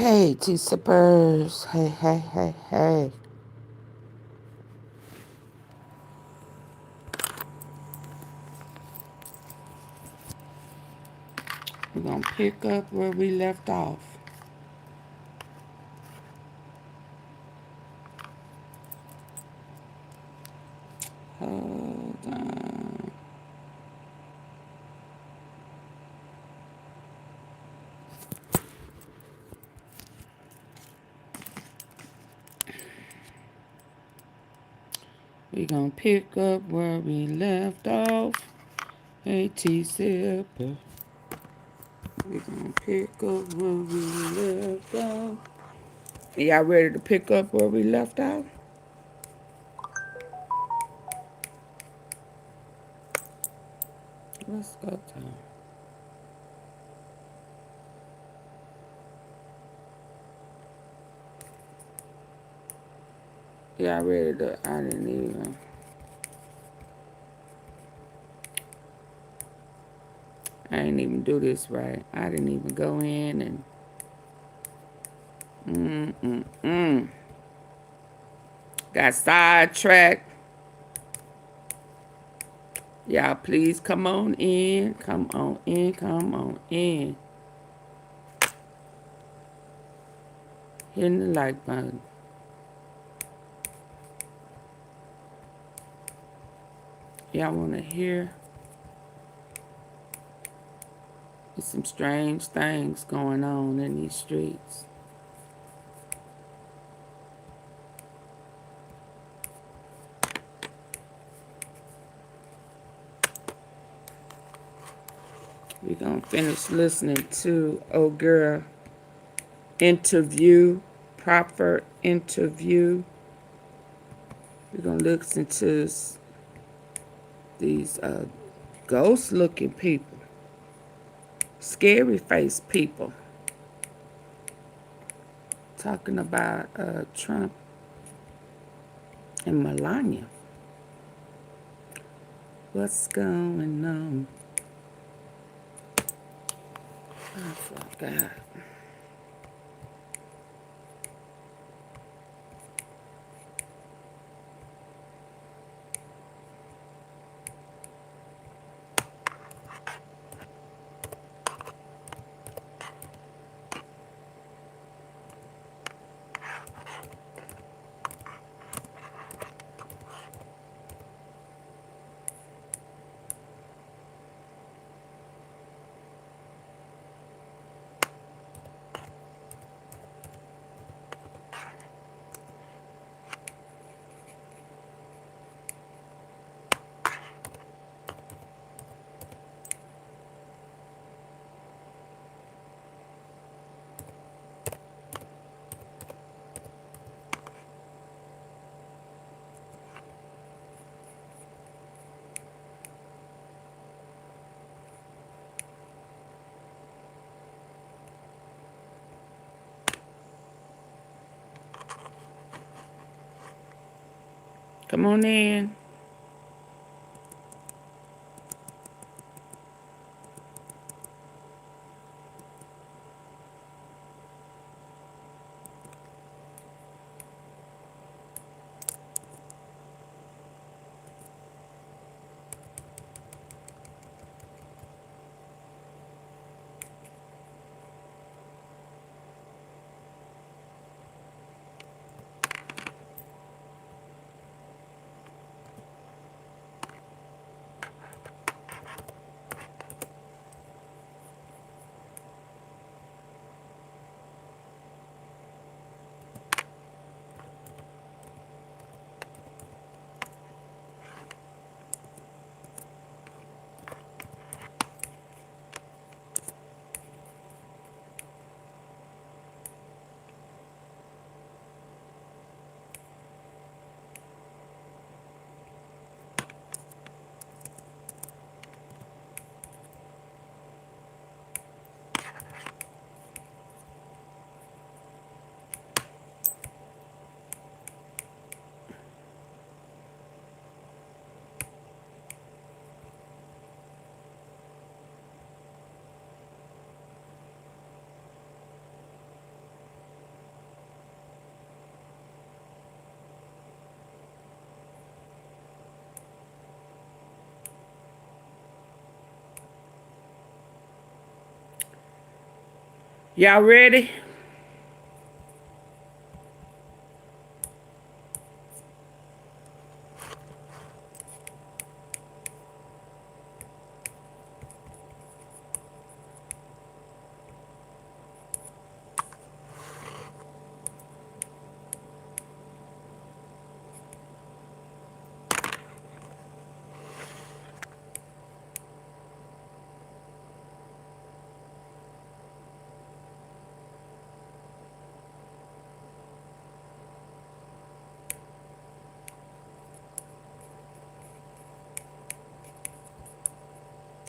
Hey, T-Sippers. Hey, hey, hey, hey. We're going to pick up where we left off. Hold on. We're going to pick up where we left off. Hey, T-Sipper. We're going to pick up where we left off. Y'all ready to pick up where we left off? Let's go time. Y'all ready to, I didn't even do this right. I didn't even go in and got sidetracked. Y'all please come on in. Come on in. Come on in. Hitting the like button. Y'all want to hear? There's some strange things going on in these streets. We're going to finish listening to old girl interview, Proffer interview. We're going to listen to these ghost-looking people, scary-faced people, talking about Trump and Melania. What's going on? I forgot. Come on in. Y'all ready?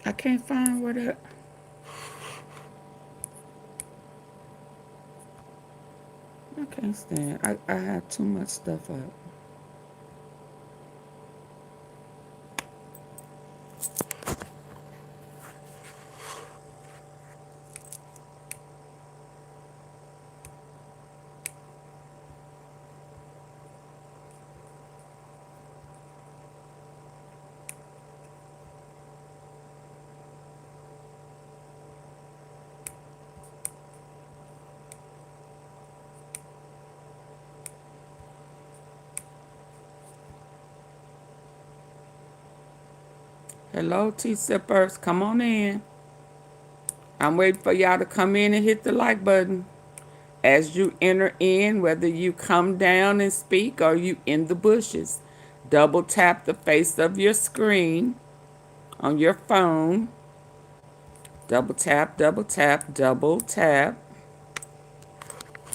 I can't find where that. I can't stand. I have too much stuff up. Hello, tea sippers. Come on in. I'm waiting for y'all to come in and hit the like button. As you enter in, whether you come down and speak or you in the bushes, double tap the face of your screen on your phone. Double tap, double tap, double tap.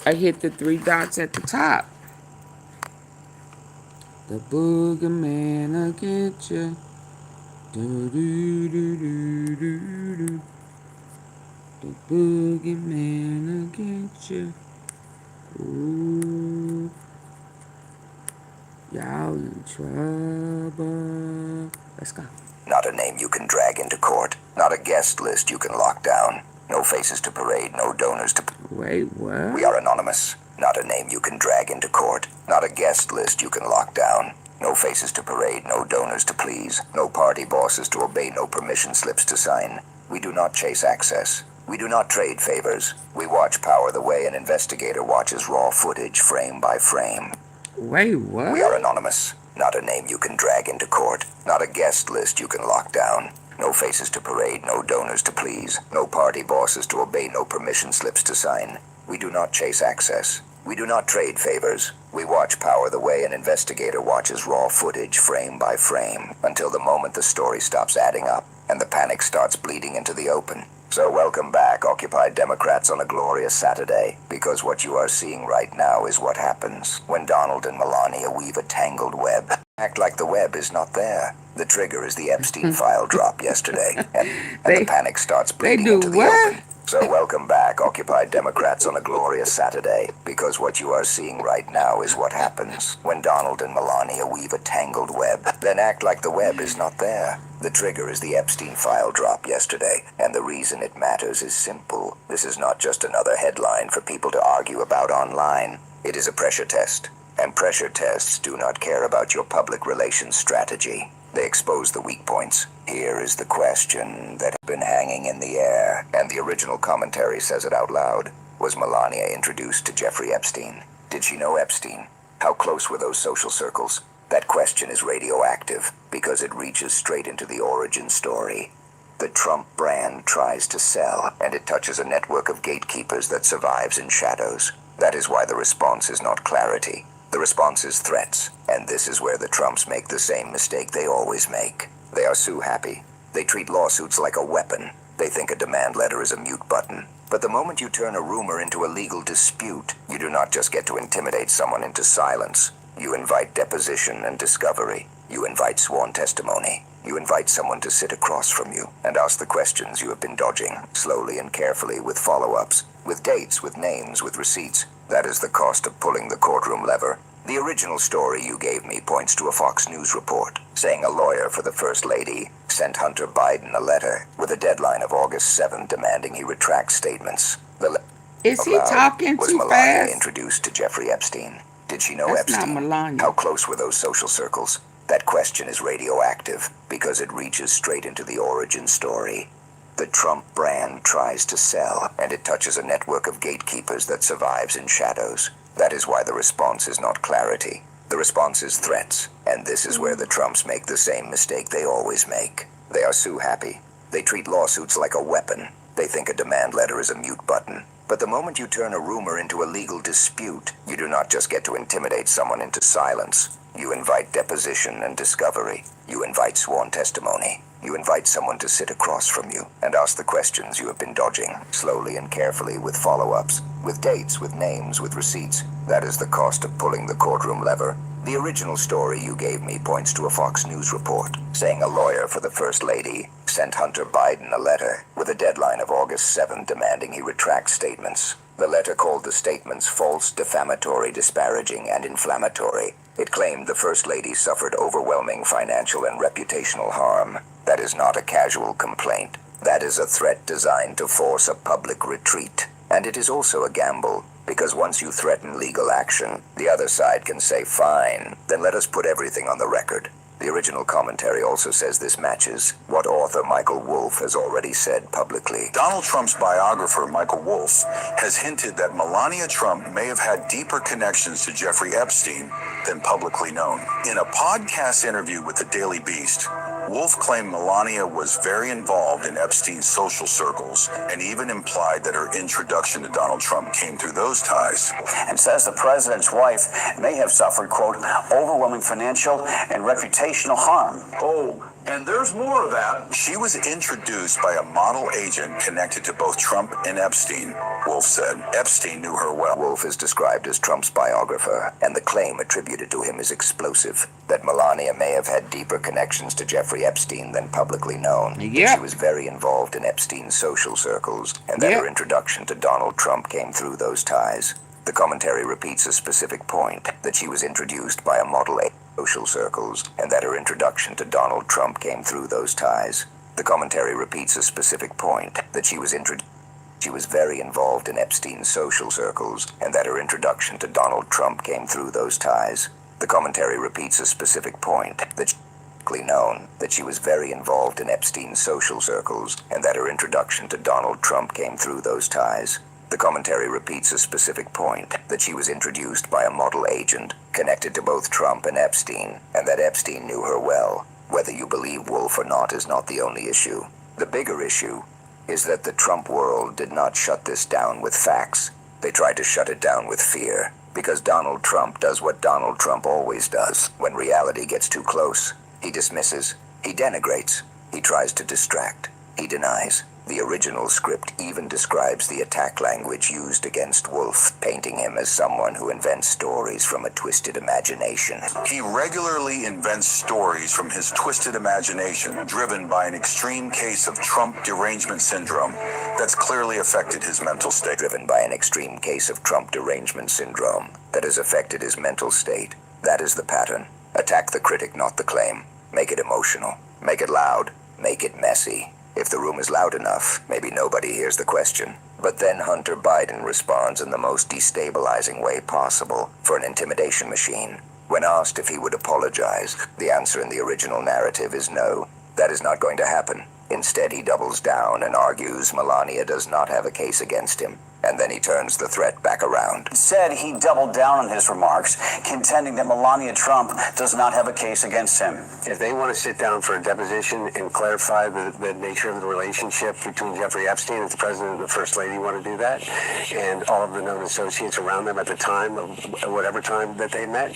I hit the three dots at the top. The boogeyman will get you. Do, do, do, do, do, do. The boogeyman will get you. Ooh. Y'all in trouble. Let's go. Not a name you can drag into court. Not a guest list you can lock down. No faces to parade, no donors to... Wait, what? We are anonymous. Not a name you can drag into court. Not a guest list you can lock down. No faces to parade, no donors to please. No party bosses to obey, no permission slips to sign. We do not chase access. We do not trade favors. We watch power the way an investigator watches raw footage frame by frame. Wait, what? We are anonymous. Not a name you can drag into court. Not a guest list you can lock down. No faces to parade, no donors to please. No party bosses to obey, no permission slips to sign. We do not chase access. We do not trade favors. We watch power the way an investigator watches raw footage frame by frame, until the moment the story stops adding up and the panic starts bleeding into the open. So welcome back, Occupy Democrats, on a glorious Saturday, because what you are seeing right now is what happens when Donald and Melania weave a tangled web. Act like the web is not there. The trigger is the Epstein file drop yesterday, and the panic starts bleeding into the open. So welcome back, Occupy Democrats, on a glorious Saturday, because what you are seeing right now is what happens when Donald and Melania weave a tangled web. Then act like the web is not there. The trigger is the Epstein file drop yesterday, and the reason it matters is simple. This is not just another headline for people to argue about online. It is a pressure test, and pressure tests do not care about your public relations strategy. They expose the weak points. Here is the question that had been hanging in the air, and the original commentary says it out loud. Was Melania introduced to Jeffrey Epstein? Did she know Epstein? How close were those social circles? That question is radioactive, because it reaches straight into the origin story. The Trump brand tries to sell, and it touches a network of gatekeepers that survives in shadows. That is why the response is not clarity. The response is threats, and this is where the Trumps make the same mistake they always make. They are sue-happy. They treat lawsuits like a weapon. They think a demand letter is a mute button. But the moment you turn a rumor into a legal dispute, you do not just get to intimidate someone into silence. You invite deposition and discovery. You invite sworn testimony. You invite someone to sit across from you and ask the questions you have been dodging, slowly and carefully, with follow-ups, with dates, with names, with receipts. That is the cost of pulling the courtroom lever. The original story you gave me points to a Fox News report, saying a lawyer for the First Lady sent Hunter Biden a letter with a deadline of August 7th demanding he retract statements. Is he talking was too Melania fast? introduced to Jeffrey Epstein? Did she know That's Epstein? not Melania. How close were those social circles? That question is radioactive, because it reaches straight into the origin story. the Trump brand tries to sell, and it touches a network of gatekeepers that survives in shadows. That is why the response is not clarity. The response is threats, and this is where the Trumps make the same mistake they always make. They are sue-happy. They treat lawsuits like a weapon. They think a demand letter is a mute button. But the moment you turn a rumor into a legal dispute, you do not just get to intimidate someone into silence. You invite deposition and discovery. You invite sworn testimony. You invite someone to sit across from you and ask the questions you have been dodging, slowly and carefully, with follow-ups, with dates, with names, with receipts. That is the cost of pulling the courtroom lever. The original story you gave me points to a Fox News report, saying a lawyer for the First Lady sent Hunter Biden a letter with a deadline of August 7th demanding he retract statements. The letter called the statements false, defamatory, disparaging, and inflammatory. It claimed the First Lady suffered overwhelming financial and reputational harm. That is not a casual complaint. That is a threat designed to force a public retreat. And it is also a gamble, because once you threaten legal action, the other side can say, fine, then let us put everything on the record. The original commentary also says this matches what author Michael Wolff has already said publicly. Donald Trump's biographer, Michael Wolff, has hinted that Melania Trump may have had deeper connections to Jeffrey Epstein than publicly known. In a podcast interview with the Daily Beast, Wolff claimed Melania was very involved in Epstein's social circles and even implied that her introduction to Donald Trump came through those ties. And says the president's wife may have suffered, quote, overwhelming financial and reputational harm. Oh, and there's more of that. She was introduced by a model agent connected to both Trump and Epstein, Wolff said. Epstein knew her well. Wolff is described as Trump's biographer, and the claim attributed to him is explosive, that Melania may have had deeper connections to Jeffrey Epstein than publicly known. Yep. She was very involved in Epstein's social circles, and that her introduction to Donald Trump came through those ties. The commentary repeats a specific point, that she was introduced by a model agent social circles, and that her introduction to Donald Trump came through those ties. The commentary repeats a specific point, that she was very involved in Epstein's social circles, and that her introduction to Donald Trump came through those ties. The commentary repeats a specific point, that known, that she was very involved in Epstein's social circles, and that her introduction to Donald Trump came through those ties. The commentary repeats a specific point, that she was introduced by a model agent connected to both Trump and Epstein, and that Epstein knew her well. Whether you believe Wolff or not is not the only issue. The bigger issue is that the Trump world did not shut this down with facts. They tried to shut it down with fear, because Donald Trump does what Donald Trump always does. When reality gets too close, he dismisses, he denigrates, he tries to distract, he denies. The original script even describes the attack language used against Wolff, painting him as someone who invents stories from a twisted imagination. He regularly invents stories from his twisted imagination, driven by an extreme case of Trump derangement syndrome that's clearly affected his mental state. Driven by an extreme case of Trump derangement syndrome that has affected his mental state. That is the pattern. Attack the critic, not the claim. Make it emotional. Make it loud. Make it messy. If the room is loud enough, maybe nobody hears the question. But then Hunter Biden responds in the most destabilizing way possible for an intimidation machine. When asked if he would apologize, the answer in the original narrative is no. That is not going to happen. Instead, he doubles down and argues Melania does not have a case against him. And then he turns the threat back around. Said he doubled down on his remarks, contending that Melania Trump does not have a case against him. If they want to sit down for a deposition and clarify the nature of the relationship between Jeffrey Epstein and the president and the first lady want to do that, and all of the known associates around them at the time, of whatever time that they met,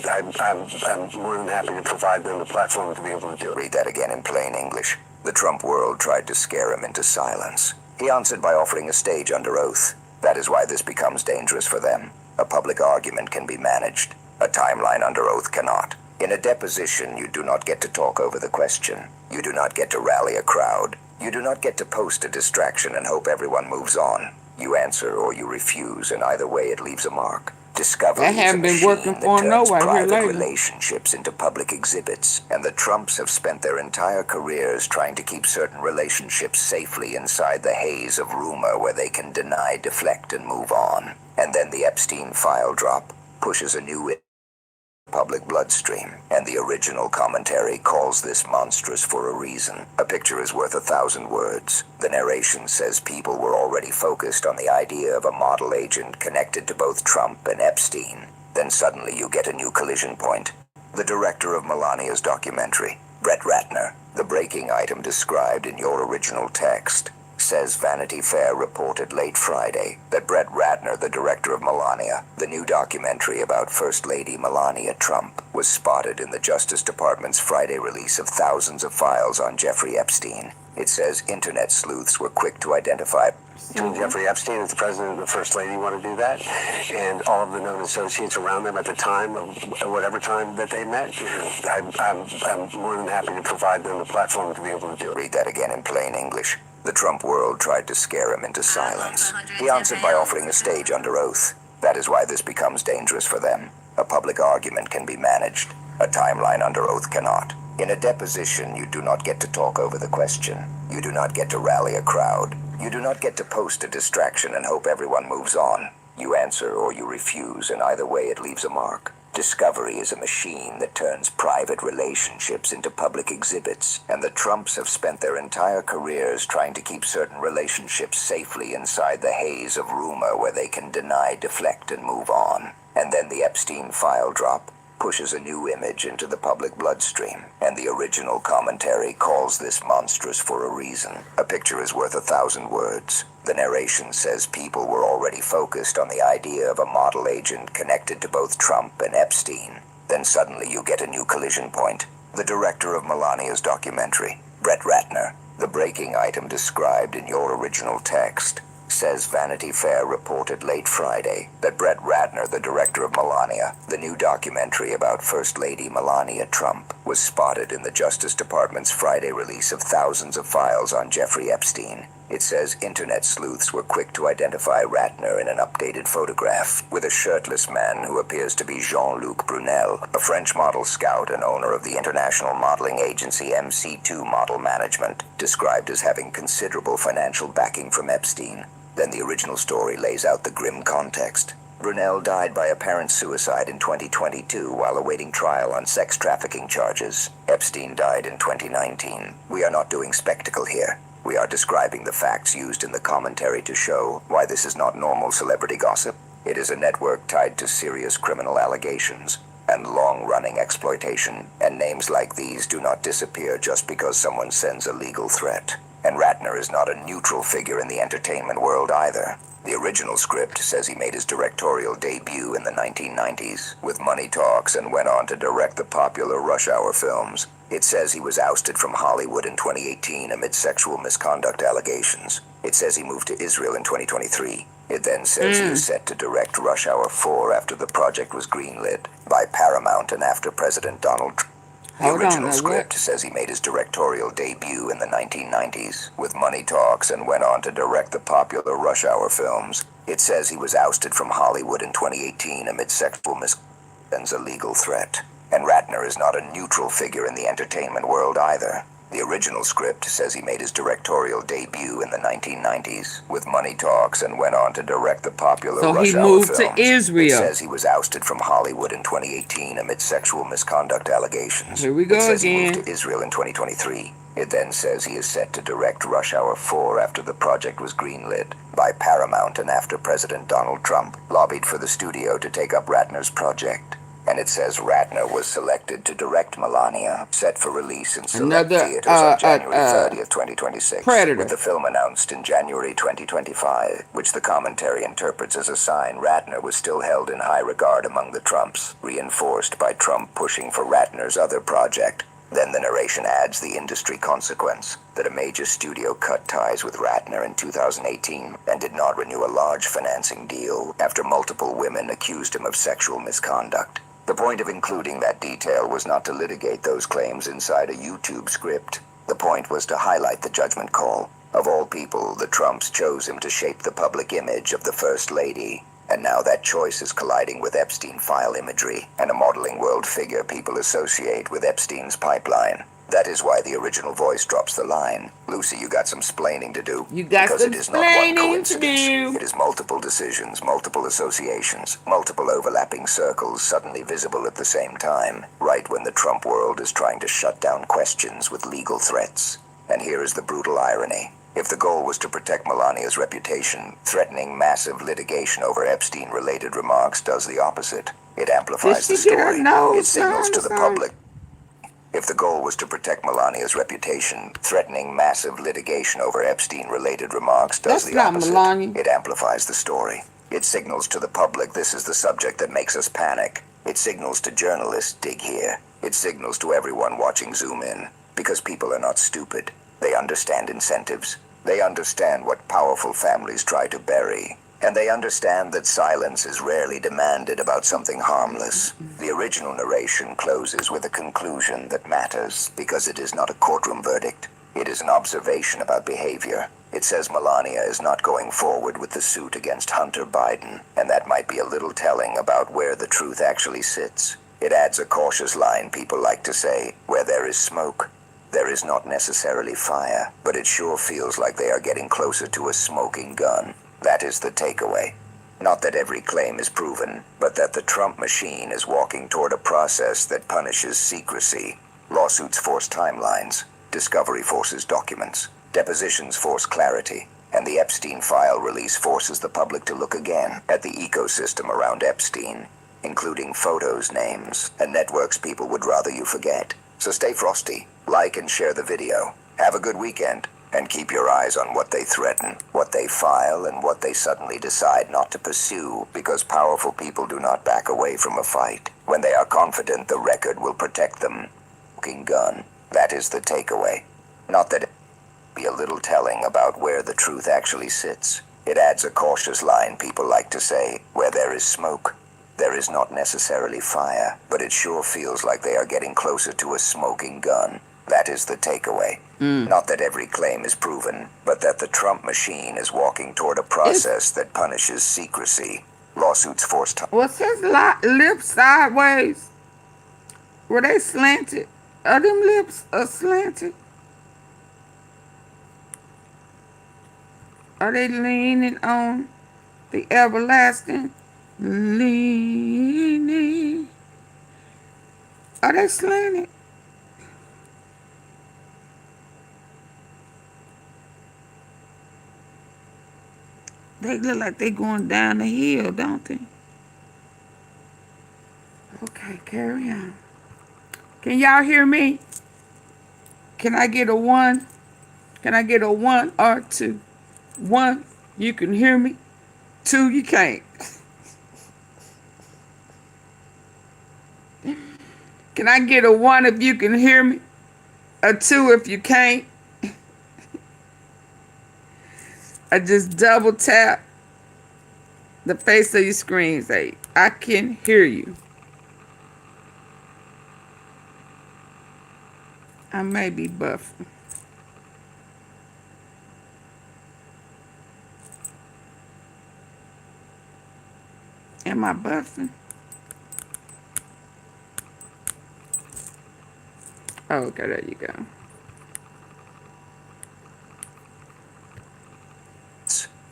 I'm more than happy to provide them the platform to be able to do it. Read that again in plain English. The Trump world tried to scare him into silence. He answered by offering a stage under oath. That is why this becomes dangerous for them. A public argument can be managed. A timeline under oath cannot. In a deposition, you do not get to talk over the question. You do not get to rally a crowd. You do not get to post a distraction and hope everyone moves on. You answer or you refuse, and either way it leaves a mark. Discovery That haven't been working for him nowhere here lately. Relationships into public exhibits, and the Trumps have spent their entire careers trying to keep certain relationships safely inside the haze of rumor where they can deny, deflect, and move on. And then the Epstein file drop pushes a new public bloodstream, and the original commentary calls this monstrous for a reason. A picture is worth 1,000 words. The narration says people were already focused on the idea of a model agent connected to both Trump and Epstein. Then suddenly you get a new collision point. The director of Melania's documentary, Brett Ratner, the breaking item described in your original text, says Vanity Fair reported late Friday that Brett Ratner, the director of Melania, the new documentary about First Lady Melania Trump, was spotted in the Justice Department's Friday release of thousands of files on Jeffrey Epstein. It says internet sleuths were quick to identify Jeffrey Epstein as the president and the first lady want to do that, and all of the known associates around them at the time, of whatever time that they met. I'm more than happy to provide them the platform to be able to do it. Read that again in plain English. The Trump world tried to scare him into silence. He answered by offering a stage under oath. That is why this becomes dangerous for them. A public argument can be managed. A timeline under oath cannot. In a deposition, you do not get to talk over the question. You do not get to rally a crowd. You do not get to post a distraction and hope everyone moves on. You answer or you refuse, and either way it leaves a mark. Discovery is a machine that turns private relationships into public exhibits, and the Trumps have spent their entire careers trying to keep certain relationships safely inside the haze of rumor where they can deny, deflect, and move on. And then the Epstein file drop pushes a new image into the public bloodstream, and the original commentary calls this monstrous for a reason. A picture is worth 1,000 words. The narration says people were already focused on the idea of a model agent connected to both Trump and Epstein. Then suddenly you get a new collision point. The director of Melania's documentary, Brett Ratner, the breaking item described in your original text, says Vanity Fair reported late Friday that Brett Ratner, the director of Melania, the new documentary about First Lady Melania Trump, was spotted in the Justice Department's Friday release of thousands of files on Jeffrey Epstein. It says internet sleuths were quick to identify Ratner in an updated photograph with a shirtless man who appears to be Jean-Luc Brunel, a French model scout and owner of the international modeling agency MC2 Model Management, described as having considerable financial backing from Epstein. Then the original story lays out the grim context. Brunel died by apparent suicide in 2022 while awaiting trial on sex trafficking charges. Epstein died in 2019. We are not doing spectacle here. We are describing the facts used in the commentary to show why this is not normal celebrity gossip. It is a network tied to serious criminal allegations and long-running exploitation, and names like these do not disappear just because someone sends a legal threat. And Ratner is not a neutral figure in the entertainment world either. The original script says he made his directorial debut in the 1990s with Money Talks and went on to direct the popular Rush Hour films. It says he was ousted from Hollywood in 2018 amid sexual misconduct allegations. It says he moved to Israel in 2023. It then says he is set to direct Rush Hour 4 after the project was greenlit by Paramount and after President Donald Trump. The original script says he made his directorial debut in the 1990s with Money Talks and went on to direct the popular Rush Hour films. It says he was ousted from Hollywood in 2018 amid sexual misconduct and a legal threat. And Ratner is not a neutral figure in the entertainment world either. The original script says he made his directorial debut in the 1990s with Money Talks and went on to direct the popular Rush Hour films. So he moved to Israel. It says he was ousted from Hollywood in 2018 amid sexual misconduct allegations. Here we go again. It says he moved to Israel in 2023. It then says he is set to direct Rush Hour 4 after the project was greenlit by Paramount and after President Donald Trump lobbied for the studio to take up Ratner's project. And it says Ratner was selected to direct Melania, set for release in select theaters on January 30th, 2026, Predator. with the film announced in January 2025, which the commentary interprets as a sign Ratner was still held in high regard among the Trumps, reinforced by Trump pushing for Ratner's other project. Then the narration adds the industry consequence that a major studio cut ties with Ratner in 2018 and did not renew a large financing deal after multiple women accused him of sexual misconduct. The point of including that detail was not to litigate those claims inside a YouTube script. The point was to highlight the judgment call. Of all people, the Trumps chose him to shape the public image of the First Lady. And now that choice is colliding with Epstein file imagery and a modeling world figure people associate with Epstein's pipeline. That is why the original voice drops the line. Lucy, you got some splaining to do. You got because some it is not one splaining to coincidence. do. It is multiple decisions, multiple associations, multiple overlapping circles suddenly visible at the same time, right when the Trump world is trying to shut down questions with legal threats. And here is the brutal irony. If the goal was to protect Melania's reputation, threatening massive litigation over Epstein-related remarks does the opposite. It amplifies the Did she get her story. nose It signals done to or the something? public. If the goal was to protect Melania's reputation, threatening massive litigation over Epstein-related remarks does That's the not opposite. Melania. It amplifies the story. It signals to the public this is the subject that makes us panic. It signals to journalists, dig here. It signals to everyone watching zoom in. Because people are not stupid. They understand incentives. They understand what powerful families try to bury. And they understand that silence is rarely demanded about something harmless. The original narration closes with a conclusion that matters because it is not a courtroom verdict. It is an observation about behavior. It says Melania is not going forward with the suit against Hunter Biden, and that might be a little telling about where the truth actually sits. It adds a cautious line people like to say, where there is smoke, there is not necessarily fire, but it sure feels like they are getting closer to a smoking gun. That is the takeaway. Not that every claim is proven, but that the Trump machine is walking toward a process that punishes secrecy. Lawsuits force timelines. Discovery forces documents. Depositions force clarity. And the Epstein file release forces the public to look again at the ecosystem around Epstein, including photos, names, and networks people would rather you forget. So stay frosty, like and share the video. Have a good weekend. And keep your eyes on what they threaten, what they file, and what they suddenly decide not to pursue, because powerful people do not back away from a fight when they are confident the record will protect them. Smoking gun. That is the takeaway. Not that it be a little telling about where the truth actually sits. It adds a cautious line people like to say, where there is smoke, there is not necessarily fire, but it sure feels like they are getting closer to a smoking gun. That is the takeaway. Not that every claim is proven, but that the Trump machine is walking toward a process that punishes secrecy. Lawsuits force time. Was his lips sideways? Were they slanted? Are them lips slanted? Are they leaning on the everlasting? Leaning. Are they slanted? They look like they going down the hill, don't they? Okay, carry on. Can y'all hear me? Can I get a 1? Can I get a 1 or 2? 1, you can hear me. 2, you can't. Can I get a 1 if you can hear me? A 2 if you can't? I just double tap the face of your screen. Say, I can hear you. I may be buffing. Am I buffing? Oh, okay, there you go.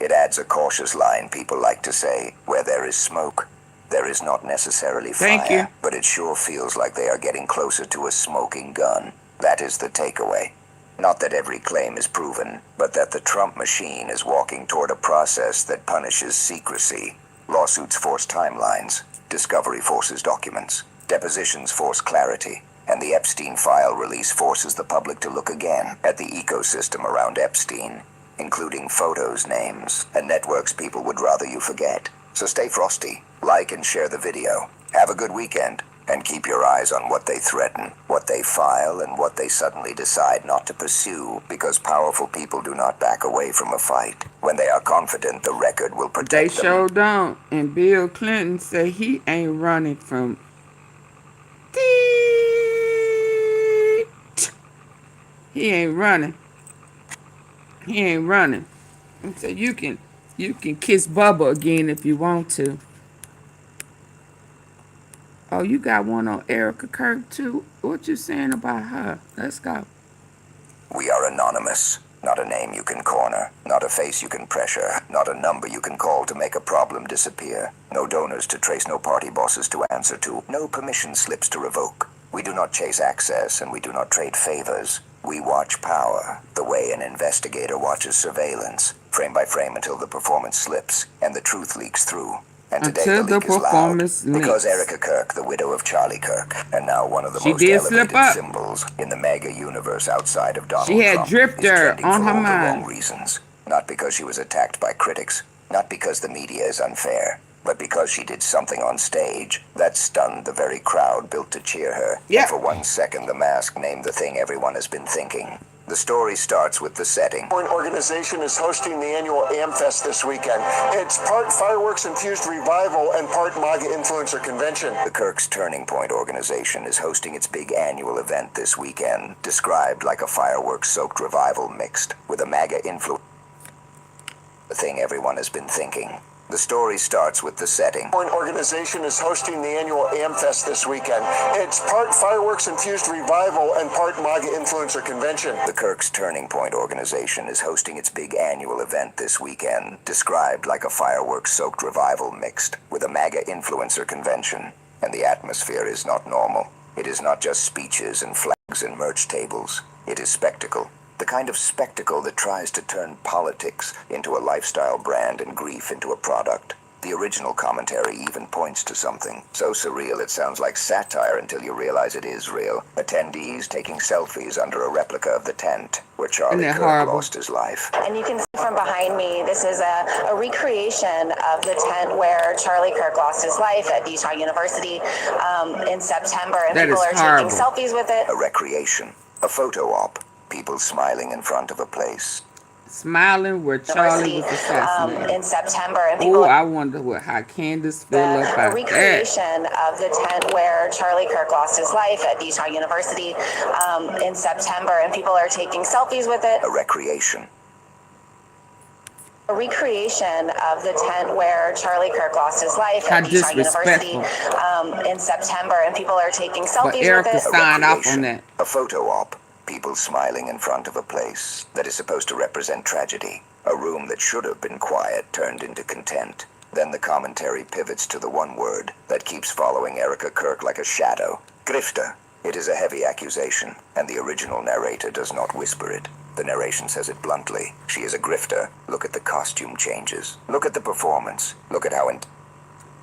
It adds a cautious line people like to say, where there is smoke, there is not necessarily fire. Thank you. But it sure feels like they are getting closer to a smoking gun. That is the takeaway. Not that every claim is proven, but that the Trump machine is walking toward a process that punishes secrecy. Lawsuits force timelines. Discovery forces documents. Depositions force clarity. And the Epstein file release forces the public to look again at the ecosystem around Epstein, including photos, names, and networks people would rather you forget. So stay frosty, like and share the video. Have a good weekend, and keep your eyes on what they threaten, what they file, and what they suddenly decide not to pursue, because powerful people do not back away from a fight when they are confident the record will protect They them. sure don't. And Bill Clinton said he ain't running from he ain't running. He ain't running. And so you can kiss Bubba again if you want to. Oh, you got one on Erica Kirk too? What you saying about her? Let's go. We are anonymous. Not a name you can corner, not a face you can pressure, not a number you can call to make a problem disappear. No donors to trace, no party bosses to answer to, no permission slips to revoke. We do not chase access and we do not trade favors. We watch power, the way an investigator watches surveillance, frame by frame until the performance slips and the truth leaks through. And today Until the the leak is loud, performance because leaks. Erica Kirk, the widow of Charlie Kirk, and now one of the She most did slip elevated up. symbols in the mega universe outside of Donald She had Trump, is Drifter trending on for her all the wrong mind. reasons. Not because she was attacked by critics, not because the media is unfair, but because she did something on stage that stunned the very crowd built to cheer her. Yeah. And for 1 second, the mask named the thing everyone has been thinking. The story starts with the setting. Point organization is hosting the annual MEMPHIS this weekend. It's part fireworks-infused revival and part MAGA influencer convention. The Kirk's Turning Point organization is hosting its big annual event this weekend, described like a fireworks-soaked revival mixed with a MAGA influence. The thing everyone has been thinking. The story starts with the setting. Point organization is hosting the annual MEMPHIS this weekend. It's part fireworks-infused revival and part MAGA influencer convention. The Kirk's Turning Point organization is hosting its big annual event this weekend, described like a fireworks-soaked revival mixed with a MAGA influencer convention. And the atmosphere is not normal. It is not just speeches and flags and merch tables. It is spectacle. The kind of spectacle that tries to turn politics into a lifestyle brand and grief into a product. The original commentary even points to something so surreal it sounds like satire until you realize it is real. Attendees taking selfies under a replica of the tent where Charlie Isn't that Kirk horrible? lost his life. And you can see from behind me, this is a recreation of the tent where Charlie Kirk lost his life at Utah University in September. And That people is are horrible. taking selfies with it. A recreation, a photo op, people smiling in front of a place. Smiling where Charlie University was assassinated. in September. And people Oh, I wonder how Candace feel a about that. recreation of the tent where Charlie Kirk lost his life at Utah University in September. And people are taking selfies with it. A recreation. A recreation of the tent where Charlie Kirk lost his life How at Utah University disrespectful. in September, and people are taking selfies But with Erica it. signed off recreation, on that. a photo op, people smiling in front of a place that is supposed to represent tragedy. A room that should have been quiet turned into content. Then the commentary pivots to the one word that keeps following Erica Kirk like a shadow. Grifter. It is a heavy accusation, and the original narrator does not whisper it. The narration says it bluntly. She is a grifter. Look at the costume changes. Look at the performance. Look at how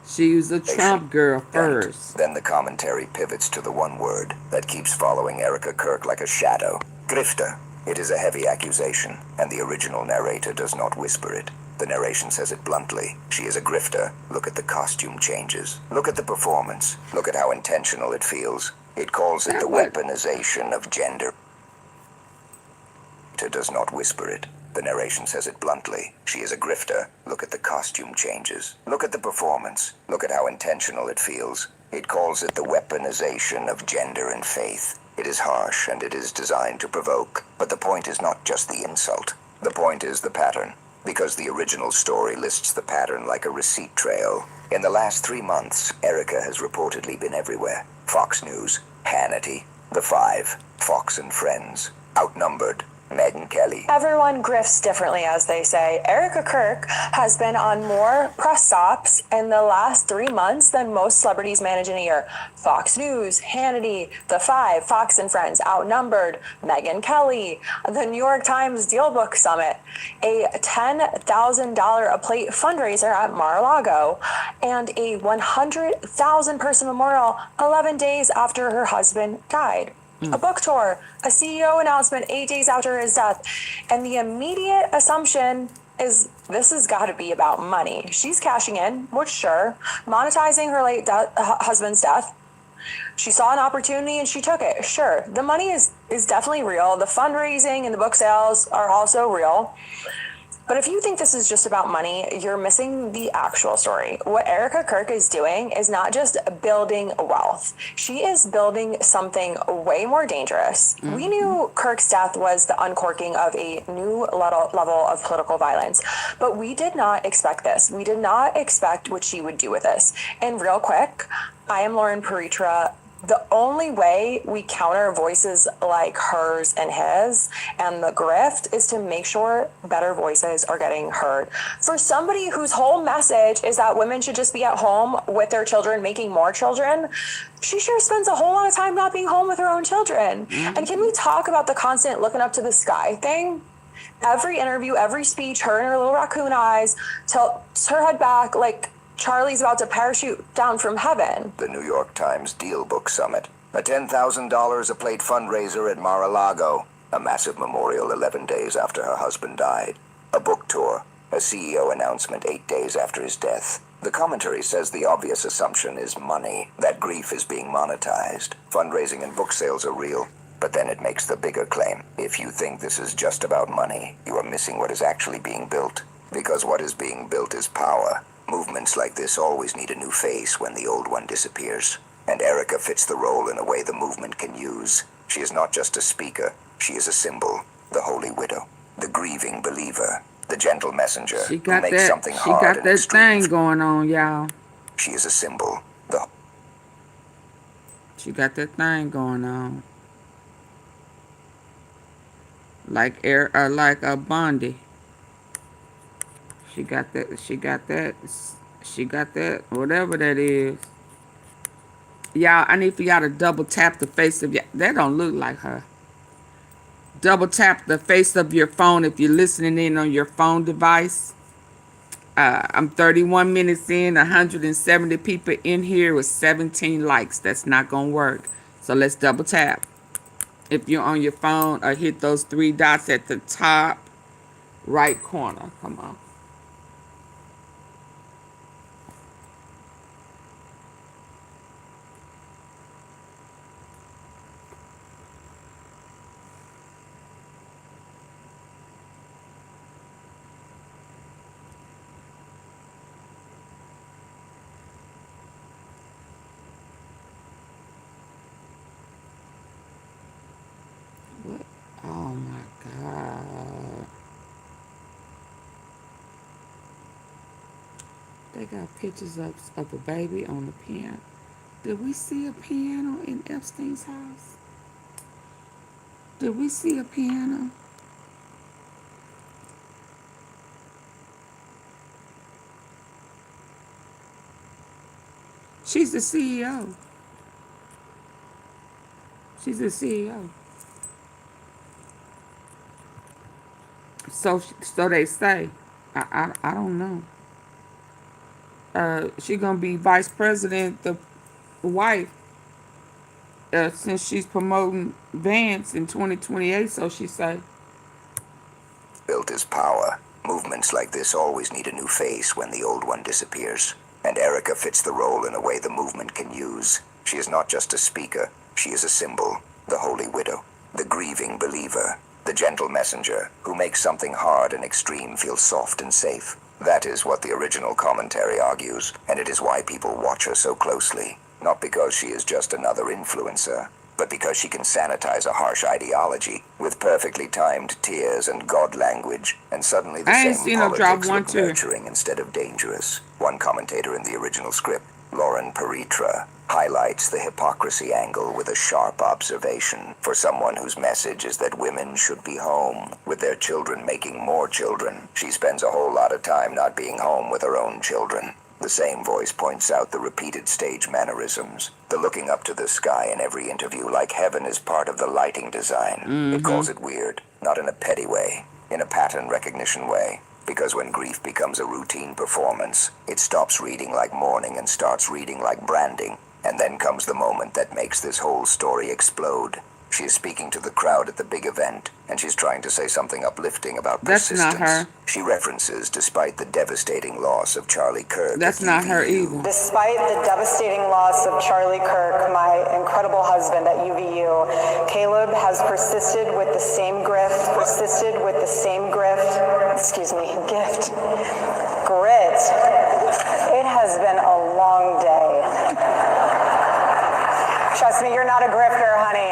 She was a Trump girl first. Then the commentary pivots to the one word that keeps following Erica Kirk like a shadow. Grifter. It is a heavy accusation, and the original narrator does not whisper it. The narration says it bluntly. She is a grifter. Look at the costume changes. Look at the performance. Look at how intentional it feels. It calls it the weaponization of gender. It does not whisper it. The narration says it bluntly. She is a grifter. Look at the costume changes. Look at the performance. Look at how intentional it feels. It calls it the weaponization of gender and faith. It is harsh and it is designed to provoke. But the point is not just the insult. The point is the pattern. Because the original story lists the pattern like a receipt trail. In the last 3 months, Erica has reportedly been everywhere. Fox News, Hannity, The Five, Fox and Friends, Outnumbered, Megyn Kelly. Everyone grifts differently, as they say. Erica Kirk has been on more press stops in the last 3 months than most celebrities manage in a year. Fox News, Hannity, The Five, Fox and Friends, Outnumbered, Megyn Kelly, the New York Times Deal Book Summit, a $10,000 a plate fundraiser at Mar-a-Lago, and a 100,000 person memorial 11 days after her husband died. A book tour, a CEO announcement 8 days after his death. And the immediate assumption is this has got to be about money. She's cashing in, which sure, monetizing her late husband's death. She saw an opportunity and she took it. Sure, the money is definitely real. The fundraising and the book sales are also real. But if you think this is just about money, you're missing the actual story. What Erica Kirk is doing is not just building wealth. She is building something way more dangerous. We knew Kirk's death was the uncorking of a new level of political violence, but we did not expect this. We did not expect what she would do with this. And real quick, I am Lauren Paritra. The only way we counter voices like hers and his and the grift is to make sure better voices are getting heard. For somebody whose whole message is that women should just be at home with their children, making more children, she sure spends a whole lot of time not being home with her own children. And can we talk about the constant looking up to the sky thing? Every interview, every speech, her and her little raccoon eyes, tilts her head back like Charlie's about to parachute down from heaven. The New York Times Deal Book Summit. A $10,000 a plate fundraiser at Mar-a-Lago. A massive memorial 11 days after her husband died. A book tour. A CEO announcement 8 days after his death. The commentary says the obvious assumption is money. That grief is being monetized. Fundraising and book sales are real. But then it makes the bigger claim. If you think this is just about money, you are missing what is actually being built. Because what is being built is power. Movements like this always need a new face when the old one disappears. And Erica fits the role in a way the movement can use. She is not just a speaker. She is a symbol. The holy widow. The grieving believer. The gentle messenger She who got makes that. something She hard got and that extreme. thing going on, y'all. She is a symbol. She got that thing going on. Like Bondi. She got that. She got that. She got that. Whatever that is. Y'all, I need for y'all to double tap the face of y'all. That don't look like her. Double tap the face of your phone if you're listening in on your phone device. I'm 31 minutes in, 170 people in here with 17 likes. That's not going to work. So let's double tap. If you're on your phone, or hit those three dots at the top right corner. Come on. What? Oh my God. They got pictures of a baby on the piano. Did we see a piano in Epstein's house? Did we see a piano? She's the CEO. She's the CEO. So they say. I don't know. She gonna be vice president, the wife, since she's promoting Vance in 2028. So she say. Built is power. Movements like this always need a new face when the old one disappears. And Erica fits the role in a way the movement can use. She is not just a speaker. She is a symbol. The holy widow. The grieving believer. The gentle messenger who makes something hard and extreme feel soft and safe. That is what the original commentary argues, and it is why people watch her so closely. Not because she is just another influencer, but because she can sanitize a harsh ideology with perfectly timed tears and God language, and suddenly the same politics look nurturing instead of dangerous. One commentator in the original script, Lauren Paritra, highlights the hypocrisy angle with a sharp observation. For someone whose message is that women should be home with their children making more children, she spends a whole lot of time not being home with her own children. The same voice points out the repeated stage mannerisms, the looking up to the sky in every interview like heaven is part of the lighting design. It calls it weird, not in a petty way, in a pattern recognition way. Because when grief becomes a routine performance, it stops reading like mourning and starts reading like branding. And then comes the moment that makes this whole story explode. She is speaking to the crowd at the big event, and she's trying to say something uplifting about That's persistence. not her. She references, despite the devastating loss of Charlie Kirk. That's not her either. Despite the devastating loss of Charlie Kirk, my incredible husband at UVU, Caleb has persisted with the same gift, grit. It has been a long day. Trust me, you're not a grifter, honey.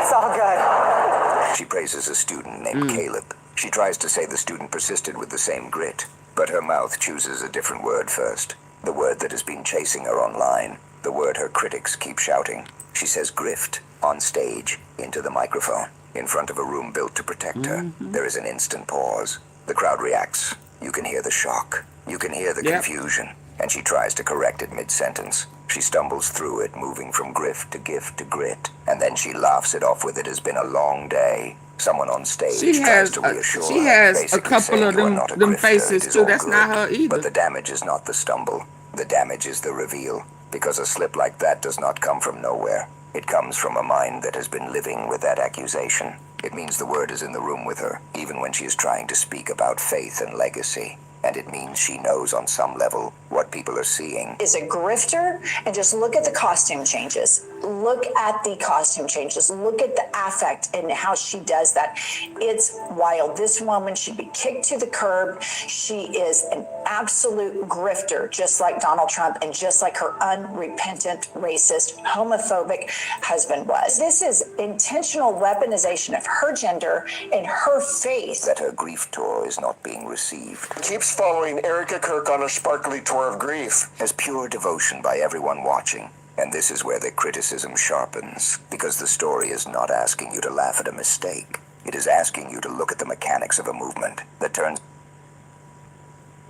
It's all good. She praises a student named Caleb. She tries to say the student persisted with the same grit, but her mouth chooses a different word first. The word that has been chasing her online. The word her critics keep shouting. She says grift, on stage, into the microphone, in front of a room built to protect her. There is an instant pause. The crowd reacts. You can hear the shock. You can hear the confusion. And she tries to correct it mid-sentence. She stumbles through it, moving from grift to gift to grit. And then she laughs it off with "It has been a long day." Someone on stage tries to reassure her. She has a basically couple saying, of "You are not a them grifter, faces it is too. all That's good." not her either. But the damage is not the stumble. The damage is the reveal. Because a slip like that does not come from nowhere. It comes from a mind that has been living with that accusation. It means the word is in the room with her, even when she is trying to speak about faith and legacy. And it means she knows on some level what people are seeing. Is a grifter, and just look at the costume changes. Look at the costume changes. Look at the affect and how she does that. It's wild. This woman should be kicked to the curb. She is an absolute grifter, just like Donald Trump and just like her unrepentant, racist, homophobic husband was. This is intentional weaponization of her gender and her faith. That her grief tour is not being received. Keeps following Erica Kirk on a sparkly tour of grief. As pure devotion by everyone watching. And this is where the criticism sharpens, because the story is not asking you to laugh at a mistake. It is asking you to look at the mechanics of a movement that turns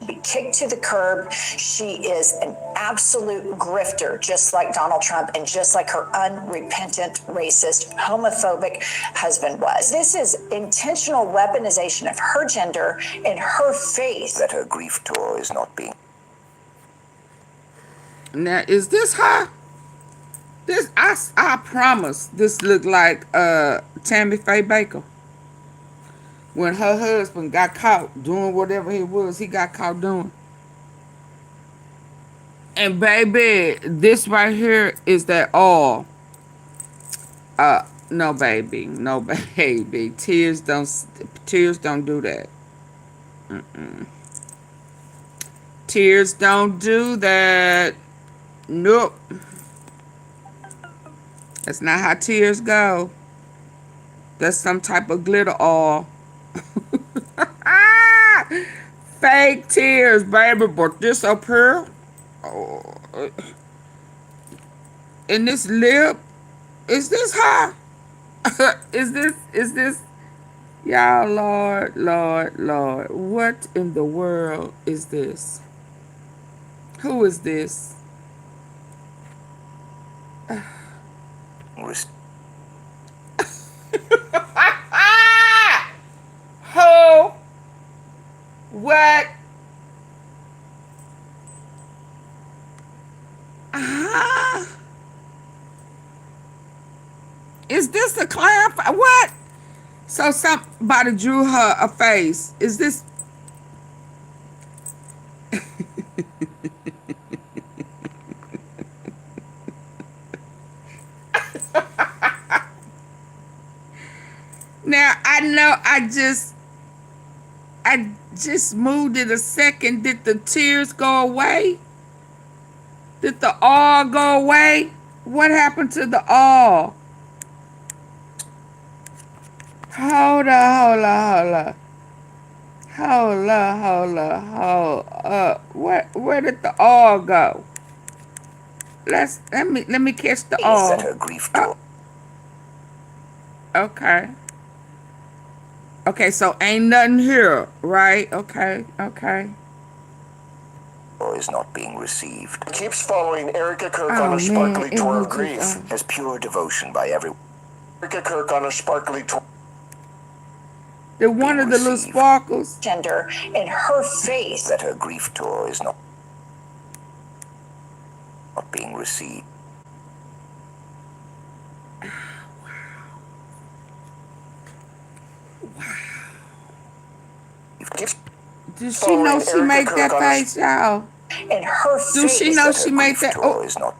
Be kicked to the curb. She is an absolute grifter, just like Donald Trump and just like her unrepentant, racist, homophobic husband was. This is intentional weaponization of her gender and her faith. that her grief tour is not being. Now, is this her? This I promise this looked like Tammy Faye Baker. When her husband got caught doing whatever he was, he got caught doing. And baby, this right here is that all. No baby, no baby. Tears don't do that. Tears don't do that. Nope. That's not how tears go. That's some type of glitter all. Fake tears, baby, but this up here, oh, and this lip, is this her? is this, y'all, Lord, what in the world is this? Who is this? Who? What? Is this a clown? What? So somebody drew her a face. Is this? Now I know I just moved it a second. Did the tears go away? Did the awe go away? What happened to the awe? Hold up. Where did the awe go? Let me catch the awe. That her grief tour Okay, so ain't nothing here, right? Okay. is not being received. Keeps following Erica Kirk on a sparkly tour of grief. As pure devotion by everyone. Erica Kirk on a sparkly tour. Did one of the little sparkles? Gender and her faith. That her grief tour is not being received. Does she know she made that face, y'all? And her Do she face. know That she her made grief that? drawer Oh, is not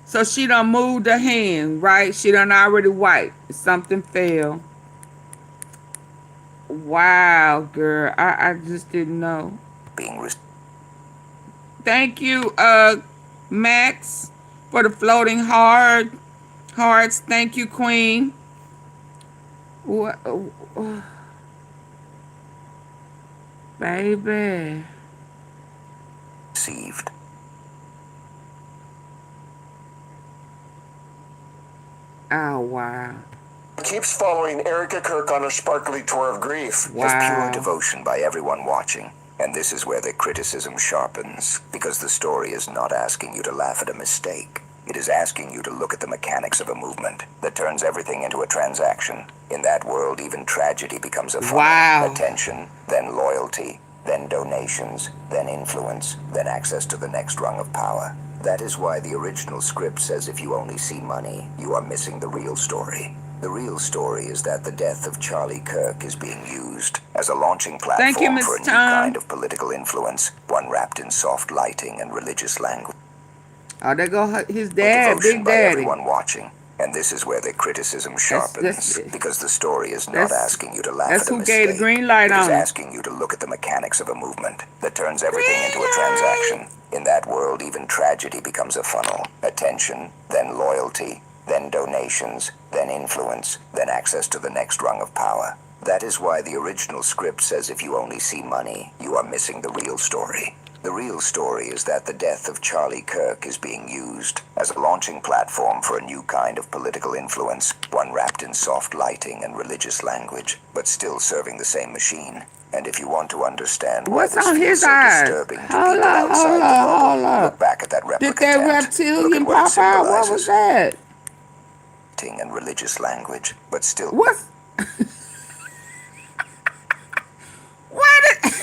so she done moved her hand, right? She done already wiped. Something fell. Wow, girl. I just didn't know. being Thank you, Max, for the floating hearts. Thank you, Queen. What, baby? received. Oh wow. Keeps following Erica Kirk on a sparkly tour of grief. Has pure Wow. devotion by everyone watching. And this is where the criticism sharpens, because the story is not asking you to laugh at a mistake. It is asking you to look at the mechanics of a movement that turns everything into a transaction. In that world, even tragedy becomes a funnel. Wow. Attention, then loyalty, then donations, then influence, then access to the next rung of power. That is why the original script says if you only see money, you are missing the real story. The real story is that the death of Charlie Kirk is being used as a launching Thank you, platform Miss for a new Tom. kind of political influence, one wrapped in soft lighting and religious language. Oh, there go his dad, Devotion Big by Daddy. everyone watching. And this is where the criticism sharpens, because the story is not that's- asking you to laugh that's at a who gave the mistake. green light It is on it. asking you to look at the mechanics of a movement that turns everything into a transaction. In that world, even tragedy becomes a funnel. Attention, then loyalty, then donations, then influence, then access to the next rung of power. That is why the original script says if you only see money, you are missing the real story. The real story is that the death of Charlie Kirk is being used as a launching platform for a new kind of political influence, one wrapped in soft lighting and religious language, but still serving the same machine. And if you want to understand why What's this on feels his so eyes? disturbing to Hold people up, outside hold the up, bubble, hold up. look back at that replica Did that tent. Look reptilian at what it pop out? What was symbolizes. that? And religious language, but still. What's what?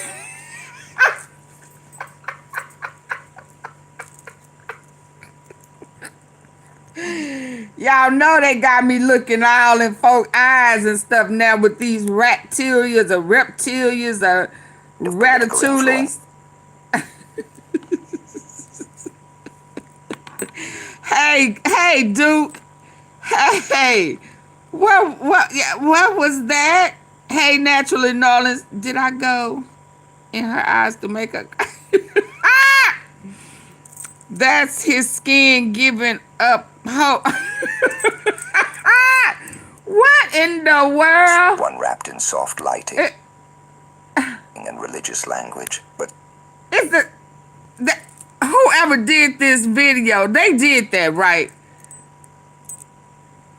Y'all know they got me looking all in folk eyes and stuff now with these reptilians or ratatouilles. Hey, Duke. Hey, what was that? Hey, Naturally Nolans, did I go in her eyes to make a... That's his skin giving up hope. What in the world? One wrapped in soft lighting and religious language, but It's the whoever did this video, they did that right.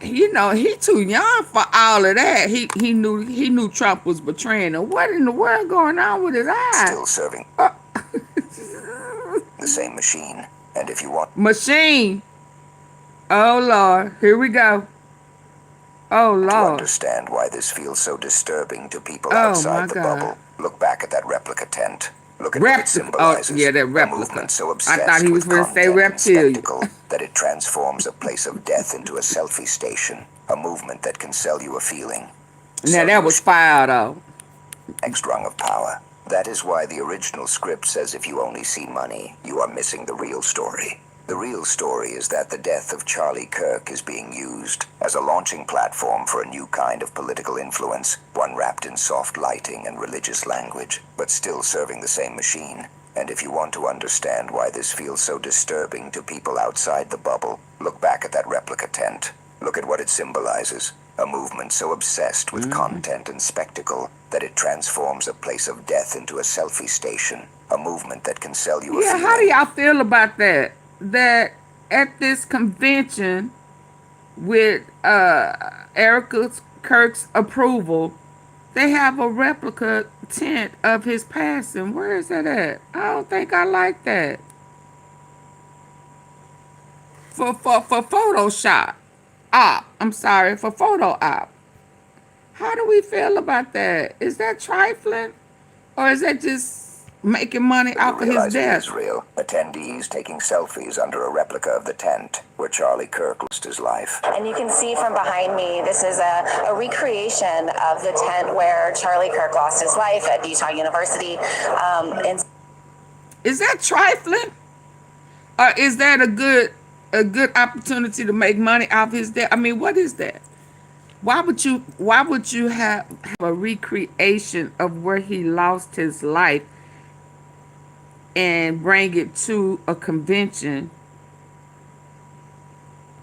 You know, he too young for all of that. He knew Trump was betraying him. What in the world going on with his eyes? still serving the same machine. And if you want Machine. Oh Lord, here we go. Oh to Lord. understand why this feels so disturbing to people Oh, outside my the God. bubble, look back at that replica tent. Look at what it Oh symbolizes. yeah, that A replica. movement so I obsessed thought he was with going to say content and reptilian. spectacle that it transforms a place of death into a selfie station. A movement that can sell you a feeling. Now that was fire though. Next rung of power. That is why the original script says if you only see money, you are missing the real story. The real story is that the death of Charlie Kirk is being used as a launching platform for a new kind of political influence, one wrapped in soft lighting and religious language, but still serving the same machine. And if you want to understand why this feels so disturbing to people outside the bubble, look back at that replica tent. Look at what it symbolizes. A movement so obsessed with content and spectacle that it transforms a place of death into a selfie station. A movement that can sell you a Yeah, feeling. how do y'all feel about that? That at this convention with Erica Kirk's approval, they have a replica tent of his passing. Where is that at? I don't think I like that. For Photoshop. I'm sorry, for photo op. How do we feel about that? Is that trifling? Or is that just making money But you off of his realize it death. is real. Attendees taking selfies under a replica of the tent where Charlie Kirk lost his life. And you can see from behind me, this is a recreation of the tent where Charlie Kirk lost his life at Utah University. Is that trifling? Or is that a good opportunity to make money off his death? I mean, what is that? Why would you have a recreation of where he lost his life and bring it to a convention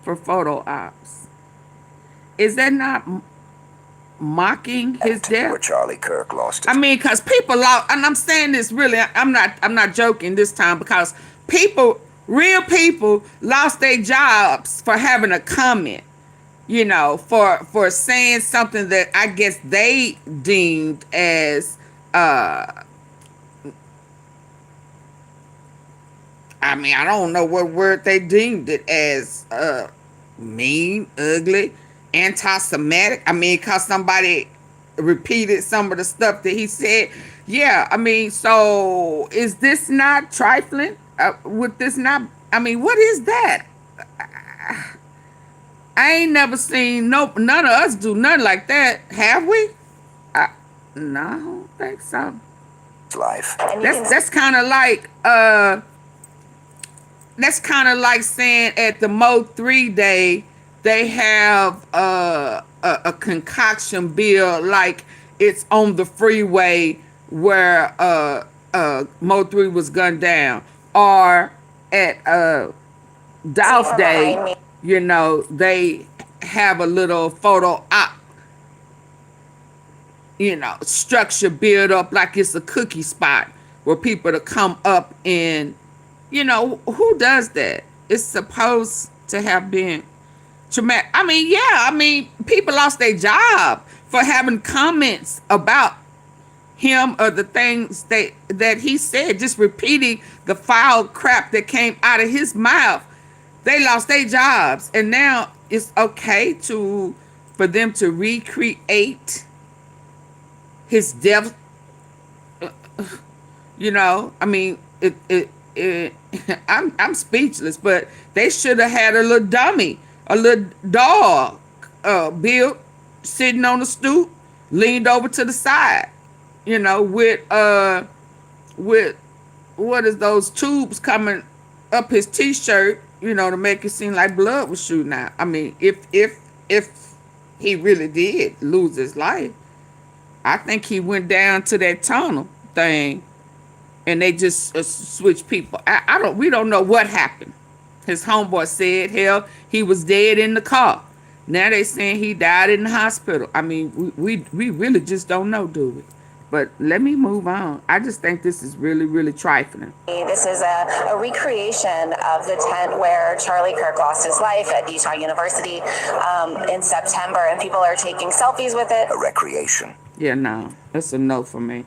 for photo ops? Is that not mocking his death? Where Charlie Kirk lost his I mean, because people lost, and I'm saying this really, I'm not joking this time, because real people lost their jobs for having a comment, you know, for saying something that I guess they deemed as I mean, I don't know what word they deemed it as, mean, ugly, anti-Semitic. I mean, because somebody repeated some of the stuff that he said. Yeah, I mean, so is this not trifling? Would this not, I mean, what is that? I ain't never seen none of us do nothing like that, have we? No, I don't think so. life. That's kind of like saying at the Mo 3 day they have a concoction bill like it's on the freeway where Mo 3 was gunned down, or at ADOLPH Day, you know, they have a little photo op, you know, structure build up like it's a cookie spot where people to come up and, you know, who does that? It's supposed to have been traumatic. I mean, yeah, I mean, people lost their job for having comments about him or the things that he said, just repeating the foul crap that came out of his mouth. They lost their jobs, and now it's okay for them to recreate his death. You know, I mean, I'm speechless. But they should have had a little dummy, a little dog, built, sitting on the stoop, leaned over to the side, you know, with what is those tubes coming up his t-shirt, you know, to make it seem like blood was shooting out. I mean, if he really did lose his life, I think he went down to that tunnel thing, and they just switched people. We don't know what happened. His homeboy said, hell, he was dead in the car. Now they saying he died in the hospital. I mean, we really just don't know, do we? But let me move on. I just think this is really, really trifling. This is a recreation of the tent where Charlie Kirk lost his life at Utah University in September, and people are taking selfies with it. A recreation. Yeah, no, that's a no for me.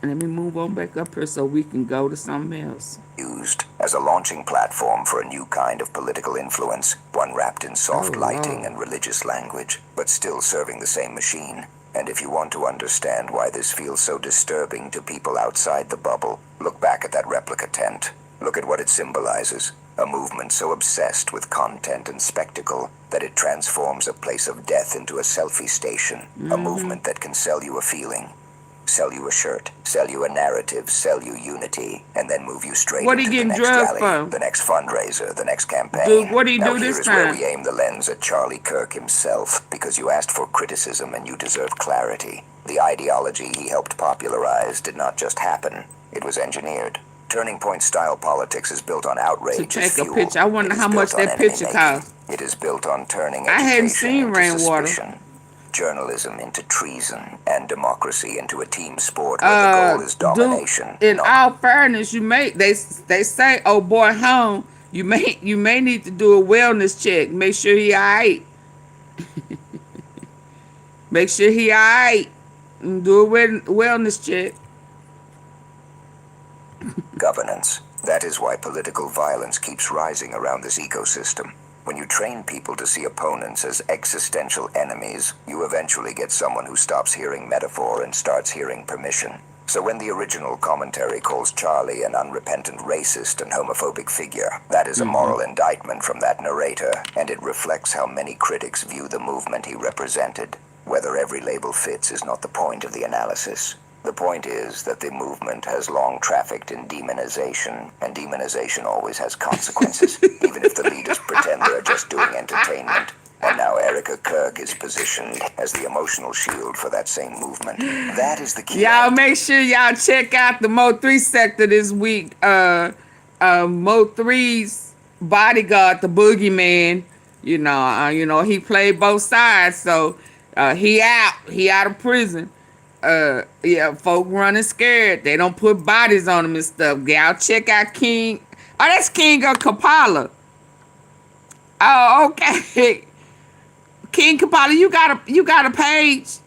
Let me move on back up here so we can go to something else. Used as a launching platform for a new kind of political influence, one wrapped in soft lighting and religious language, but still serving the same machine. And if you want to understand why this feels so disturbing to people outside the bubble, look back at that replica tent. Look at what it symbolizes. A movement so obsessed with content and spectacle that it transforms a place of death into a selfie station. A movement that can sell you a feeling, sell you a shirt, sell you a narrative, sell you unity, and then move you straight into the next rally, the next fundraiser, the next campaign. Dude, what do you now do this here is time? where we aim the lens at Charlie Kirk himself, because you asked for criticism and you deserve clarity. The ideology he helped popularize did not just happen, it was engineered. Turning Point style politics is built on outrage. To take a picture, I wonder how much that picture cost. It is built on turning I hadn't education seen into rainwater. suspicion, journalism into treason, and democracy into a team sport where the goal is domination. Dude, in all fairness, they say, oh boy, home, you may need to do a wellness check. Make sure he all right. Make sure he all right. And do a wellness check. Governance. That is why political violence keeps rising around this ecosystem. When you train people to see opponents as existential enemies, you eventually get someone who stops hearing metaphor and starts hearing permission. So when the original commentary calls Charlie an unrepentant racist and homophobic figure, that is a moral indictment from that narrator, and it reflects how many critics view the movement he represented. Whether every label fits is not the point of the analysis. The point is that the movement has long trafficked in demonization, and demonization always has consequences, even if the leaders pretend they're just doing entertainment. And now Erica Kirk is positioned as the emotional shield for that same movement. That is the key. Y'all make sure y'all check out the Mo3 sector this week. Mo3's bodyguard, the boogeyman, you know, he played both sides, so he out of prison. Yeah, folk running scared. They don't put bodies on them and stuff. Y'all check out King. Oh, that's King of Kapala. Oh, okay. King Kapala, you got a page.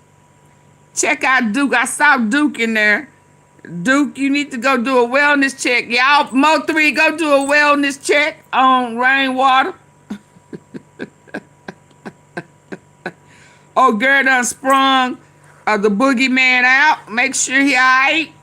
Check out Duke. I saw Duke in there. Duke, you need to go do a wellness check. Y'all, Mo3, go do a wellness check on Rainwater. Oh, girl done sprung the boogeyman out. Make sure he alright.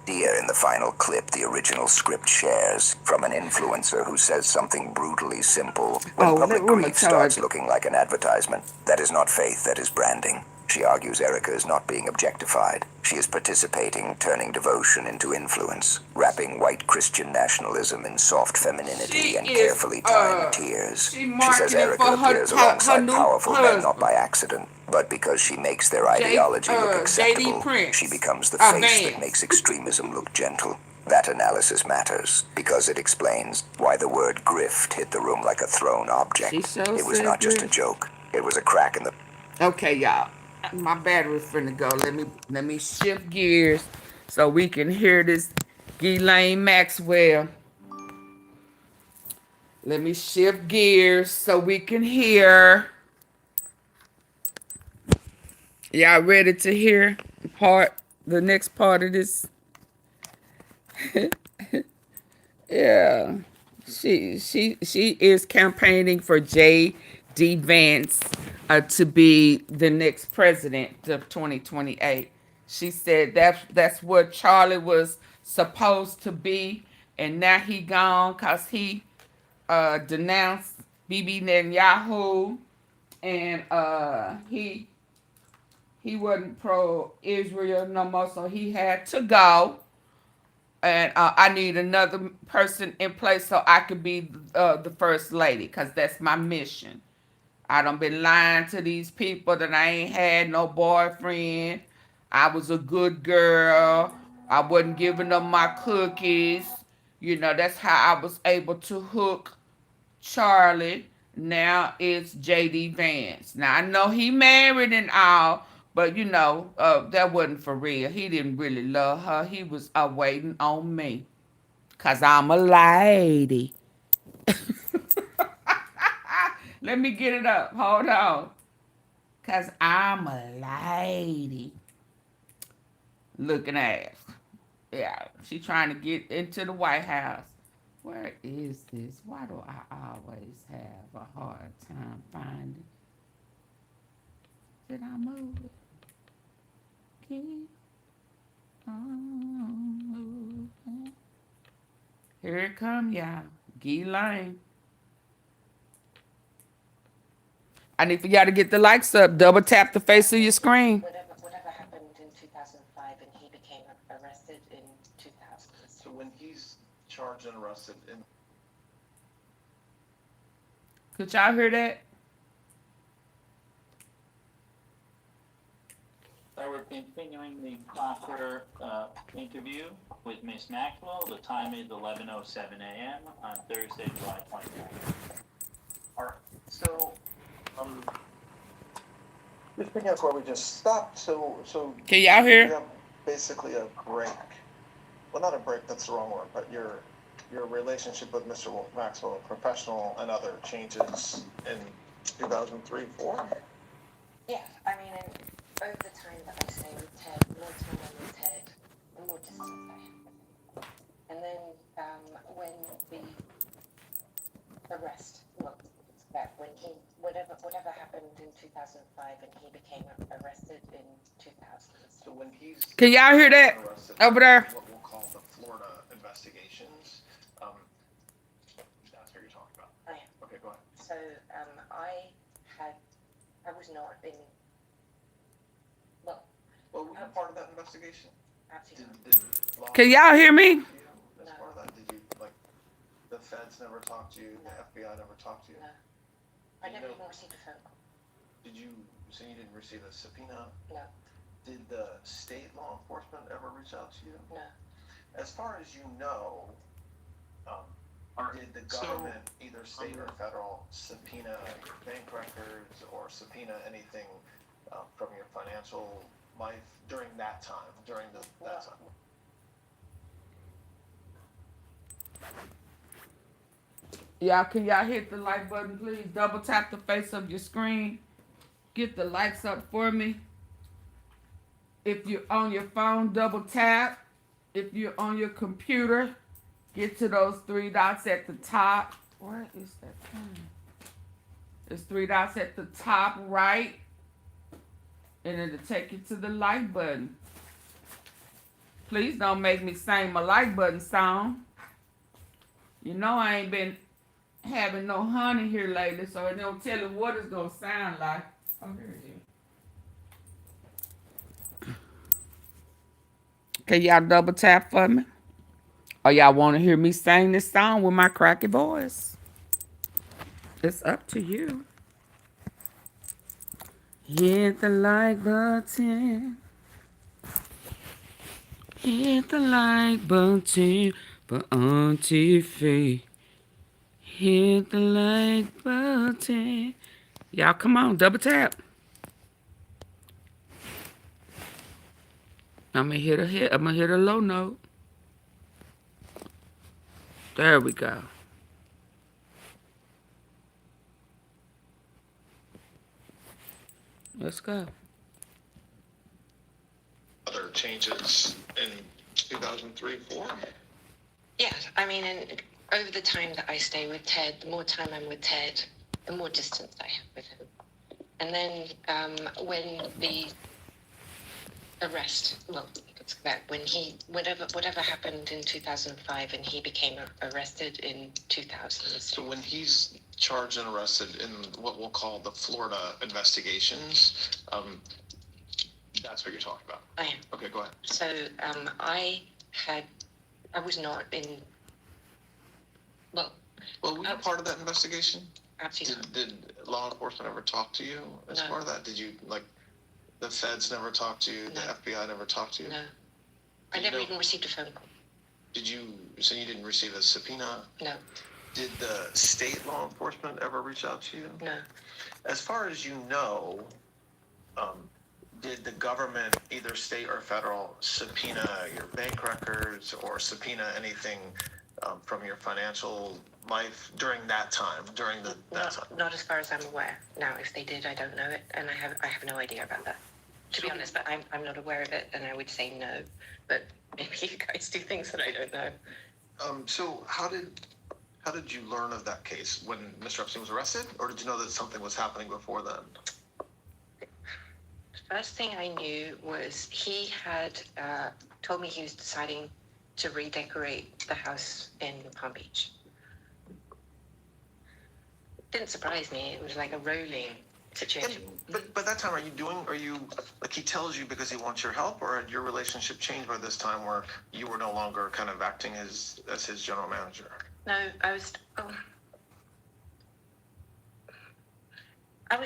In the final clip, the original script shares from an influencer who says something brutally simple. When public grief starts looking like an advertisement, that is not faith, that is branding. She argues Erica is not being objectified. She is participating, turning devotion into influence, wrapping white Christian nationalism in soft femininity and carefully tying tears. She says Erica appears alongside powerful men not by accident, but because she makes their ideology look acceptable. She becomes the face that makes extremism look gentle. That analysis matters because it explains why the word grift hit the room like a thrown object. It was not just a joke. It was a crack in the... Okay, y'all. My battery's finna go. Let me shift gears so we can hear this Ghislaine Maxwell. Let me shift gears so we can hear. Y'all ready to hear the next part of this? Yeah. She is campaigning for J.D. Vance to be the next president of 2028. She said that's what Charlie was supposed to be, and now he gone because he denounced Bibi Netanyahu, and he wasn't pro-Israel no more, so he had to go. And I need another person in place so I could be the first lady, because that's my mission. I done been lying to these people that I ain't had no boyfriend. I was a good girl. I wasn't giving them my cookies. You know, that's how I was able to hook Charlie. Now it's J.D. Vance. Now, I know he married and all, but, you know, that wasn't for real. He didn't really love her. He was waiting on me, because I'm a lady. Let me get it up. Hold on. Because I'm a lady. Looking ass. Yeah, she trying to get into the White House. Where is this? Why do I always have a hard time finding? Did I move it? Keep on moving. Here it come, y'all. Ghislaine. I need for y'all to get the likes up. Double tap the face of your screen. Whatever happened in 2005 and he became arrested in 2000. So when he's charged and arrested in... Could y'all hear that? So we're continuing the Proffer interview with Ms. Maxwell. The time is 11:07 a.m. on Thursday, July 29th. All right. So, just picking up where we just stopped. So can y'all hear? You have basically a break. Well, not a break. That's the wrong word. But your relationship with Mr. Maxwell, professional and other changes in 2003, 4. Yeah, I mean, over the time that I stay with Ted, the more time I'm with Ted, the more distance I have with him. And then when the arrest. Well, that when he whatever happened in 2005 and he became arrested in 2000. So when he's Can y'all hear that arrested, over there? what we'll call the Florida investigations, that's what you're talking about. Oh, yeah. Okay, go ahead. So I was not in. Well, were you part of that investigation? Absolutely. Can y'all hear me? As part of that, did you, like, the feds never talked to you, the FBI never talked to you? No. I never even received a phone call. Did you, so you didn't receive a subpoena? No. Did the state law enforcement ever reach out to you? No. As far as you know, did the government, either state or federal, subpoena your bank records or subpoena anything from your financial life during that time, that time? Y'all, can y'all hit the like button, please? Double tap the face of your screen. Get the likes up for me. If you're on your phone, double tap. If you're on your computer, get to those three dots at the top. Where is that thing? There's three dots at the top right. And it'll take you to the like button. Please don't make me sing my like button song. You know I ain't been having no honey here lately, so I don't tell you what it's gonna sound like. Oh, here it is. Can y'all double tap for me? Or y'all want to hear me sing this song with my cracky voice? It's up to you. Hit the like button. Hit the like button for AunTeaFee. Hit the like button. Y'all come on, double tap. I'm gonna hit a low note. There we go. Let's go. Other changes in 2003, 4? Yeah, I mean, and over the time that I stay with Ted, the more time I'm with Ted, the more distance I have with him. And then when the arrest, well, let's go back, when he, whatever happened in 2005 and he became arrested in 2000. So when he's charged and arrested in what we'll call the Florida investigations, that's what you're talking about. I am. Okay, go ahead. So I was not in, well, were you part of that investigation? Absolutely. Did law enforcement ever talk to you as part of that? Did you, like, the feds never talked to you? No. The FBI never talked to you? No. I never even received a phone call. So you didn't receive a subpoena? No. Did the state law enforcement ever reach out to you? No. As far as you know, did the government, either state or federal, subpoena your bank records or subpoena anything from your financial life during that time, that time? Not as far as I'm aware. Now, if they did, I don't know it, and I have no idea about that. To be honest, but I'm not aware of it, and I would say no. But maybe you guys do things that I don't know. So how did you learn of that case when Mr. Epstein was arrested, or did you know that something was happening before then? The first thing I knew was he had told me he was deciding to redecorate the house in Palm Beach. Didn't surprise me. It was like a rolling situation. But by that time, are you like, he tells you because he wants your help, or had your relationship changed by this time where you were no longer kind of acting as his general manager? No, I was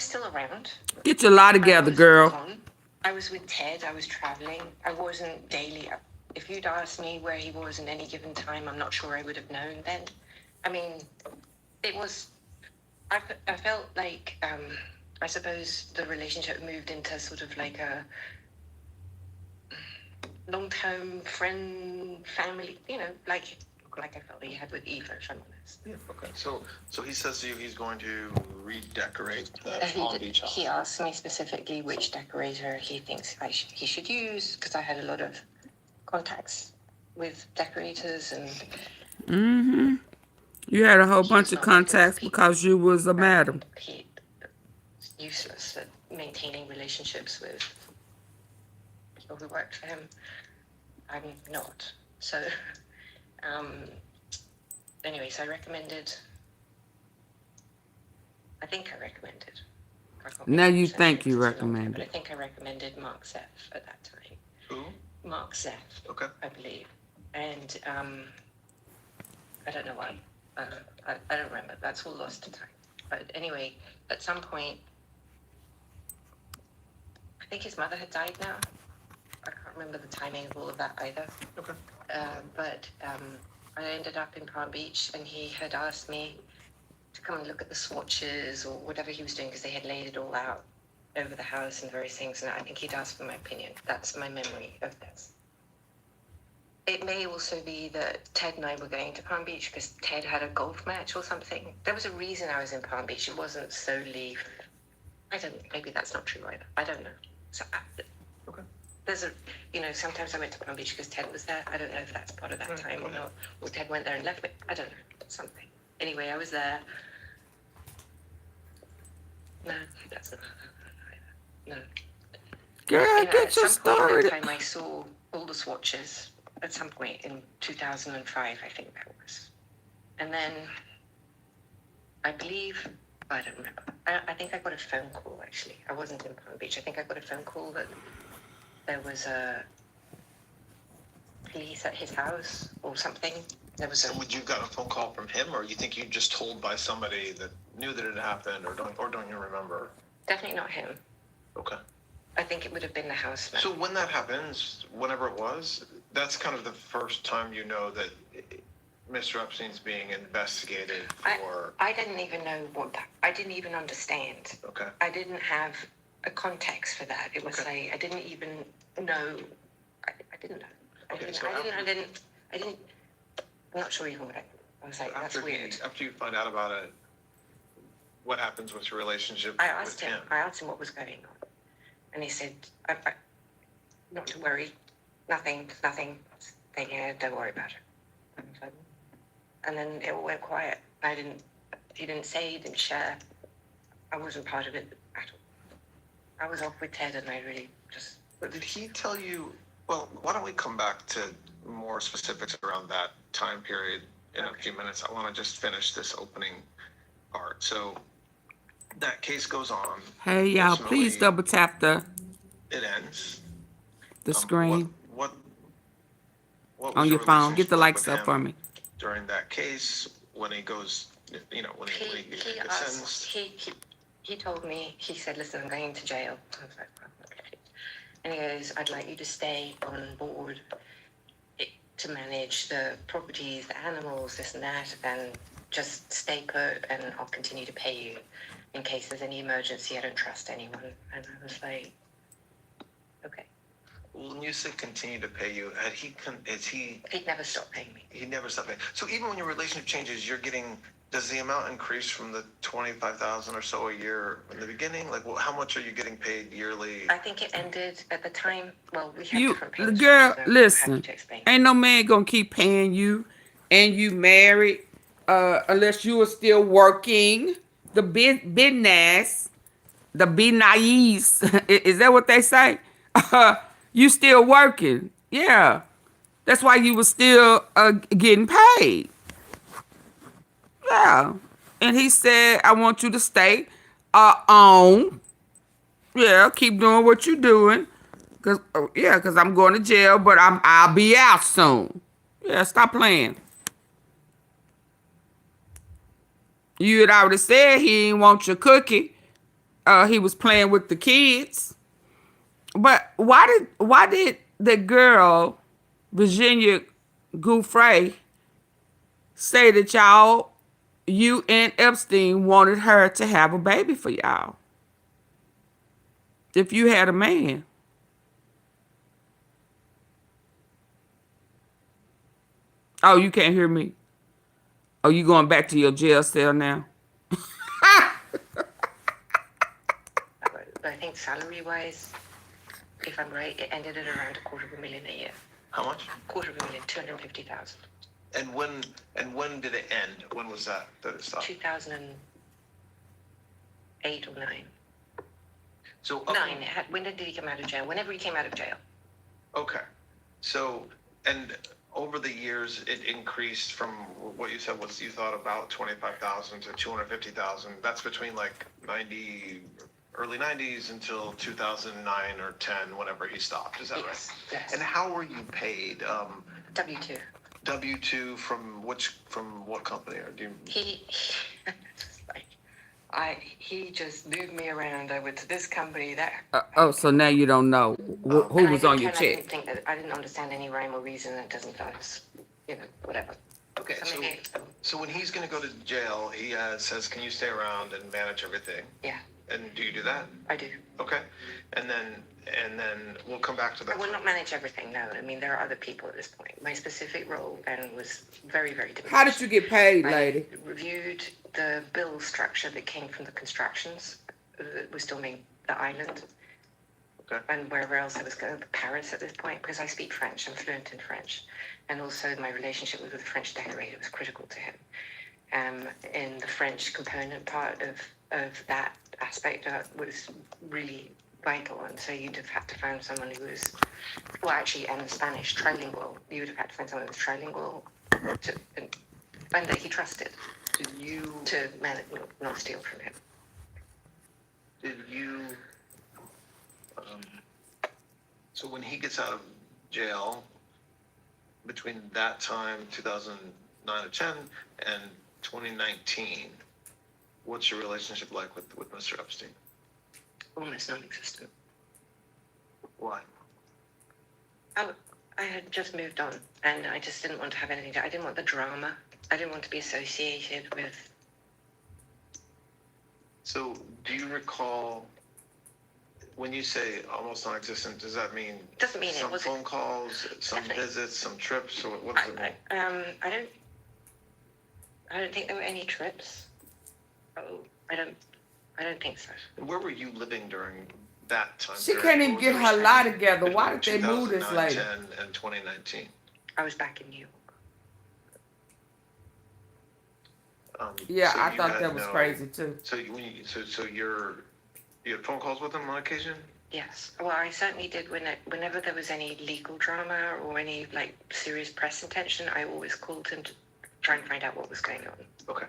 still around. Get your lie together, girl. I was with Ted. I was traveling. I wasn't daily. If you'd asked me where he was in any given time, I'm not sure I would have known then. I mean, it was. I felt like I suppose the relationship moved into sort of like a long-term friend, family. You know, like I felt he had with Eva, if I'm honest. Yeah. Okay. So he says to you he's going to redecorate the Palm Beach house. He asked me specifically which decorator he thinks he should use, because I had a lot of contacts with decorators and. You had a whole He bunch was of not like most contacts people. because you was a madam. He was useless at maintaining relationships with people who worked for him. I'm not. So, anyway, so I think I recommended. Now you 100% think sure you 'cause it's a long time, recommend but I it. think I recommended Mark Zeff at that time. Who? Mark Zeff, Okay. I believe. And I don't know why. I don't remember. That's all lost to time. But anyway, at some point, I think his mother had died now. I can't remember the timing of all of that either. Okay. But I ended up in Palm Beach, and he had asked me to come and look at the swatches or whatever he was doing, because they had laid it all out over the house and various things, and I think he'd asked for my opinion. That's my memory of this. It may also be that Ted and I were going to Palm Beach because Ted had a golf match or something. There was a reason I was in Palm Beach. It wasn't solely, maybe that's not true either. I don't know. So, Okay. there's sometimes I went to Palm Beach because Ted was there. I don't know if that's part of that time or not. Or Ted went there and left me. I don't know. Something. Anyway, I was there. No, that's not either. No. Girl, get your At some point story. in that time, I saw all the swatches at some point in 2005, I think that was. And then I believe, I don't remember. I think I got a phone call, actually. I wasn't in Palm Beach. I think I got a phone call that there was a police at his house or something. There was So would you got a phone call from him, or you think you just told by somebody that knew that it happened, or don't you remember? Definitely not him. Okay. I think it would have been the houseman. So when that happens, whenever it was, that's kind of the first time you know that Mr. Epstein's being investigated for. I didn't even know I didn't even understand. Okay. I didn't have a context for that. It was like, I didn't even know. I didn't know. I'm not sure even what I was like, that's weird. After you find out about it, what happens with your relationship I asked with him what was going on. And he said, not to worry, nothing, don't worry about it. And then it all went quiet. He didn't say, he didn't share. I wasn't part of it at all. I was off with Ted, and I really just... But did he tell you, well, why don't we come back to more specifics around that time period in a few minutes. I want to just finish this opening part. So that case goes on. Hey, y'all, please double tap it ends. The screen What on your phone. Get the likes up for me. During that case, when he goes, when he gets sentenced. He told me, he said, listen, I'm going to jail. I was like, okay. And he goes, I'd like you to stay on board to manage the properties, the animals, this and that, and just stay put, and I'll continue to pay you in case there's any emergency. I don't trust anyone. And I was like, okay. Well, when you said continue to pay you, He'd never stopped paying me. He never stopped paying. So even when your relationship changes, does the amount increase from the $25,000 or so a year in the beginning? Like, well, how much are you getting paid yearly? I think it ended at the time. Well, we had different payments. Girl, listen, ain't no man gonna keep paying you, and you married, unless you are still working the business, the business. Is that what they say? You still working? Yeah, that's why you was still getting paid. Yeah, and he said, I want you to stay on. Yeah, keep doing what you're doing. Cause I'm going to jail, but I'll be out soon. Yeah, stop playing. You had already said he didn't want your cookie. He was playing with the kids. But why did the girl, Virginia Gouffre, say that you and Epstein wanted her to have a baby for y'all? If you had a man. Oh, you can't hear me? Oh, you going back to your jail cell now? I think salary-wise, if I'm right, it ended at around $250,000 a year. How much? $250,000, $250,000. And when did it end? When was that it stopped? 2008 or 9. So 9. When did he come out of jail? Whenever he came out of jail. Okay. So, and over the years, it increased from what you said was you thought about 25,000 to 250,000. That's between like early 90s until 2009 or 10, whenever he stopped. Is that right? Yes. And how were you paid? W-2. W-2 from what company? Or do you? He just moved me around. I went to this company, that. So now you don't know who was on your check. I didn't understand any rhyme or reason. That doesn't whatever. Okay, so when he's going to go to jail, he says, "Can you stay around and manage everything?" Yeah. And do you do that? I do. Okay, and then we'll come back to that. I will not manage everything. No, I mean there are other people at this point. My specific role then was very, very diminished. How did you get paid, lady? I reviewed the bill structure that came from the constructions that was storming the island. Okay. And wherever else I was going, Paris at this point, because I speak French. I'm fluent in French, and also my relationship with the French decorator was critical to him. In the French component part of that aspect was really vital, and so you'd have had to find someone who was, and the Spanish trilingual. You would have had to find someone who was trilingual and that he trusted. Did you to manage, not steal from him? Did you? So when he gets out of jail, between that time, 2009 or 10, and 2019, what's your relationship like with Mr. Epstein? Almost non-existent. Why? I had just moved on, and I just didn't want to have anything. I didn't want the drama. I didn't want to be associated with. So, do you recall when you say almost non-existent? Does that mean? Doesn't mean some phone calls, some visits, some trips, or what does it mean? I don't think there were any trips. Oh, I don't think so. Where were you living during that time? She can't even get her lie together. Why did they move this lady? 2010 and 2019. I was back in New York. Yeah, so I thought that was crazy too. So you had phone calls with him on occasion? Yes. Well, I certainly did. Whenever there was any legal drama or any serious press attention, I always called him to try and find out what was going on. Okay.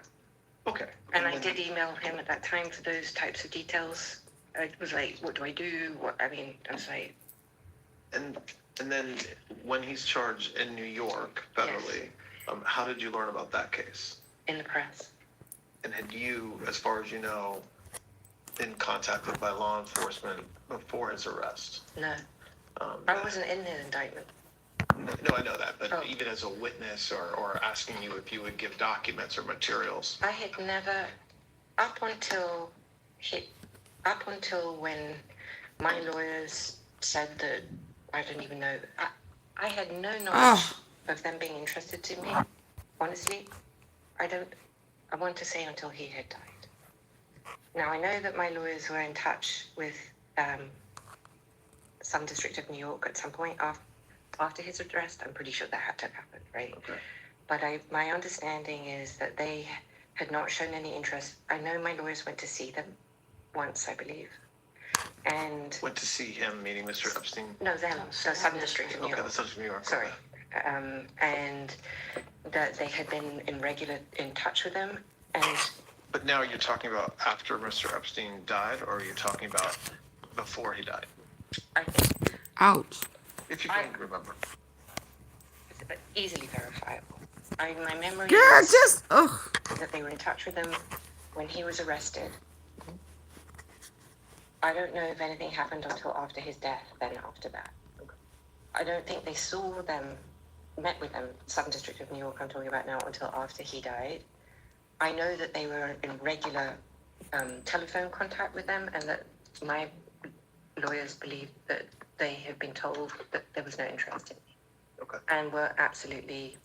And I did email him at that time for those types of details. I was like, what do I do? I was like... And then when he's charged in New York federally, yes. How did you learn about that case? In the press. And had you, as far as you know, been contacted by law enforcement before his arrest? No. I wasn't in the indictment. No, I know that, but even as a witness or asking you if you would give documents or materials. I had never, up until when my lawyers said that, I don't even know, I had no knowledge of them being interested in me. Honestly, I want to say until he had died. Now, I know that my lawyers were in touch with some district of New York at some point after his arrest. I'm pretty sure that had to have happened, right? Okay. But my understanding is that they had not shown any interest. I know my lawyers went to see them once, I believe. And went to see him, meaning Mr. Epstein? No, them. So Southern District of New York. Okay, the Southern New York. Sorry. And that they had been in touch with them. But now you're talking about after Mr. Epstein died, or are you talking about before he died? I think. Ouch. If you can remember. It's easily verifiable. My memory is that they were in touch with him when he was arrested. I don't know if anything happened until after his death, then after that. I don't think they saw them, met with them, Southern District of New York I'm talking about now, until after he died. I know that they were in regular telephone contact with them, and that my lawyers believed that they had been told that there was no interest in me. Okay. And were absolutely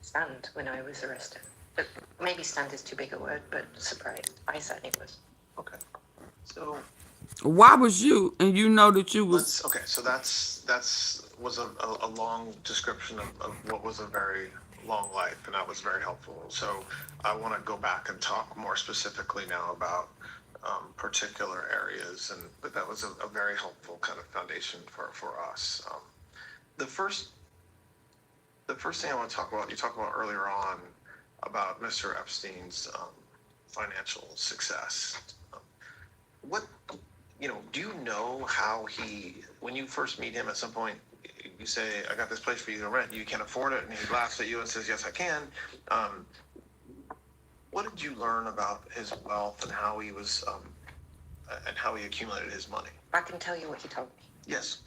stunned when I was arrested. But maybe stunned is too big a word, but surprised. I certainly was. Okay. So why was you, and you know that you was... Okay, so that's was a long description of what was a very long life, and that was very helpful. So I want to go back and talk more specifically now about particular areas, and but that was a very helpful kind of foundation for us. The first thing I want to talk about, you talked about earlier on about Mr. Epstein's financial success. What, do you know how when you first meet him at some point, you say, I got this place for you to rent, you can't afford it, and he laughs at you and says, yes, I can. What did you learn about his wealth and how he was, and how he accumulated his money? I can tell you what he told me. Yes.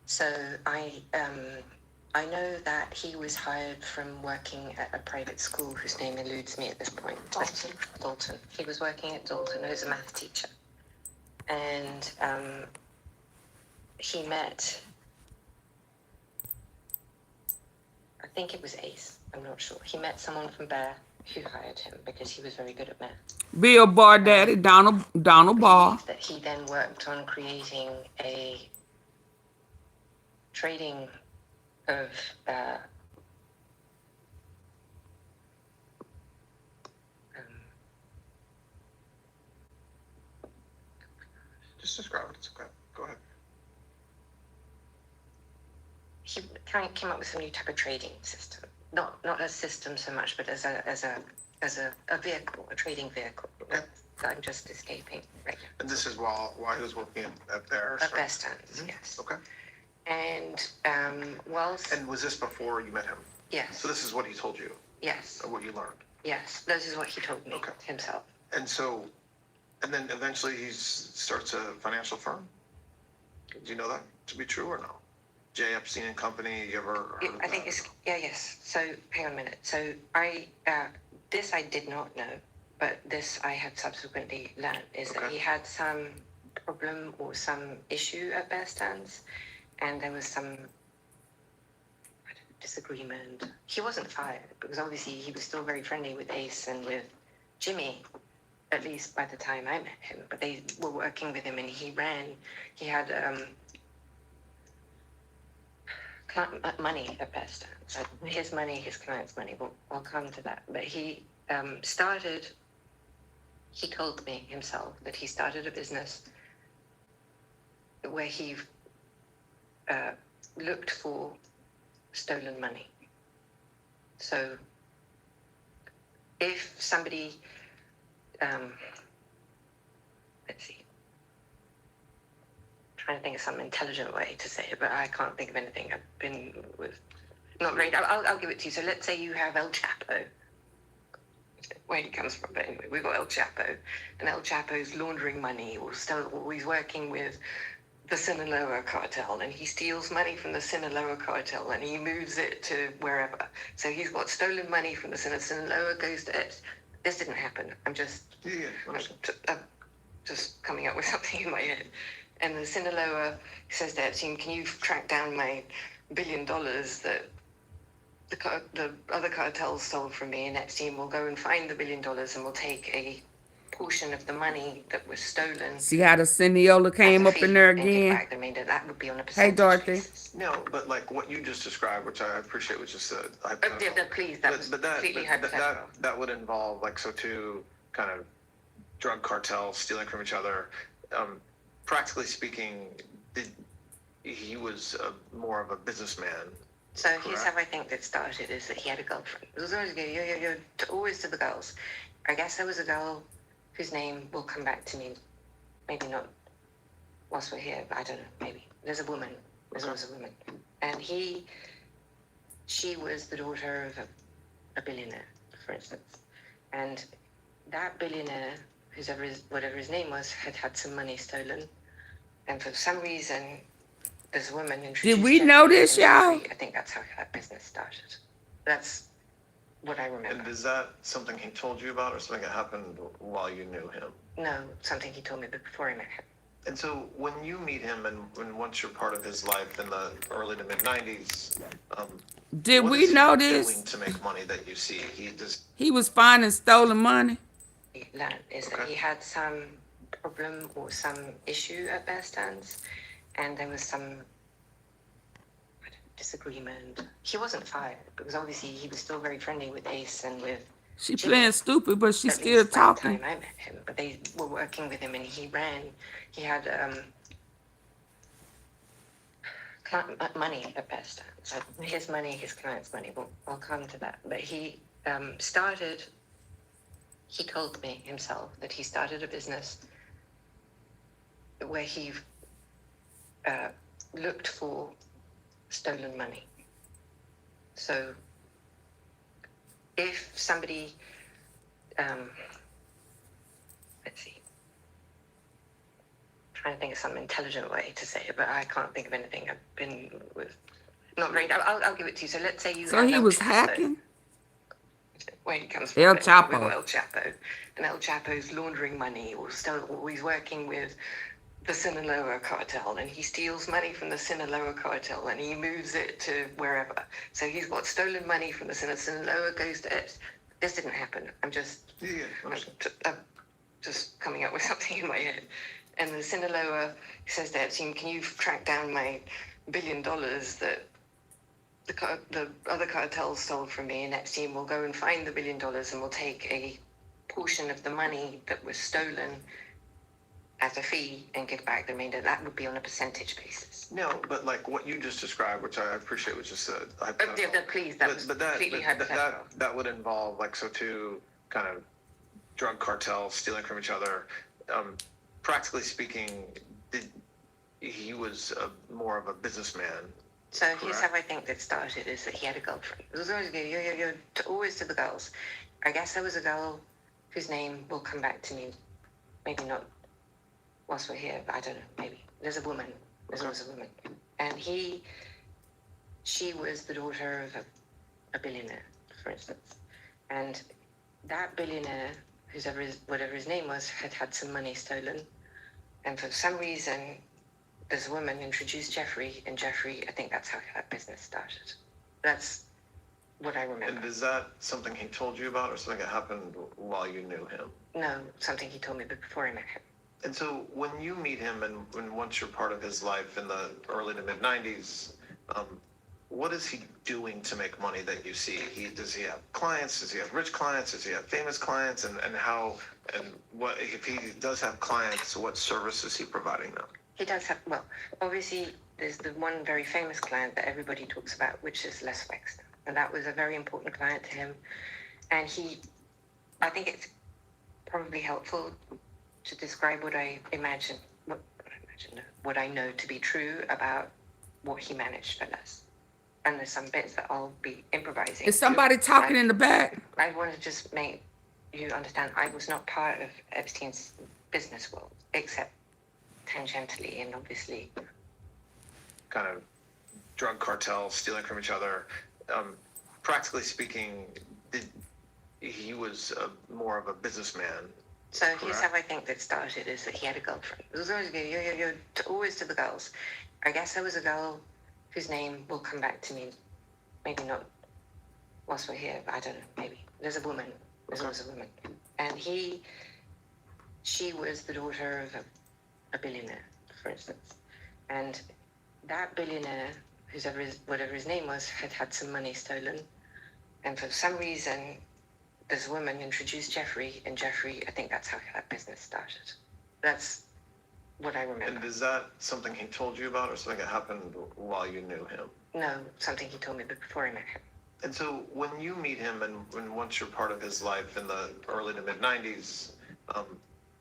So I know that he was hired from working at a private school whose name eludes me at this point. Dalton. He was working at Dalton as a math teacher. And he met, I think it was Ace, I'm not sure. He met someone from Bear who hired him because he was very good at math. Bill Bar Daddy, Donald Barr. That he then worked on creating a trading of just describe it. It's okay. Go ahead. He kind of came up with some new type of trading system. Not a system so much, but as a vehicle, a trading vehicle. Okay. I'm just escaping right now. And this is while he was working at Bear. At Bear Stands, yes. Okay. And And was this before you met him? Yes. So this is what he told you? Yes. Or what you learned? Yes. This is what he told me himself. And so, and then eventually he starts a financial firm? Do you know that to be true or no? J. Epstein and Company, you ever heard of I think it's, yes. So hang on a minute. So this I did not know, but this I had subsequently learned is that he had some problem or some issue at Bear Stands, and there was some disagreement. He wasn't fired because obviously he was still very friendly with Ace and with Jimmy, at least by the time I met him. But they were working with him, and he had money at Bear Stands. His money, his client's money. I'll come to that. But he he told me himself that he started a business where he looked for stolen money. So if somebody, let's see, trying to think of some intelligent way to say it, but I can't think of anything. I've been with, not great. I'll give it to you. So let's say you have El Chapo, where he comes from, but anyway, we've got El Chapo, and El Chapo's laundering money, or he's working with the Sinaloa cartel, and he steals money from the Sinaloa cartel, and he moves it to wherever. So he's got stolen money from the Sinaloa, goes to it. This didn't happen. I'm just coming up with something in my head. And the Sinaloa says to Epstein, can you track down my $1 billion that the other cartels stole from me? And Epstein will go and find the $1 billion and will take a portion of the money that was stolen. See how the Cindeola came up in there again? I mean, that would be on a Hey, Dorothy. basis. No, but like what you just described, which I appreciate, was just a Please, that was completely hypothetical. That would involve like, so two kind of drug cartels stealing from each other. Practically speaking, he was more of a businessman. So here's how I think that started, is that he had a girlfriend. It was always you're always to the girls. I guess there was a girl whose name will come back to me. Maybe not whilst we're here, but I don't know, maybe. There's a woman. There's always a woman. And she was the daughter of a billionaire, for instance. And that billionaire, whatever his name was, had some money stolen. And for some reason, this woman introduced Did we know this, y'all? I think that's how that business started. That's what I remember. And is that something he told you about, or something that happened while you knew him? No, something he told me before I met him. And so when you meet him, and once you're part of his life in the early to mid 90s, did we know this? Doing to make money that you see, he was finding stolen money. Learned is that he had some problem or some issue at Bear Stands, and there was some disagreement. He wasn't fired because obviously he was still very friendly with Ace and with She Jimmy, playing stupid, but she at still least by the talking. time I met him. But they were working with him, and he had money at best. So his money, his client's money. Well, I'll come to that. But he told me himself that he started a business where he looked for stolen money. So if somebody, let's see, trying to think of some intelligent way to say it, but I can't think of anything. I've been with, not very, I'll give it to you. So let's say you So have he El was Chapo, hacking? where he comes from. El With Chapo. El Chapo. And El Chapo's laundering money, or he's working with the Sinaloa cartel, and he steals money from the Sinaloa cartel and he moves it to wherever. So he's got stolen money from the Sinaloa goes to it. This didn't happen. I'm just coming up with something in my head. And the Sinaloa says to Epstein, can you track down my $1 billion that the other cartels stole from me? And Epstein will go and find the $1 billion and will take a portion of the money that was stolen as a fee and give back the remainder. That would be on a percentage basis. No, but like what you just described, which I appreciate, was just a hypothetical. Please, that was completely hypothetical. That would involve like, so two kind of drug cartels stealing from each other. Practically speaking, he was more of a businessman. So here's how I think that started, is that he had a girlfriend. It was always always to the girls. I guess there was a girl whose name will come back to me. Maybe not whilst we're here, but I don't know, maybe. There's a woman. There's always a woman. And she was the daughter of a billionaire, for instance. And that billionaire, whatever his name was, had some money stolen. And for some reason, this woman introduced Jeffrey, and Jeffrey, I think that's how that business started. That's what I remember. And is that something he told you about, or something that happened while you knew him? No, something he told me before I met him. And so when you meet him, and once you're part of his life in the early to mid 90s, what is he doing to make money that you see? Does he have clients? Does he have rich clients? Does he have famous clients? And how, and what, if he does have clients, what service is he providing them? He does have, well, obviously there's the one very famous client that everybody talks about, which is Les Wexner. And that was a very important client to him. And I think it's probably helpful to describe what I know to be true about what he managed for us. And there's some bits that I'll be improvising. Is somebody talking in the back? I want to just make you understand I was not part of Epstein's business world, except tangentially and obviously. Kind of drug cartels stealing from each other. Practically speaking, he was more of a businessman. So here's how I think that started, is that he had a girlfriend. It was always to the girls. I guess there was a girl whose name will come back to me. Maybe not whilst we're here, but I don't know, maybe. There's a woman. There's always a woman. And she was the daughter of a billionaire, for instance. And that billionaire, whatever his name was, had some money stolen. And for some reason, this woman introduced Jeffrey, and Jeffrey, I think that's how that business started. That's what I remember. And is that something he told you about, or something that happened while you knew him? No, something he told me before I met him. And so when you meet him, and once you're part of his life in the early to mid 90s,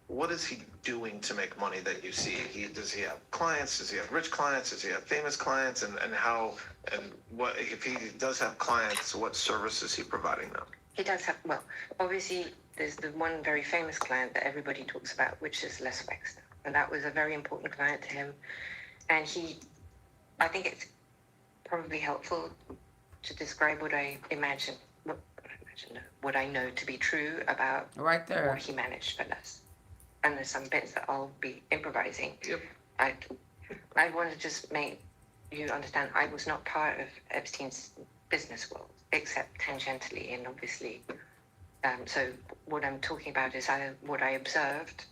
what is he doing to make money that you see? Does he have clients? Does he have rich clients? Does he have famous clients? And how, and what, if he does have clients, what service is he providing them? He does have, well, obviously there's the one very famous client that everybody talks about, which is Les Wexner. And that was a very important client to him. And I think it's probably helpful to describe what I know to be true about right there, what he managed for us. And there's some bits that I'll be improvising. Yep. I want to just make you understand I was not part of Epstein's business world, except tangentially and obviously. So what I'm talking about is what I observed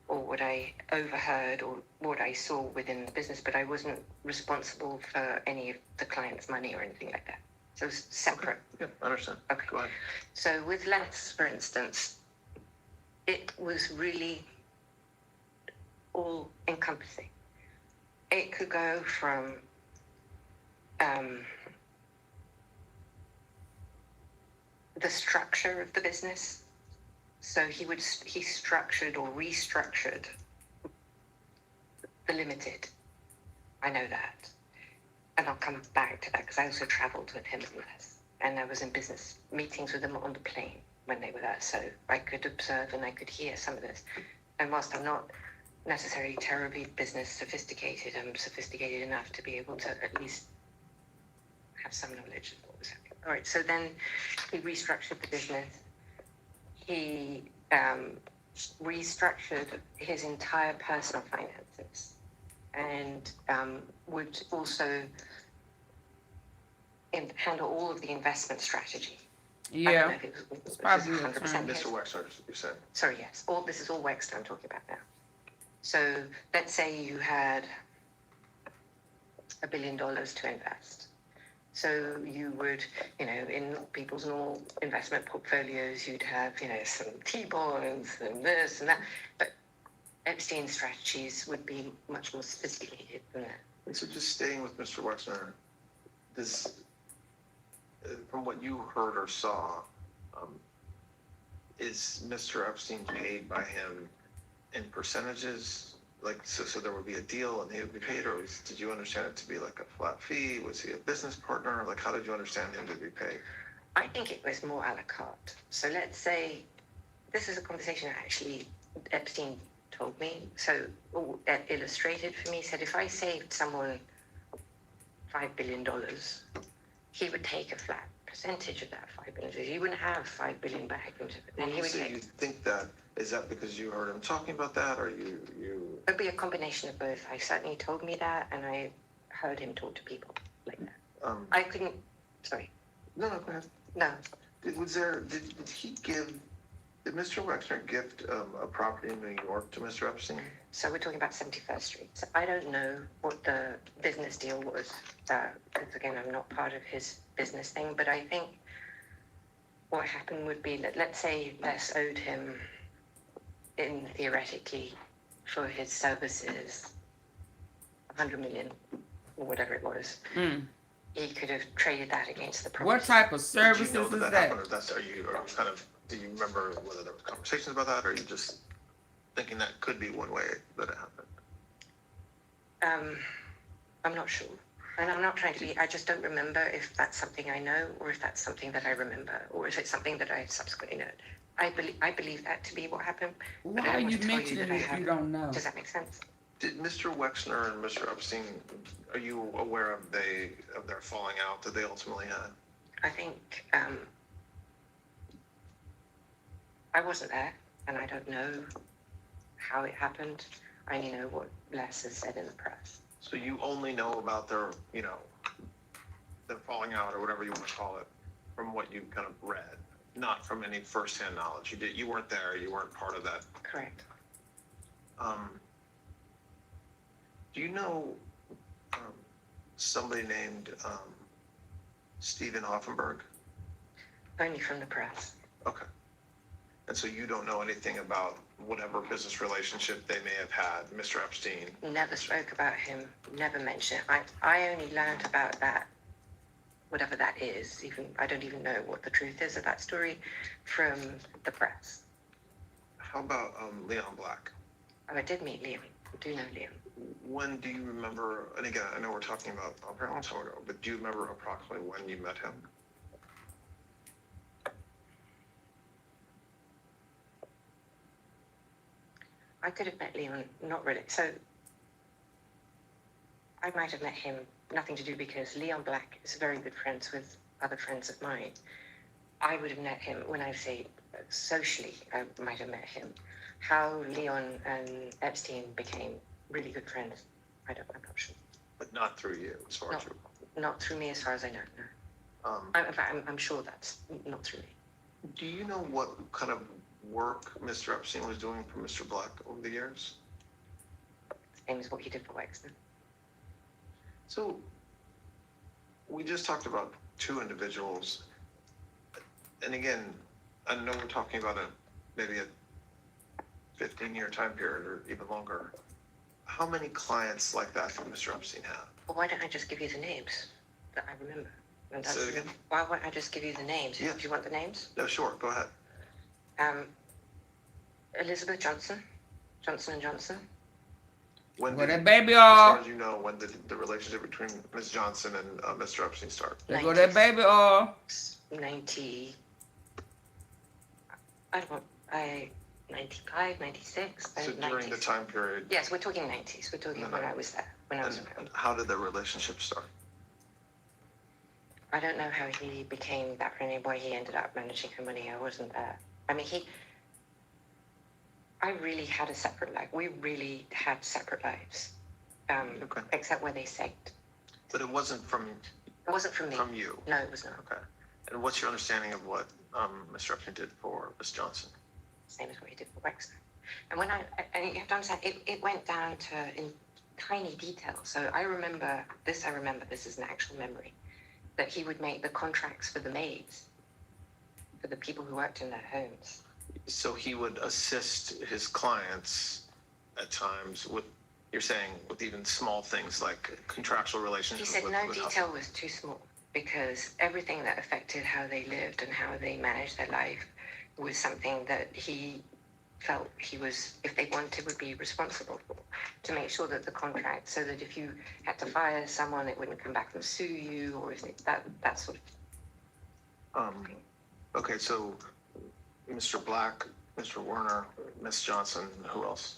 or what I overheard or what I saw within the business, but I wasn't responsible for any of the client's money or anything like that. So it was separate. Yeah, I understand. Okay. Go ahead. So with Les, for instance, it was really all encompassing. It could go from the structure of the business. So he structured or restructured the limited. I know that. And I'll come back to that because I also traveled with him and Les. And I was in business meetings with them on the plane when they were there. So I could observe and I could hear some of this. And whilst I'm not necessarily terribly business sophisticated, I'm sophisticated enough to be able to at least have some knowledge of what was happening. All right, so then he restructured the business. He restructured his entire personal finances and would also handle all of the investment strategy. Yeah, it's probably 100% Mr. Wexler, you said. Sorry, yes. This is all Wexler I'm talking about now. So let's say you had $1 billion to invest. So you would, in people's normal investment portfolios, you'd have, some T-bonds and this and that. But Epstein's strategies would be much more sophisticated than that. And so just staying with Mr. Wexler, from what you heard or saw, is Mr. Epstein paid by him in percentages? Like, so there would be a deal and he would be paid, or did you understand it to be like a flat fee? Was he a business partner? Like, how did you understand him to be paid? I think it was more a la carte. So let's say, this is a conversation actually Epstein told me. So illustrated for me, said if I saved someone $5 billion, he would take a flat percentage of that $5 billion. He wouldn't have $5 billion back into it. When you say you think that, is that because you heard him talking about that, or you? It'd be a combination of both. I certainly told me that, and I heard him talk to people like that. I couldn't. Sorry. No, go ahead. No. Did Mr. Wexler gift a property in New York to Mr. Epstein? So we're talking about 71st Street. So I don't know what the business deal was. Because again, I'm not part of his business thing, but I think what happened would be that, let's say Les owed him, theoretically, for his services, 100 million or whatever it was. He could have traded that against the property. What type of services Did you know is that that? happened, or do you remember whether there was conversations about that, or are you just thinking that could be one way that it happened? I'm not sure. And I'm not trying to be, I just don't remember if that's something I know, or if that's something that I remember, or if it's something that I subsequently know. I believe that to be what happened. Why but I are don't want you to tell mentioning that I it if you haven't. don't know? Does that make sense? Did Mr. Wexner and Mr. Epstein, are you aware of their falling out that they ultimately had? I think I wasn't there, and I don't know how it happened. I only know what Les has said in the press. So you only know about their falling out, or whatever you want to call it, from what you kind of read, not from any firsthand knowledge. You weren't there. You weren't part of that. Correct. Do you know somebody named Stephen Hoffenberg? Only from the press. Okay. And so you don't know anything about whatever business relationship they may have had, Mr. Epstein? Never spoke about him, never mentioned it. I only learned about that, whatever that is, I don't even know what the truth is of that story, from the press. How about Leon Black? Oh, I did meet Leon. I do know Leon. When do you remember, and again, I know we're talking about a very long time ago, but do you remember approximately when you met him? I could have met Leon, not really. So I might have met him, nothing to do, because Leon Black is very good friends with other friends of mine. I would have met him, when I say socially, I might have met him. How Leon and Epstein became really good friends, I'm not sure. But not through you, as far as you. Not through me, as far as I know, no. In fact, I'm sure that's not through me. Do you know what kind of work Mr. Epstein was doing for Mr. Black over the years? Same as what he did for Wexner. So we just talked about two individuals. And again, I know we're talking about maybe a 15-year time period or even longer. How many clients like that did Mr. Epstein have? Well, why don't I just give you the names that I remember? And Say it again? Why won't I just give you the names? Yeah. Do you want the names? No, sure, go ahead. Elizabeth Johnson, Johnson & Johnson. When Where did, that baby as all? far as you know, when did the relationship between Ms. Johnson and Mr. Epstein start? There go that baby all. 90, I don't know, 95, 96. So during the 90s. time period. Yes, we're talking 90s. We're talking when I was there, when I was around. And how did the relationship start? I don't know how he became that friendly boy. He ended up managing her money. I wasn't there. I mean, I really had a separate life. We really had separate lives, Okay. except where they sagged. But it wasn't from It wasn't from me. from you. No, it was not. Okay. And what's your understanding of what Mr. Epstein did for Ms. Johnson? Same as what he did for Wexner. And when and you have to understand, it went down to in tiny detail. So I remember, this is an actual memory, that he would make the contracts for the maids, for the people who worked in their homes. So he would assist his clients at times with, you're saying, with even small things like contractual He relationships. said with, no with detail was too small because everything that affected how they lived and how they managed their life was something that he felt he was, if they wanted, would be responsible for, to make sure that the contract, so that if you had to fire someone, it wouldn't come back and sue you, or if that sort of thing. Okay, so Mr. Black, Mr. Werner, Ms. Johnson, who else?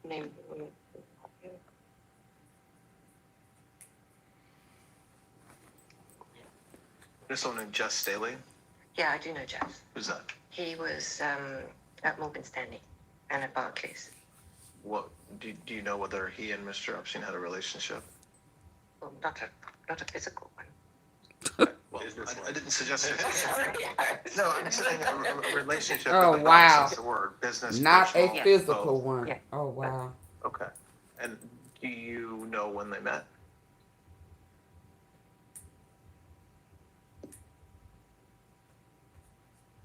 Name. There's someone named Jess Staley. Yeah, I do know Jeff. Who's that? He was at Morgan Stanley and at Barclays. What do you know whether he and Mr. Epstein had a relationship? Well, not a physical one. Well, I didn't suggest it. No, I'm saying a relationship. Oh, in the wow. sense of the word, business, Not a personal, physical both. one. Yeah. Oh, wow. Okay. And do you know when they met?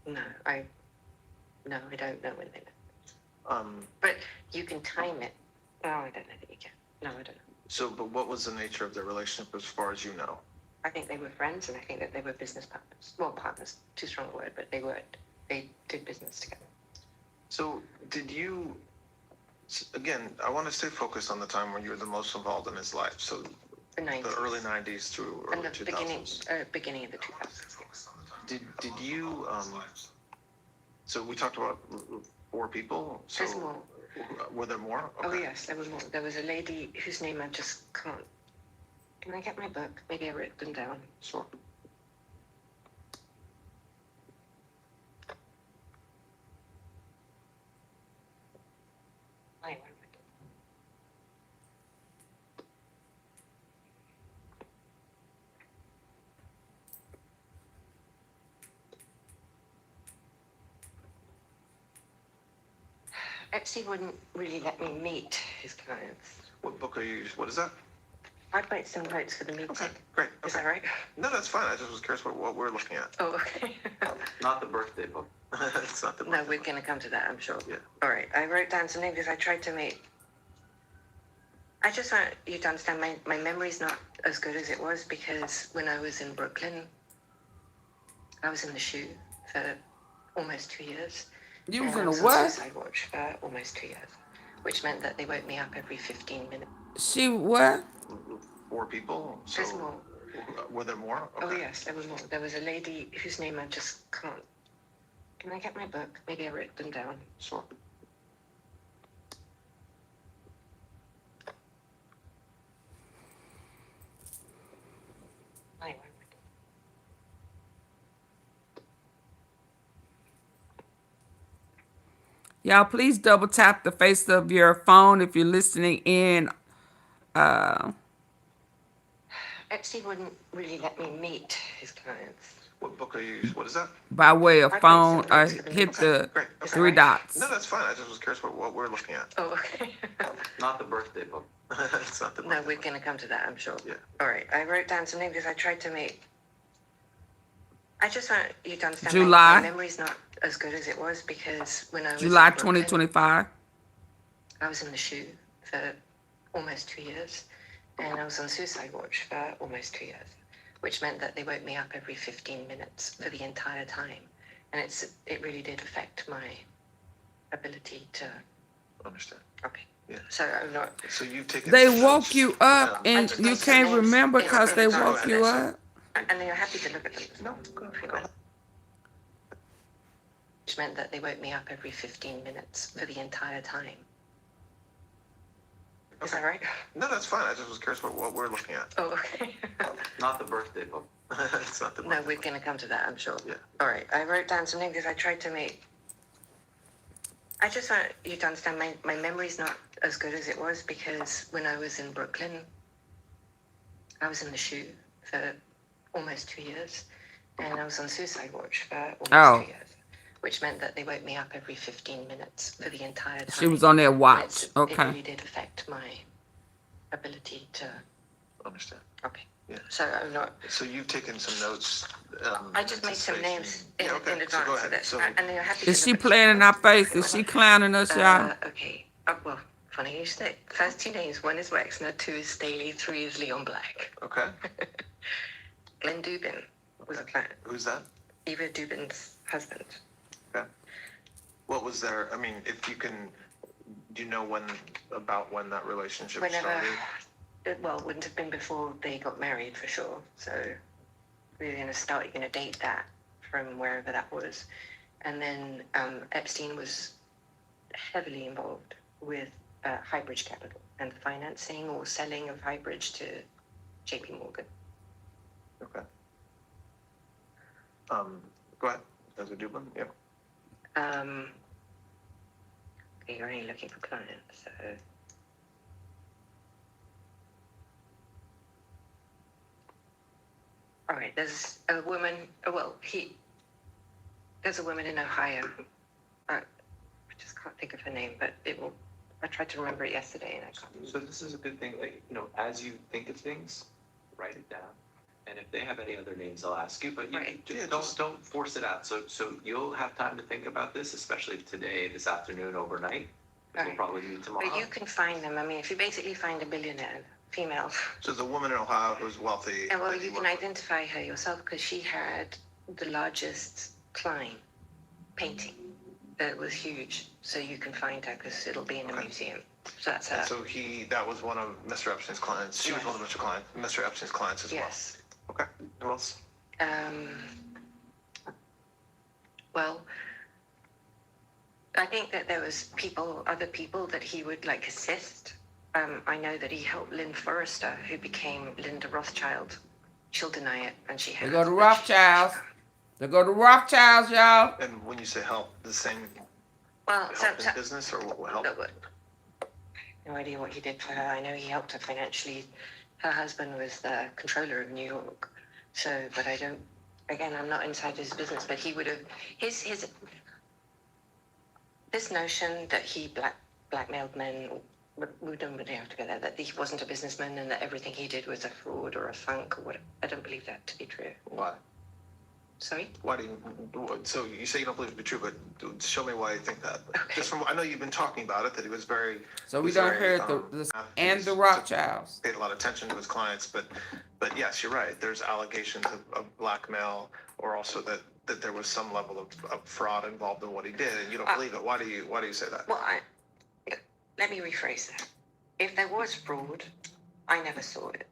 No, I don't know when they met. Um, But you can time it. No, I don't know that you can. No, I don't know. so, but what was the nature of their relationship as far as you know? I think they were friends, and I think that they were business partners. Well, partners, too strong a word, but they did business together. So did you, again, I want to stay focused on the time when you were the most involved in his life. So The 90s. the early 90s through And early the 2000s. beginning of the 2000s. Did you, so we talked about 4 people. So There's more. were there more? Oh, Okay. yes, there was more. There was a lady whose name I just can't. Can I get my book? Maybe I wrote them down. Sure. Epstein wouldn't really let me meet his clients. What book are you, what is that? I'd write some notes for the meeting. Okay, great. Is Okay. that right? No, that's fine. I just was curious what we're looking at. Oh, okay. Not the birthday book. It's not the No, birthday we're going to come to that, I'm sure. Yeah. All right. I wrote down some names because I tried to make. I just want you to understand my memory's not as good as it was because when I was in Brooklyn, I was in the SHU for almost 2 years. You was And I in a on what? Suicide watch for almost 2 years, which meant that they woke me up every 15 minutes. She what? 4 people. So There's more. were there more? Oh, Okay. yes, there was more. There was a lady whose name I just can't. Can I get my book? Maybe I wrote them down. Sure. Anyway. Y'all, please double tap the face of your phone if you're listening in. Epstein wouldn't really let me meet his clients. What book are you? What is that? By way of I've made phone, some notes for the hit next the Great. Is that three right? dots. No, that's fine. I just was curious what we're looking at. Oh, okay. Not the birthday book. It's not the No, we're going to come to that, I'm sure. Yeah. All right. I wrote down some names because I tried to make. I just want you to understand July. my memory's not as good as it was because when I was July in Brooklyn, 2025. I was in the SHU for almost 2 years, and I was on suicide watch for almost 2 years, which meant that they woke me up every 15 minutes for the entire time, and it really did affect my ability to Understand. Okay. Yeah. So I'm not. So you've taken. They some woke notes. you up I and just you made some can't names remember in- because in they the woke you document. up. And they're happy to look at them. No, go ahead. Which meant that they woke me up every 15 minutes for the entire time. Is that right? No, that's fine. I just was curious what we're looking at. Oh, okay. Not the birthday book. It's not the. No, we're going to come to that, I'm sure. Yeah. All right. I wrote down some names because I tried to make. I just want you to understand my memory's not as good as it was because when I was in Brooklyn, I was in the SHU for almost 2 years, and I was on suicide watch for almost 2 years, which meant that they woke me up every 15 minutes for the entire time. She was on their watch. It Okay. really did affect my ability to. Understand. Okay. Yeah. So I'm not. So you've taken some notes. I just made some names in advance So go of ahead. this, So and they're happy to Is she look at playing in our face? Is she clowning us, y'all? Okay. Well, funny you say. First two names, one is Wexner, two is Staley, three is Leon Black. Okay. Glenn Dubin was a client. Who's that? Eva Dubin's husband. Okay. What was there? I mean, if you can, do you know when that relationship Whenever, started? well, it wouldn't have been before they got married for sure. So we're going to date that from wherever that was. And then Epstein was heavily involved with Highbridge Capital and the financing or selling of Highbridge to JP Morgan. Okay. Go ahead. As a Dubin, yeah. Okay, you're only looking for clients, so. All right, there's a woman, there's a woman in Ohio. I just can't think of her name, but I tried to remember it yesterday and I can't. So this is a good thing, like, as you think of things, write it down. And if they have any other names, I'll ask you, but don't force it out. So you'll have time to think about this, especially today, this afternoon, overnight. We'll probably meet tomorrow. But you can find them. I mean, if you basically find a billionaire, female. So the woman in Ohio who's wealthy. And well, you can identify her yourself because she had the largest Klein painting that was huge. So you can find her because it'll be in a museum. So that's her. So that was one of Mr. Epstein's clients. She was one of Mr. Epstein's clients as well. Yes. Okay. Who else? Well, I think that there was other people that he would assist. I know that he helped Lynn Forrester, who became Linda Rothschild. She'll deny it, and she has. They go to Rothschilds. They go to Rothschilds, y'all. And when you say help, the same. Well, help in business or what will help? No idea what he did for her. I know he helped her financially. Her husband was the controller of New York. So, but I don't. Again, I'm not inside his business, but he would have this notion that he blackmailed men. We don't really have to go there. That he wasn't a businessman and that everything he did was a fraud or a funk or whatever. I don't believe that to be true. Why? Sorry? Why do you? So you say you don't believe it to be true, but show me why you think that. Okay. Just from I know you've been talking about it, that he was very. So we don't hear the Rothschilds. Paid a lot of attention to his clients, but yes, you're right. There's allegations of blackmail, or also that there was some level of fraud involved in what he did, and you don't believe it. Why do you say that? Well, let me rephrase that. If there was fraud, I never saw it.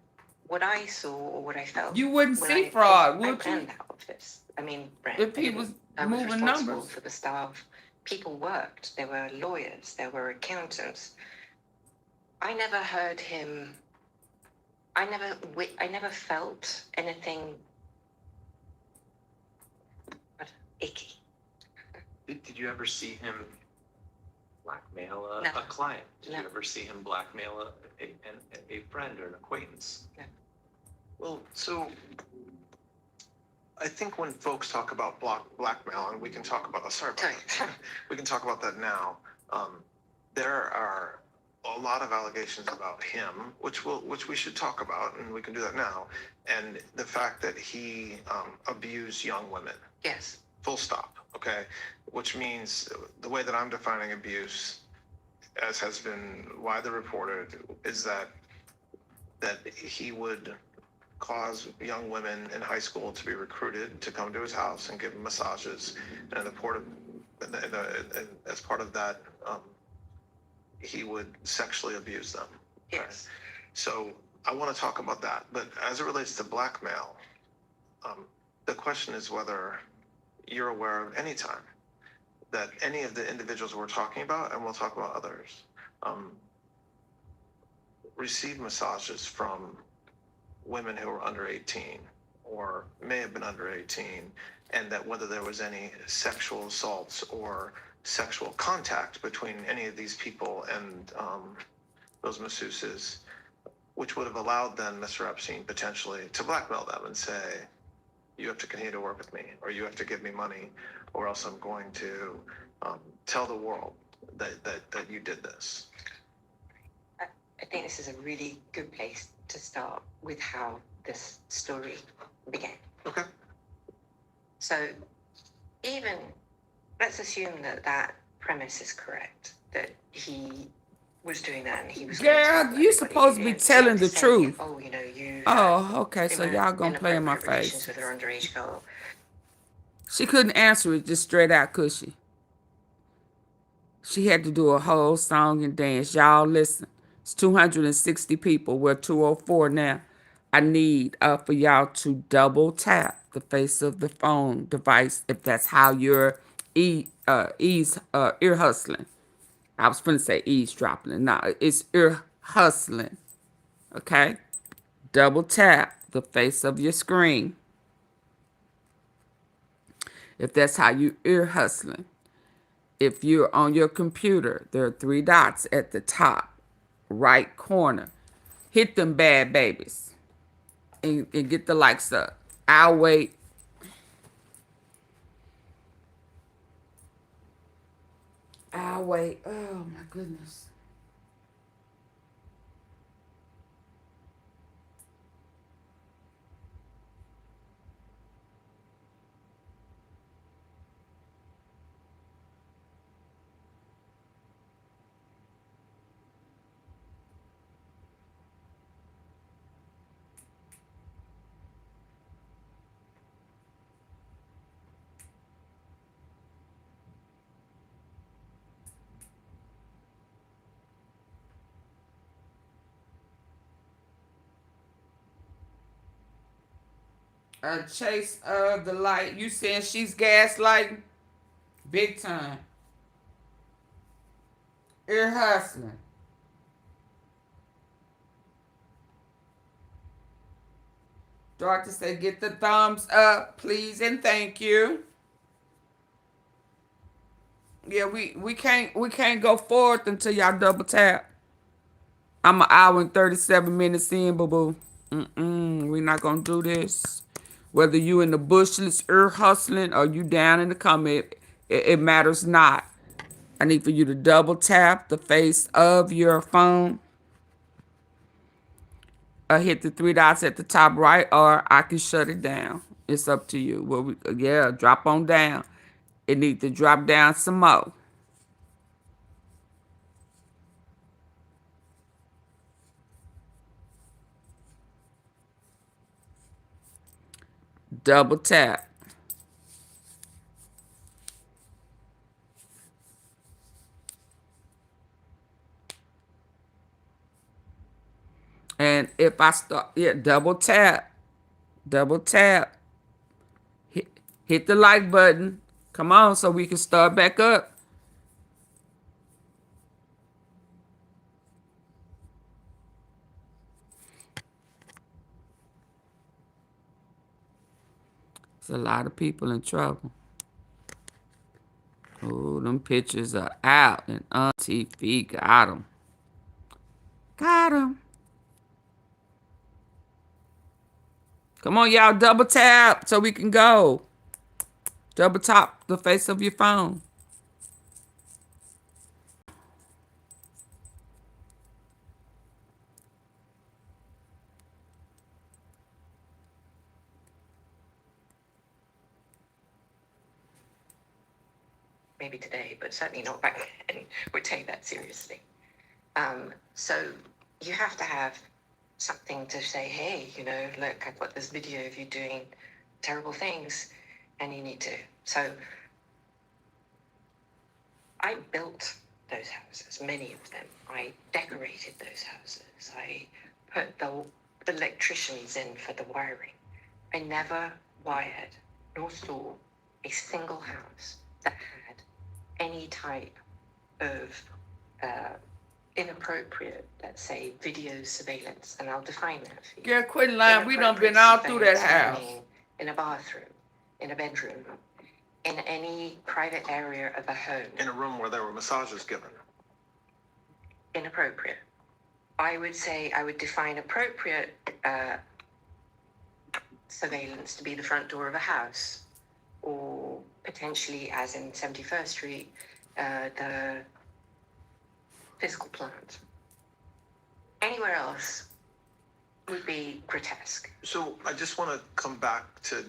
What I saw or what I felt. You wouldn't see fraud, would you? I ran that office. I mean, if he was moving numbers for the staff, people worked. There were lawyers. There were accountants. I never heard him. I never felt anything icky. Did you ever see him blackmail No. a client? Did No. you ever see him blackmail a friend or an acquaintance? No. Well, so I think when folks talk about blackmail, and we can talk about, sorry about that. We can talk about that now. There are a lot of allegations about him, which we should talk about, and we can do that now. And the fact that he abused young women. Yes. Full stop. Okay, which means the way that I'm defining abuse, as has been widely reported, is that he would cause young women in high school to be recruited to come to his house and give them massages, and as part of that, he would sexually abuse them. Yes. Right? So I want to talk about that, but as it relates to blackmail, the question is whether you're aware of any time that any of the individuals we're talking about, and we'll talk about others, received massages from women who were under 18 or may have been under 18, and that whether there was any sexual assaults or sexual contact between any of these people and those masseuses, which would have allowed then Mr. Epstein potentially to blackmail them and say, you have to continue to work with me, or you have to give me money, or else I'm going to tell the world that you did this. I think this is a really good place to start with how this story began. Okay. So even, let's assume that premise is correct, that he was doing that and he was... Girl, you supposed to be telling the truth. Oh, you know, you... Oh, okay, so y'all gonna play in my face. With her underage girl. She couldn't answer it just straight out, could she? She had to do a whole song and dance. Y'all listen. It's 260 people. We're 204 now. I need for y'all to double tap the face of the phone device if that's how you're ear hustling. I was going to say eavesdropping. No, it's ear hustling. Okay? Double tap the face of your screen if that's how you ear hustling. If you're on your computer, there are 3 dots at the top right corner. Hit them bad babies and get the likes up. I'll wait. I'll wait. Oh, my goodness. Chase the light. You saying she's gaslighting? Big time. Ear hustling. Dorothy said, get the thumbs up, please, and thank you. Yeah, we can't go forward until y'all double tap. I'm an hour and 37 minutes in, boo-boo. We're not gonna do this. Whether you in the bushless ear hustling or you down in the comment, it matters not. I need for you to double tap the face of your phone. Hit the 3 dots at the top right, or I can shut it down. It's up to you. Well, yeah, drop on down. It needs to drop down some more. Double tap. And if I start, double tap. Double tap. Hit the like button. Come on, so we can start back up. There's a lot of people in trouble. Oh, them pictures are out, and AunTeaFee got them. Got them. Come on, y'all, double tap so we can go. Double tap the face of your phone. Maybe today, but certainly not back then, would take that seriously. So you have to have something to say, hey, you know, look, I've got this video of you doing terrible things and you need to. So I built those houses, many of them. I decorated those houses. I put the electricians in for the wiring. I never wired nor saw a single house that had any type of inappropriate, let's say, video surveillance, and I'll define that for you. Girl, quit lying. We done been all through that house. In a bathroom, in a bedroom, in any private area of a home. In a room where there were massages given. Inappropriate. I would say I would define appropriate surveillance to be the front door of a house, or potentially, as in 71st Street, the physical plant. Anywhere else would be grotesque. So I just want to come back to,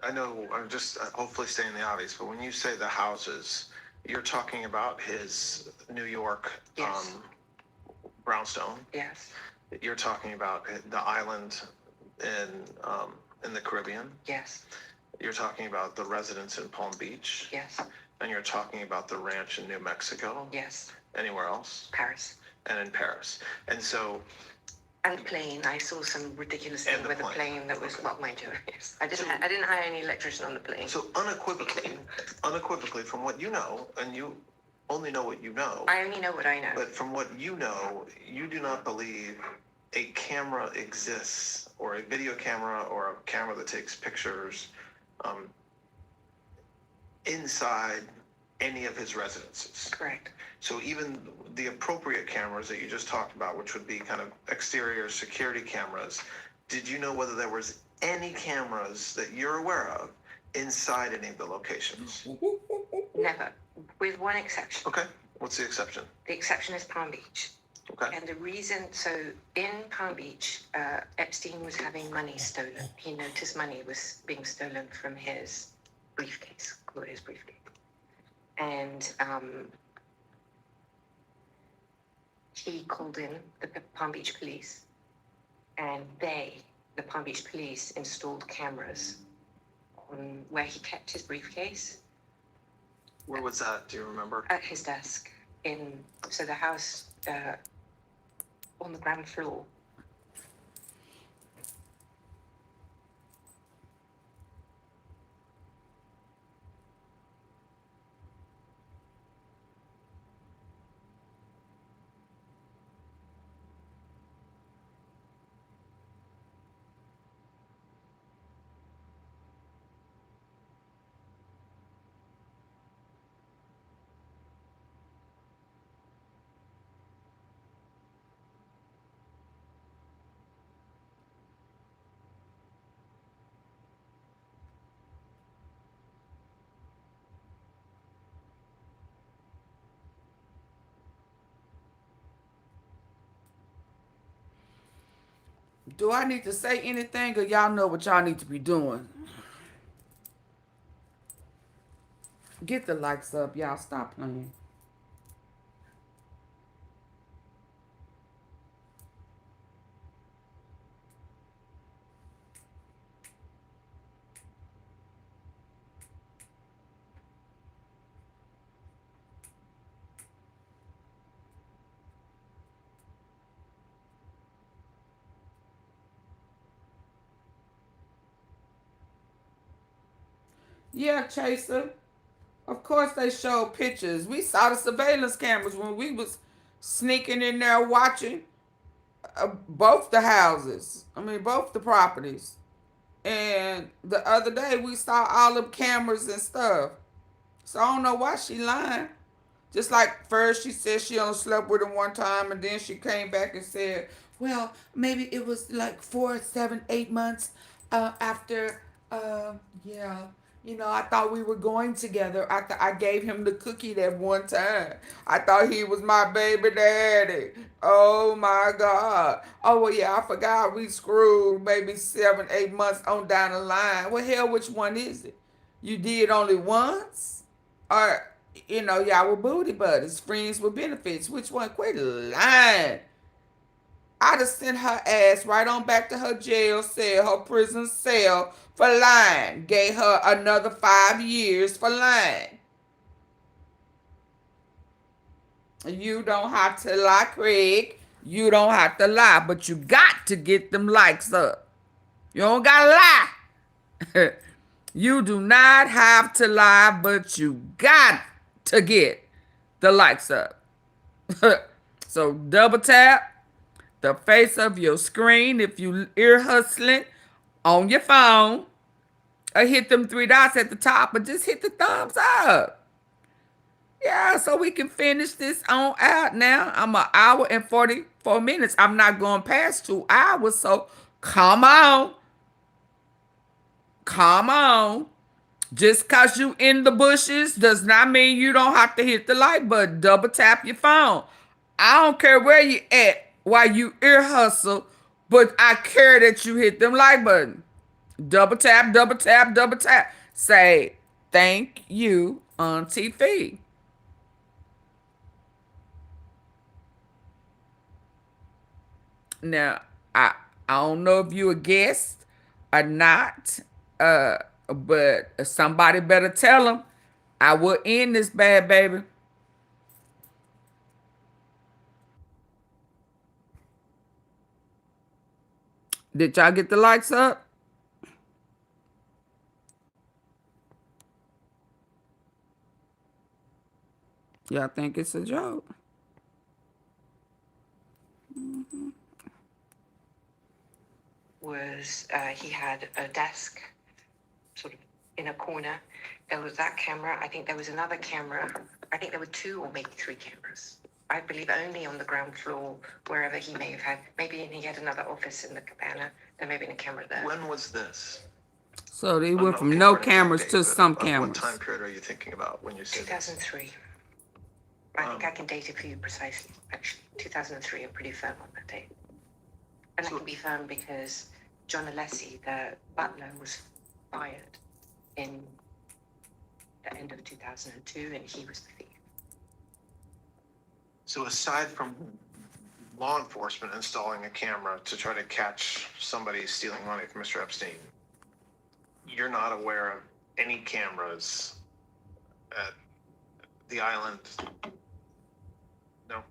I know I'm just hopefully stating the obvious, but when you say the houses, you're talking about his New York Yes. brownstone. Yes. You're talking about the island in the Caribbean. Yes. You're talking about the residence in Palm Beach. Yes. And you're talking about the ranch in New Mexico. Yes. Anywhere else? Paris. And in Paris. And so. And the plane. I saw some ridiculous thing with a plane that was, well, mind you, yes. I didn't hire any electrician on the plane. So unequivocally, from what you know, and you only know what you know. I only know what I know. But from what you know, you do not believe a camera exists, or a video camera, or a camera that takes pictures inside any of his residences. Correct. So even the appropriate cameras that you just talked about, which would be kind of exterior security cameras, did you know whether there was any cameras that you're aware of inside any of the locations? Never, with one exception. Okay, what's the exception? The exception is Palm Beach. Okay. And the reason, so in Palm Beach, Epstein was having money stolen. He noticed money was being stolen from his briefcase, call it his briefcase. And he called in the Palm Beach police, and the Palm Beach police, installed cameras on where he kept his briefcase. Where was that? Do you remember? At his desk. So the house on the ground floor. Do I need to say anything, or y'all know what y'all need to be doing? Get the likes up, y'all. Stop playing. Yeah, Chaser. Of course they showed pictures. We saw the surveillance cameras when we was sneaking in there watching both the houses. I mean, both the properties. And the other day we saw all the cameras and stuff. So I don't know why she lying. Just like first she said she only slept with him one time, and then she came back and said, well, maybe it was like 4, 7, 8 months After, yeah, you know, I thought we were going together. After I gave him the cookie that one time, I thought he was my baby daddy. Oh my God. Oh well, yeah, I forgot we screwed maybe 7, 8 months on down the line. Well, hell, which one is it? You did only once, or you know, y'all were booty buddies, friends with benefits. Which one? Quit lying. I'd have sent her ass right on back to her jail cell, her prison cell for lying. Gave her another 5 years for lying. You don't have to lie, Craig. You don't have to lie, but you got to get them likes up. You don't gotta lie. You do not have to lie, but you got to get the likes up. So double tap the face of your screen if you ear hustling on your phone, or hit them 3 dots at the top, or just hit the thumbs up. Yeah, so we can finish this on out now. I'm an hour and 44 minutes. I'm not going past 2 hours, so come on. Come on. Just because you in the bushes does not mean you don't have to hit the like button. Double tap your phone. I don't care where you at while you ear hustle, but I care that you hit them like button. Double tap, double tap, double tap. Say, thank you, AunTeaFee. Now, I don't know if you a guest or not, but somebody better tell them I will end this bad baby. Did y'all get the lights up? Y'all think it's a joke? Was he had a desk sort of in a corner. There was that camera. I think there was another camera. I think there were 2 or maybe 3 cameras. I believe only on the ground floor, wherever he may have had, maybe he had another office in the cabana. There may have been a camera there. When was this? So they went from no cameras to some What cameras. time period are you thinking about when you say this? 2003. I think I can date it for you precisely, actually. 2003, I'm pretty firm on that date. And I can be firm because John Alessi, the butler, was fired in the end of 2002, and he was the thief. So aside from law enforcement installing a camera to try to catch somebody stealing money from Mr. Epstein, you're not aware of any cameras at the island? No?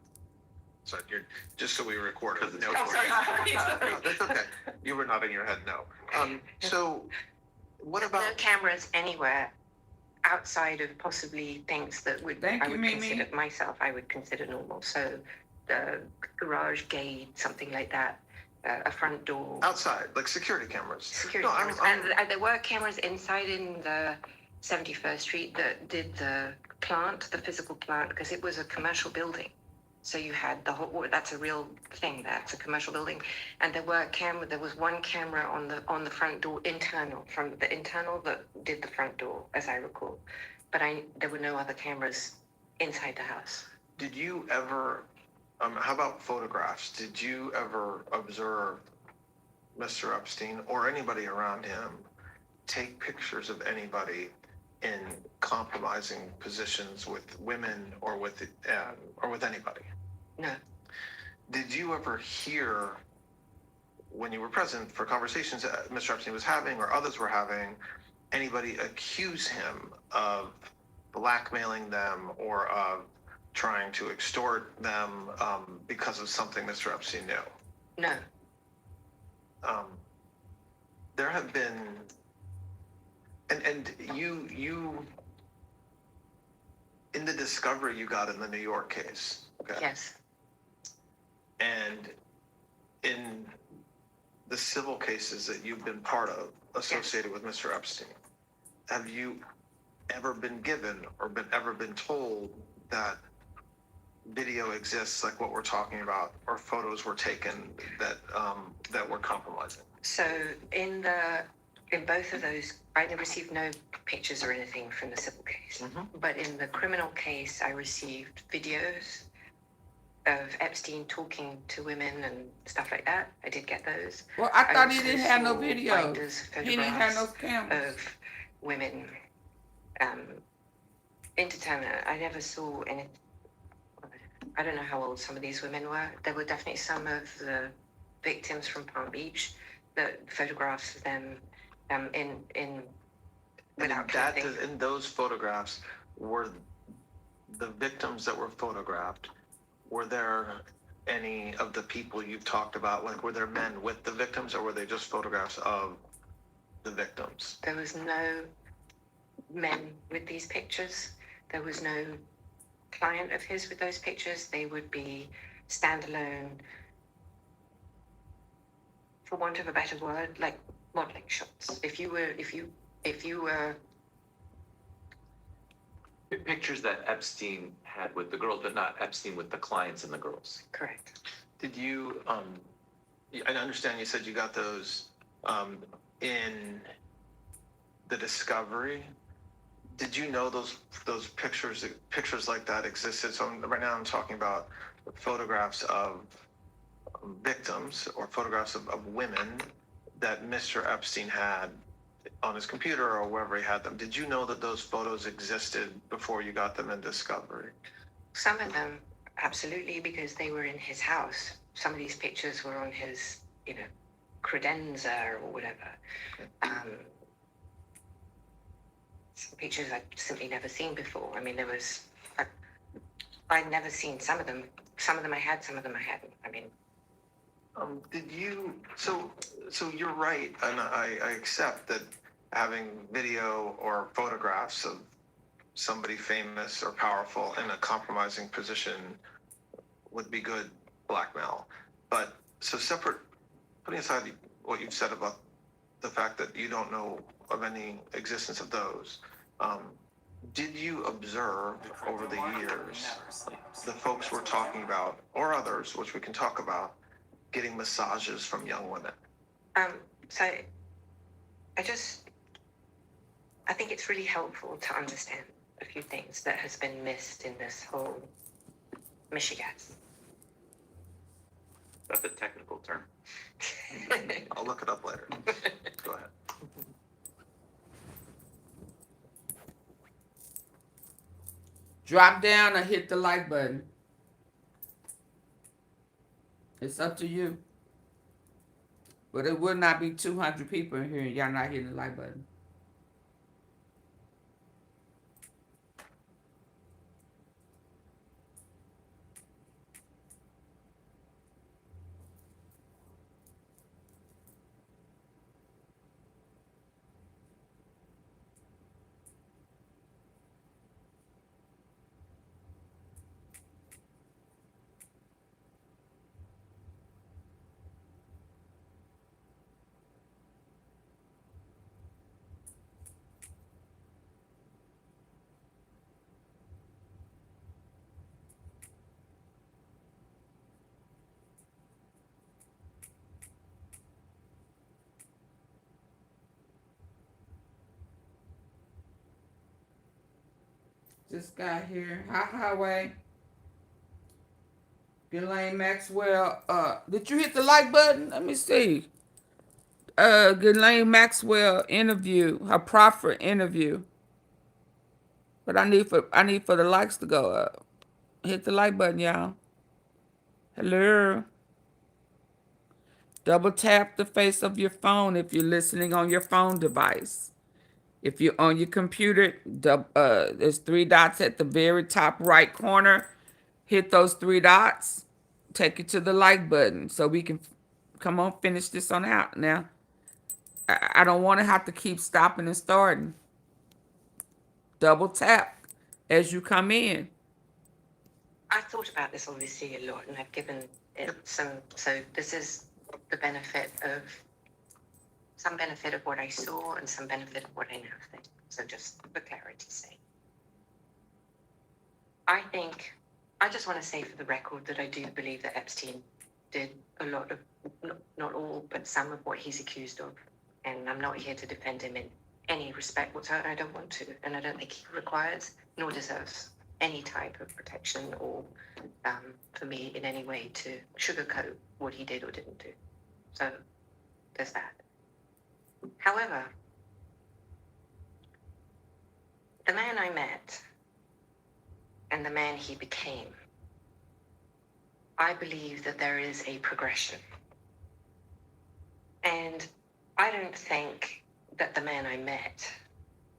Sorry, you're just so we record it. No, that's okay. You were nodding your head no. So what about no cameras anywhere outside of possibly things that would I would consider myself I would consider normal. So the garage gate, something like that, a front door. Outside, like security cameras. Security cameras. And there were cameras inside in the 71st Street that did the plant, the physical plant, because it was a commercial building. So you had the whole, that's a real thing, that's a commercial building. And there was one camera on the front door, from the internal that did the front door, as I recall. But there were no other cameras inside the house. Did you ever, how about photographs? Did you ever observe Mr. Epstein or anybody around him take pictures of anybody in compromising positions with women or with anybody? No. Did you ever hear, when you were present for conversations that Mr. Epstein was having or others were having, anybody accuse him of blackmailing them or of trying to extort them because of something Mr. Epstein knew? No. There have been, and you in the discovery you got in the New York case. Okay? Yes. And in the civil cases that you've been part of associated with Mr. Epstein, have you ever been given or ever been told that video exists, like what we're talking about, or photos were taken that were compromising? So in both of those, I received no pictures or anything from the civil case. But in the criminal case, I received videos of Epstein talking to women and stuff like that. I did get those. Well, I thought he also didn't have no saw videos. binders, He didn't have no photographs cameras. of women indeterminate. I never saw any. I don't know how old some of these women were. There were definitely some of the victims from Palm Beach, the photographs of them in without clothing. In those photographs, were the victims that were photographed, were there any of the people you've talked about, like were there men with the victims, or were they just photographs of the victims? There was no men with these pictures. There was no client of his with those pictures. They would be standalone, for want of a better word, like modeling shots. If you were Pictures that Epstein had with the girls, but not Epstein with the clients and the girls. correct. Did you, I understand you said you got those in the discovery. Did you know those pictures like that existed? So right now I'm talking about photographs of victims or photographs of women that Mr. Epstein had on his computer or wherever he had them. Did you know that those photos existed before you got them in discovery? Some of them, absolutely, because they were in his house. Some of these pictures were on his, credenza or whatever. Some pictures I'd simply never seen before. I mean, I'd never seen some of them. Some of them I had, some of them I hadn't. I mean, did you, so you're right, and I accept that having video or photographs of somebody famous or powerful in a compromising position would be good blackmail. But so separate, putting aside what you've said about the fact that you don't know of any existence of those, did you observe over the years the folks we're talking about, or others, which we can talk about, getting massages from young women? so I think it's really helpful to understand a few things that has been missed in this whole mishigas. That's a technical term. I'll look it up later. Go ahead. Drop down or hit the like button. It's up to you. But it will not be 200 people in here and y'all not hitting the like button. This guy here. Hi, Highway. Ghislaine Maxwell. Did you hit the like button? Let me see. Ghislaine Maxwell interview. Her Proffer interview. But I need for the likes to go up. Hit the like button, y'all. Hello. Double tap the face of your phone if you're listening on your phone device. If you're on your computer, there's 3 dots at the very top right corner. Hit those 3 dots. Take it to the like button so we can come on, finish this on out now. I don't want to have to keep stopping and starting. Double tap as you come in. I've thought about this obviously a lot, and I've given it some. So this is the benefit of what I saw and some benefit of what I now think. So just for clarity's sake, I think I just want to say for the record that I do believe that Epstein did a lot of, not all, but some of what he's accused of. And I'm not here to defend him in any respect whatsoever. I don't want to. And I don't think he requires nor deserves any type of protection or for me in any way to sugarcoat what he did or didn't do. So there's that. However, the man I met and the man he became, I believe that there is a progression. And I don't think that the man I met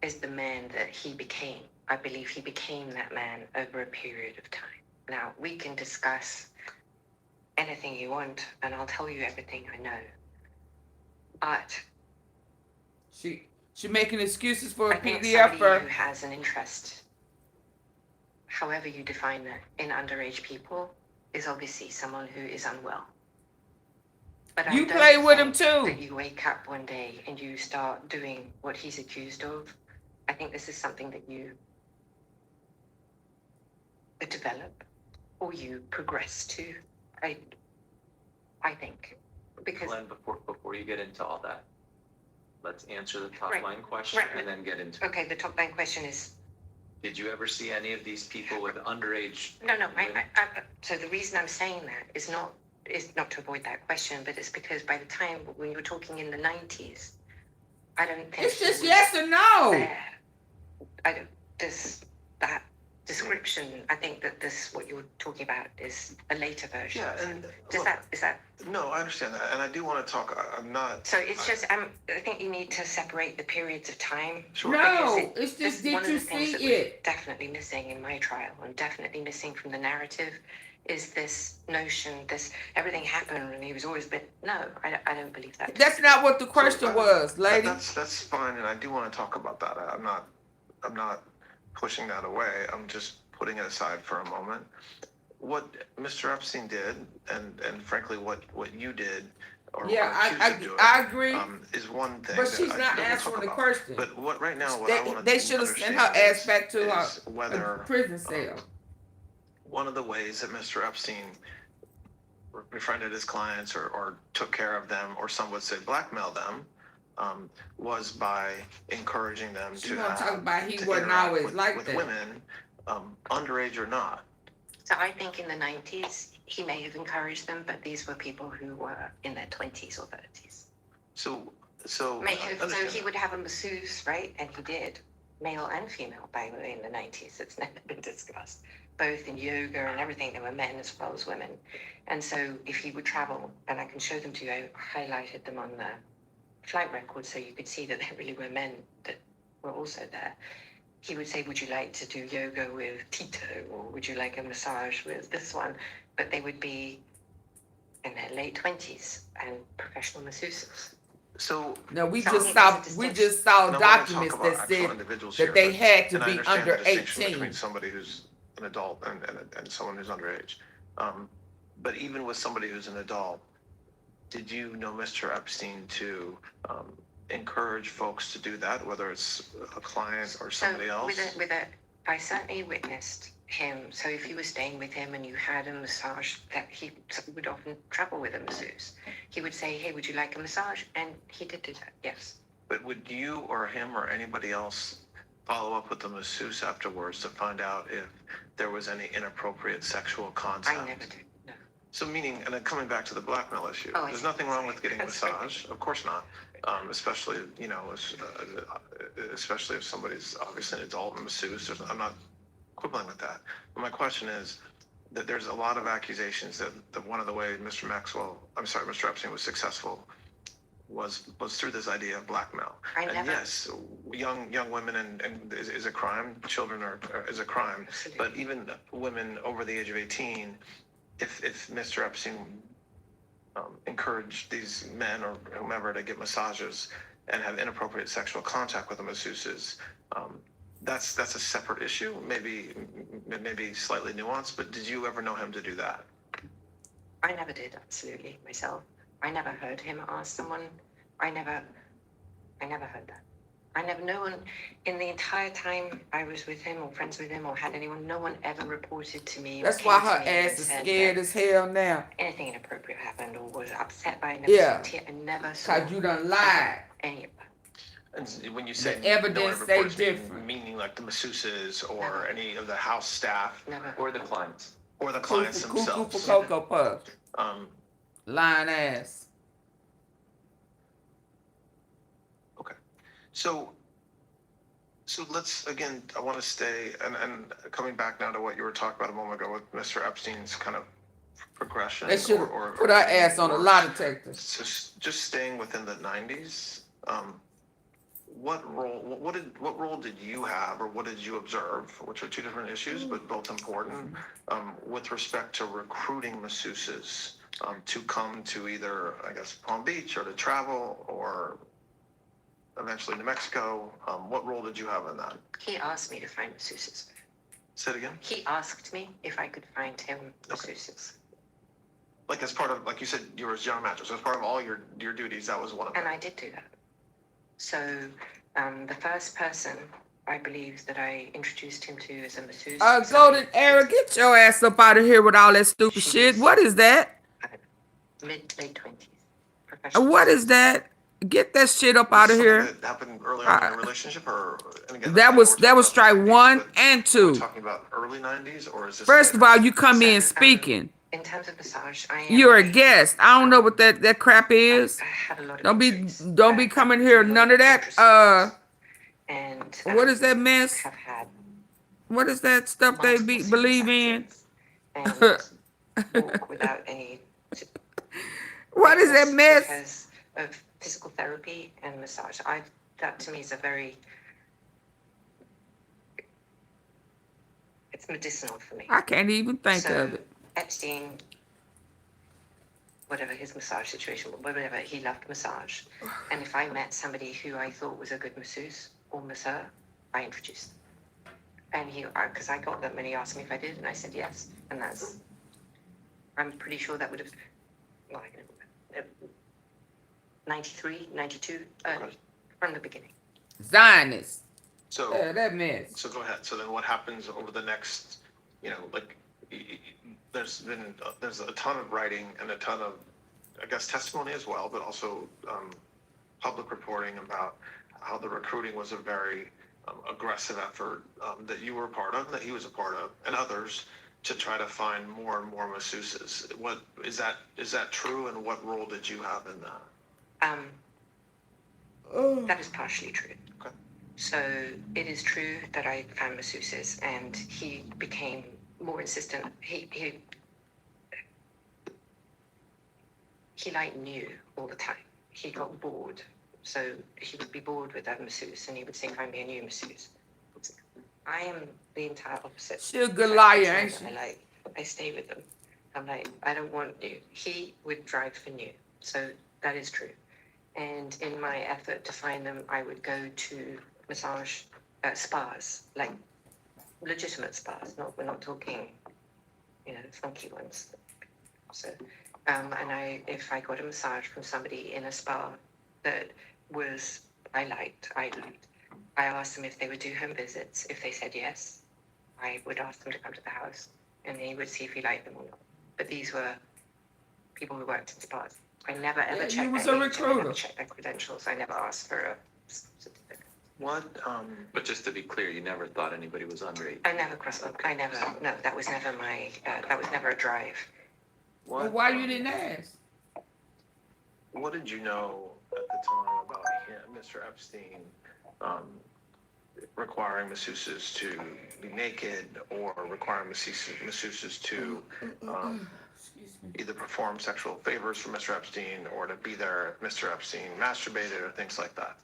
is the man that he became. I believe he became that man over a period of time. Now, we can discuss anything you want, and I'll tell you everything I know. But She making excuses for a I think PDF. somebody who has an interest, however you define that, in underage people, is obviously someone who is unwell. But You I don't play with him think too. that you wake up one day and you start doing what he's accused of. I think this is something that you develop or you progress to. I think because Glenn, before you get into all that, let's answer the top Right. line question Right. and then get into okay, the top line question is Did you ever see any of these people with underage? no. women? So the reason I'm saying that is not to avoid that question, but it's because by the time when you were talking in the 90s, I don't think It's he just was yes or no. there. I don't. That description. I think that what you're talking about is a later version. Yeah, and is that? No, I understand that, and I do want to talk. I'm not. So it's just I think you need to separate the periods of time. Sure. No, it's just one did of you the things see that it? was definitely missing in my trial and definitely missing from the narrative is this notion, everything happened and he was always no, I don't believe that. That's not what the question was, lady. That's fine, and I do want to talk about that. I'm not pushing that away. I'm just putting it aside for a moment. What Mr. Epstein did, and frankly, what you did, or Yeah, are accused of doing, I agree. is one thing. But that she's I not don't answering talk the about. question. But what right now, what I want to They should have sent her ass back to her prison cell. One of the ways that Mr. Epstein befriended his clients or took care of them, or some would say blackmailed them, was by encouraging them She to wanna talk about he to wasn't interact always with, like with that. women, underage or not. So I think in the 90s he may have encouraged them, but these were people who were in their 20s or 30s. So So he would have a masseuse, right? And he did, male and female, by the way, in the 90s. It's never been discussed. Both in yoga and everything, there were men as well as women. And so if he would travel, and I can show them to you, I highlighted them on the flight record so you could see that there really were men that were also there. He would say, would you like to do yoga with Tito? Or would you like a massage with this one? But they would be in their late 20s and professional masseuses. So no, we just saw documents that said that they had to be under 18. Between somebody who's an adult and someone who's underage. But even with somebody who's an adult, did you know Mr. Epstein to encourage folks to do that, whether it's a client or somebody else? I certainly witnessed him. So if you were staying with him and you had a massage, that he would often travel with a masseuse. He would say, hey, would you like a massage? And he did do that, yes. But would you or him or anybody else follow up with the masseuse afterwards to find out if there was any inappropriate sexual contact? I never did, no. So meaning, and then coming back to the blackmail issue, Oh, there's nothing wrong with getting a massage, of course not. Especially, especially if somebody's obviously an adult and masseuse. I'm not quibbling with that. But my question is that there's a lot of accusations that one of the ways Mr. Epstein was successful was through this idea of blackmail. Yes, young women and is a crime. Children is a crime. Absolutely. But even women over the age of 18, if Mr. Epstein encouraged these men or whomever to get massages and have inappropriate sexual contact with the masseuses, that's a separate issue, maybe slightly nuanced. But did you ever know him to do that? I never did, absolutely, myself. I never heard him ask someone. I never heard that. no one, in the entire time I was with him or friends with him or had anyone, no one ever reported to me. That's why her ass is scared as hell now. Anything inappropriate happened or was upset by it. Yeah. I never saw. Cause you done lied. Any of that. And when you say The evidence no one say reports to you, different. meaning like the masseuses or any of the house staff Never. Or the clients. or the clients Cuckoo themselves. for Cocoa Puff. Lying ass. Okay. So let's, again, I want to stay, and coming back now to what you were talking about a moment ago with Mr. Epstein's kind of progression. They should put our ass on a lie detector. Just staying within the 90s, what role did you have, or what did you observe, which are two different issues, but both important, with respect to recruiting masseuses to come to either, I guess, Palm Beach or to travel or eventually New Mexico? What role did you have in that? He asked me to find masseuses. Say it again? He asked me if I could find him masseuses. Like as part of, like you said, you were his general manager, so as part of all your duties, that was one of them. And I did do that. So the first person I believe that I introduced him to as a masseuse. Golden Era, get your ass up out of here with all that stupid shit. What is that? Late 20s. What is that? Get that shit up out of here. That happened early on in a relationship, or and again, that was strike 1 and 2. We're talking about early 90s, or is this? First of all, you come in speaking. In terms of massage, You're a guest. I don't know what that crap is. I had a lot of Don't be coming here. None of that. And what is that mess? Have had what is that stuff they believe in? And walk without any. What is that mess? Because of physical therapy and massage. That to me is a very. It's medicinal for me. I can't even think of it. Epstein, whatever his massage situation, whatever, he loved massage. And if I met somebody who I thought was a good masseuse or masseur, I introduced them. And because I got them and he asked me if I did, and I said yes. And I'm pretty sure that would have, 93, 92, early, from the beginning. Zionist. So that mess. So go ahead. So then what happens over the next, like, there's a ton of writing and a ton of, I guess, testimony as well, but also public reporting about how the recruiting was a very aggressive effort that you were a part of, that he was a part of, and others, to try to find more and more masseuses. What is that true, and what role did you have in that? That is partially true. Okay. So it is true that I found masseuses, and he became more insistent. He like knew all the time. He got bored, so he would be bored with that masseuse, and he would say, "Find me a new masseuse." I am the entire opposite. She's a good liar, ain't she? I stay with them. I'm like, I don't want new. He would drive for new, so that is true. And in my effort to find them, I would go to massage spas, like legitimate spas. We're not talking, funky ones. So, and if I got a massage from somebody in a spa that I liked, I asked them if they would do home visits. If they said yes, I would ask them to come to the house, and he would see if he liked them or not. But these were people who worked in spas. I never ever checked. He was a recruiter. I never checked their credentials. I never asked for a certificate. What? But just to be clear, you never thought anybody was underage. I never crossed. No, that was never that was never a drive. Well, why you didn't ask? What did you know at the time about Mr. Epstein requiring masseuses to be naked, or requiring masseuses to either perform sexual favors for Mr. Epstein, or to be there if Mr. Epstein masturbated, or things like that?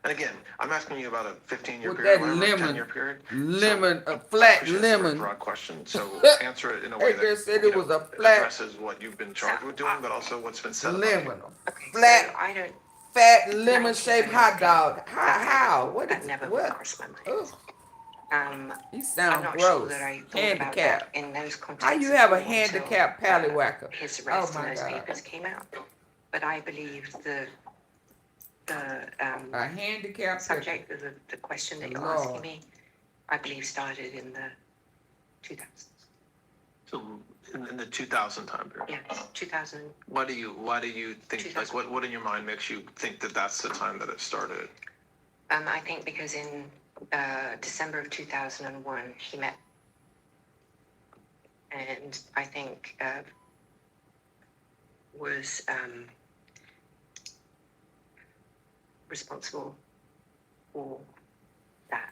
And again, I'm asking you about a 15-year period, or a 10-year period. A flat lemon. It's a broad question, so answer it in a way that addresses what you've been charged with doing, but also what's been said. Lemon. Okay, Flat. So I don't. Fat lemon-shaped hot dog. How? What is never what? crossed my mind. You I'm sound not gross. sure that I thought about that in those contexts. How you have a handicapped pallywhacker? His arrest Oh my and those God. papers came out. But I believe A handicap subject of the question that you're asking me, I believe started in the 2000s. So in the 2000 time period. Yes, 2000. Why do you think, like, what in your mind makes you think that that's the time that it started? I think because in December of 2001, he met, and I think was responsible for that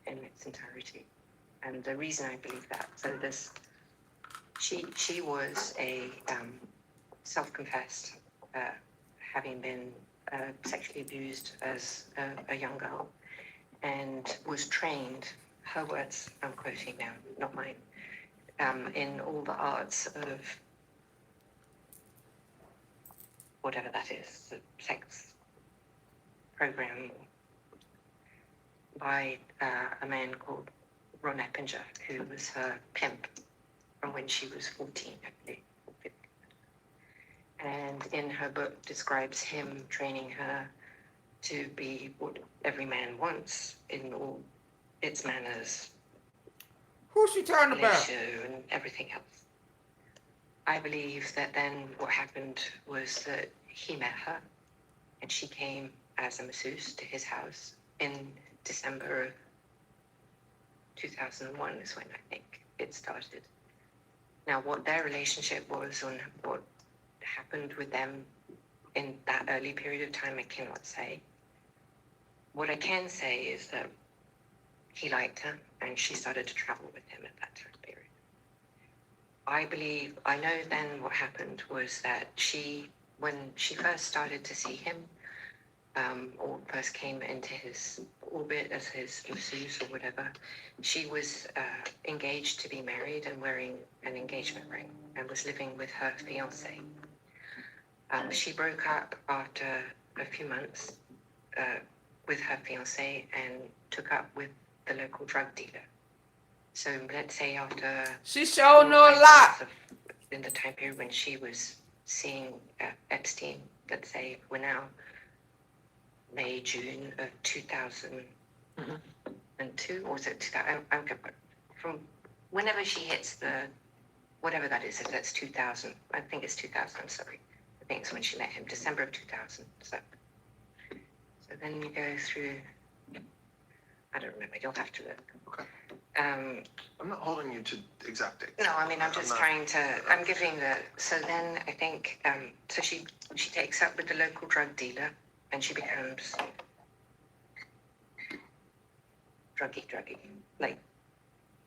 in its entirety. And the reason I believe that, so she was a self-confessed, having been sexually abused as a young girl, and was trained, her words, I'm quoting now, not mine, in all the arts of whatever that is, the sex program, by a man called Ron Eppinger, who was her pimp from when she was 14, I believe. And in her book describes him training her to be what every man wants in all its manners. Who's she talking about? And everything else. I believe that then what happened was that he met her and she came as a masseuse to his house in December of 2001 is when I think it started. Now, what their relationship was and what happened with them in that early period of time, I cannot say. What I can say is that he liked her and she started to travel with him at that time period. I know then what happened was that when she first started to see him, or first came into his orbit as his masseuse or whatever, she was engaged to be married and wearing an engagement ring and was living with her fiance. She broke up after a few months with her fiance and took up with the local drug dealer. So let's say after... She sure know a lot. In the time period when she was seeing Epstein, let's say we're now May, June of 2002, or is it 2000? I'm good. From whenever she hits the, whatever that is, if that's 2000, I think it's 2000, I'm sorry. I think it's when she met him, December of 2000. So then you go through, I don't remember, you'll have to look. Okay. I'm not holding you to exact date. No, I mean, I'm just trying to, I'm giving the, so then I think, so she takes up with the local drug dealer and she becomes druggy. Like,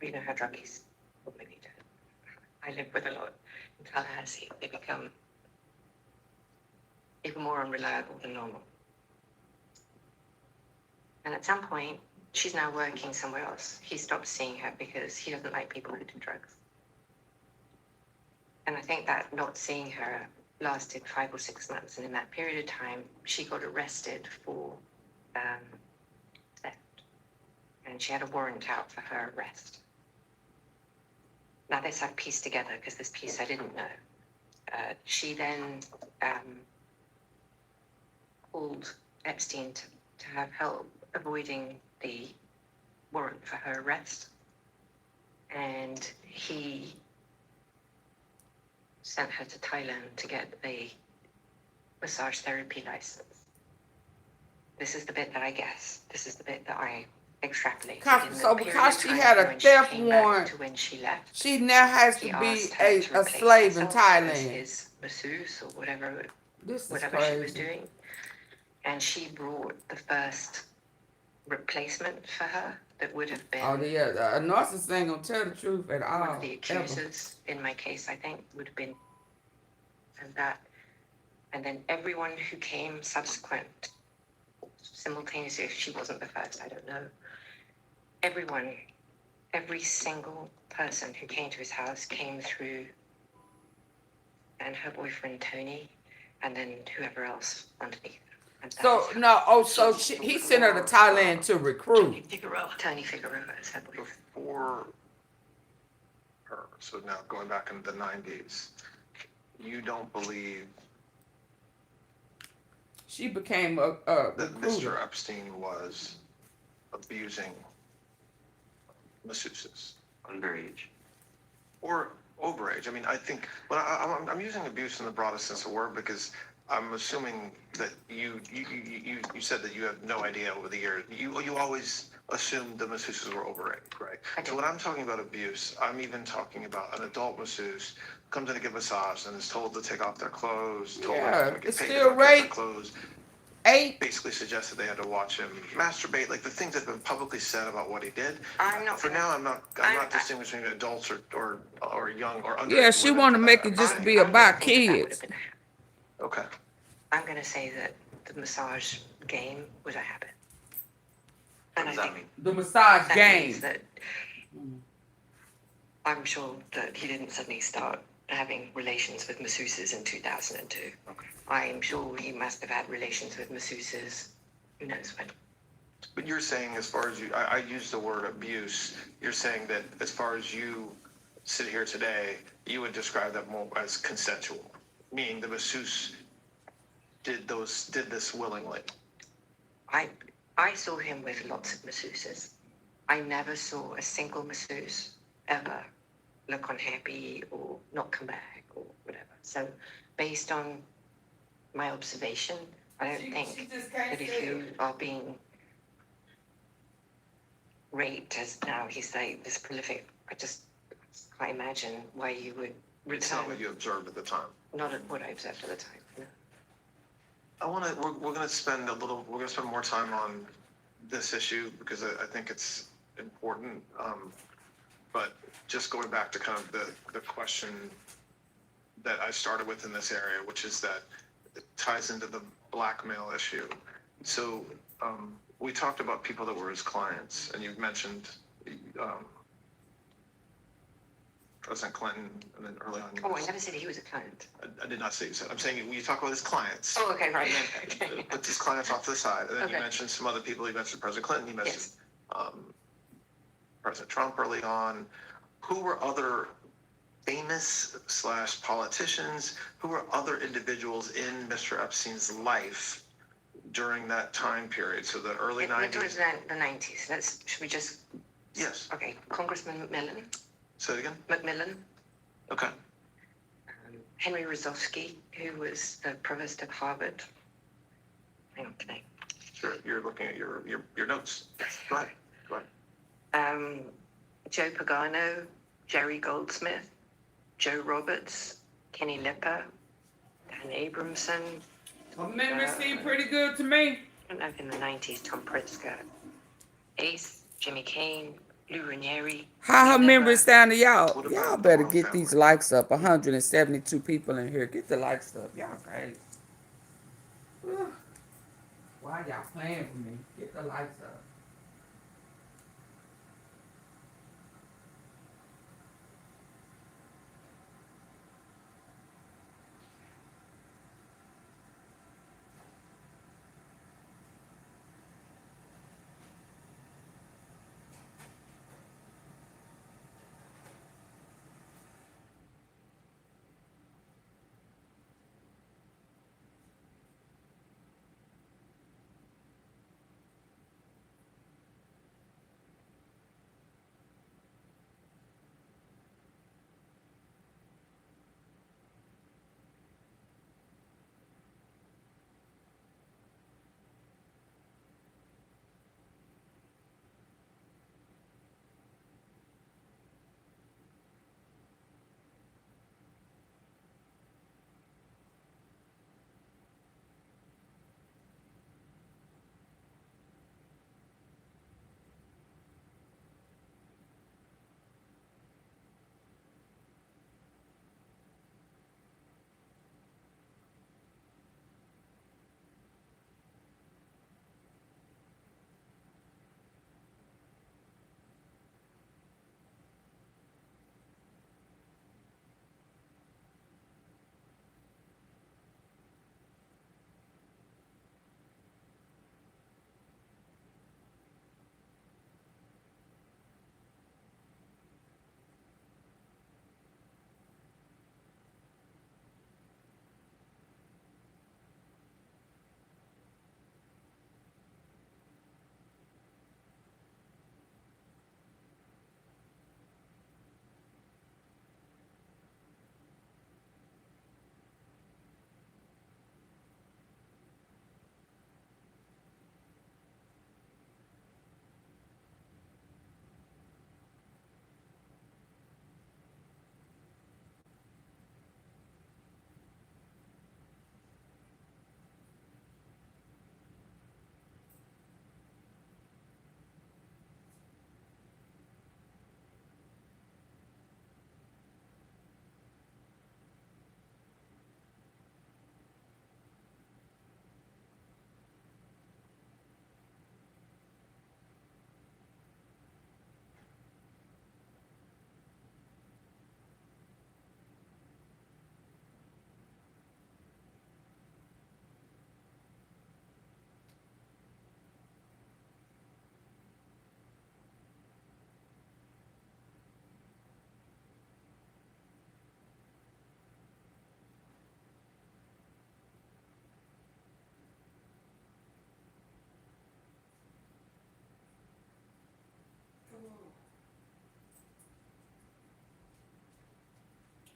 you know how druggies, well, maybe you don't. I live with a lot in Tallahassee. They become even more unreliable than normal. And at some point, she's now working somewhere else. He stops seeing her because he doesn't like people who do drugs. And I think that not seeing her lasted 5 or 6 months. And in that period of time, she got arrested for theft. And she had a warrant out for her arrest. Now this I've pieced together because this piece I didn't know. She then called Epstein to have help avoiding the warrant for her arrest. And he sent her to Thailand to get a massage therapy license. This is the bit that I guess. This is the bit that I extrapolated. So because she had a theft warrant, to when she left, she now has to be a slave in Thailand. His masseuse or whatever, This is whatever crazy. she was doing. And she brought the first replacement for her that would have been... Oh, yeah, a narcissist ain't gonna tell the truth at all. One of the accusers, in my case, I think, would have been... And then everyone who came subsequent, simultaneously, if she wasn't the first, I don't know. Everyone, every single person who came to his house came through, and her boyfriend, Tony, and then whoever else underneath. So he sent her to Thailand to recruit. Tony Figueroa is her boyfriend. Before her, so now going back into the 90s, you don't believe She became a that recruiter. Mr. Epstein was abusing masseuses. Underage. Or overage. I mean, I think, well, I'm using abuse in the broadest sense of the word because I'm assuming that you said that you have no idea over the years. You always assumed the masseuses were overage, right? So when I'm talking about abuse, I'm even talking about an adult masseuse comes in to get a massage and is told to take off their clothes, told Yeah, to get it's paid still to take off their rape. clothes. 8. Basically suggested they had to watch him masturbate, like the things that have been publicly said about what he did. I'm not. For now, I'm not distinguishing adults or young or underage. Yeah, she want to make it just be about kids. Okay. I'm going to say that the massage game was a habit. What does that mean? The massage That game. means that I'm sure that he didn't suddenly start having relations with masseuses in 2002. Okay. I'm sure he must have had relations with masseuses, who knows when. But you're saying, as far as you, I used the word abuse. You're saying that as far as you sit here today, you would describe that more as consensual, meaning the masseuse did this willingly. I saw him with lots of masseuses. I never saw a single masseuse ever look unhappy or not come back or whatever. So based on my observation, I don't think that if you are being raped as now he's like this prolific, I just can't imagine why you would return. It's not what you observed at the time. Not at what I observed at the time, no. We're gonna spend more time on this issue because I think it's important. But just going back to kind of the question that I started with in this area, which is that it ties into the blackmail issue. So we talked about people that were his clients, and you mentioned President Clinton, and then early on. Oh, I never said he was a client. I did not say you said. I'm saying when you talk about his clients. Oh, okay, right. Okay. Put his clients off to the side, and then you Okay. mentioned some other people. You mentioned President Clinton. You mentioned President Trump early on. Who were other famous / politicians? Who were other individuals in Mr. Epstein's life during that time period? So the early 90s. It was the 90s. Should we just? Yes. Okay, Congressman McMillan. Say it again. McMillan. Okay. Henry Rozovsky, who was the provost of Harvard. Hang on, today. Sure. You're looking at your notes. Go ahead. Go ahead. Joe Pagano, Jerry Goldsmith, Joe Roberts, Kenny Lipper, Dan Abramson. Memory seemed pretty good to me. I don't know if in the 90s, Tom Pritzker, Ace, Jimmy Kane, Lou Ranieri. How her memory sound to y'all? Y'all better get these likes up. 172 people in here. Get the likes up. Y'all crazy. Why y'all playing with me? Get the lights up.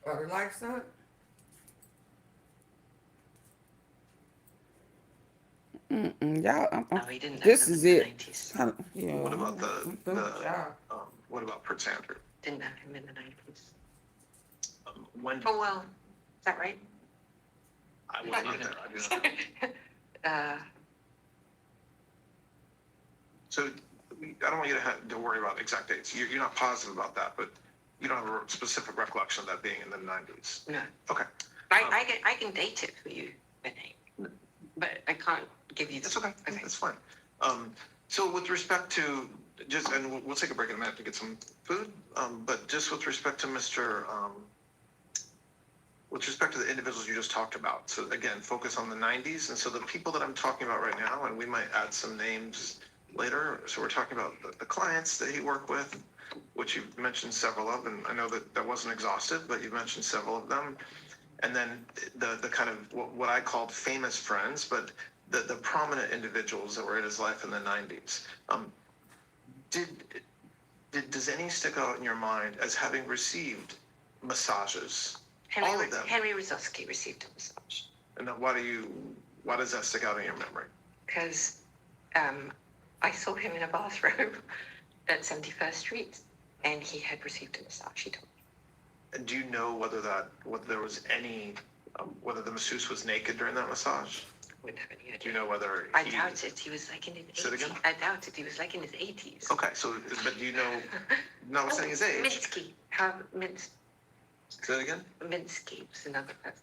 Are the lights on? Y'all, No, he didn't this know is him in the it. 90s. Yeah, What about I'm through with y'all. what about Prince Andrew? Didn't know him in the 90s. When Oh, well, is that right? I was not there, I do not know. So I don't want you to worry about exact dates. You're not positive about that, but you don't have a specific recollection of that being in the 90s. No. Okay. I can date it for you, I think. But I can't give you. It's okay. It's fine. So with respect to and we'll take a break in a minute to get some food. But just with respect to with respect to the individuals you just talked about. So again, focus on the 90s. And so the people that I'm talking about right now, and we might add some names later. So we're talking about the clients that he worked with, which you've mentioned several of, and I know that wasn't exhaustive, but you mentioned several of them. And then the kind of what I called famous friends, but the prominent individuals that were in his life in the 90s. Does any stick out in your mind as having received massages? All of them. Henry Rizowski received a massage. And why does that stick out in your memory? Because I saw him in a bathrobe at 71st Street, and he had received a massage, he told me. And do you know whether there was any, whether the masseuse was naked during that massage? Wouldn't have any idea. Do you know whether I doubt it. He was like in his 80s. Say it again? I doubt it. He was like in his 80s. Okay, so, but do you know, notwithstanding his age? Minsky. Say that again? Minsky was another person.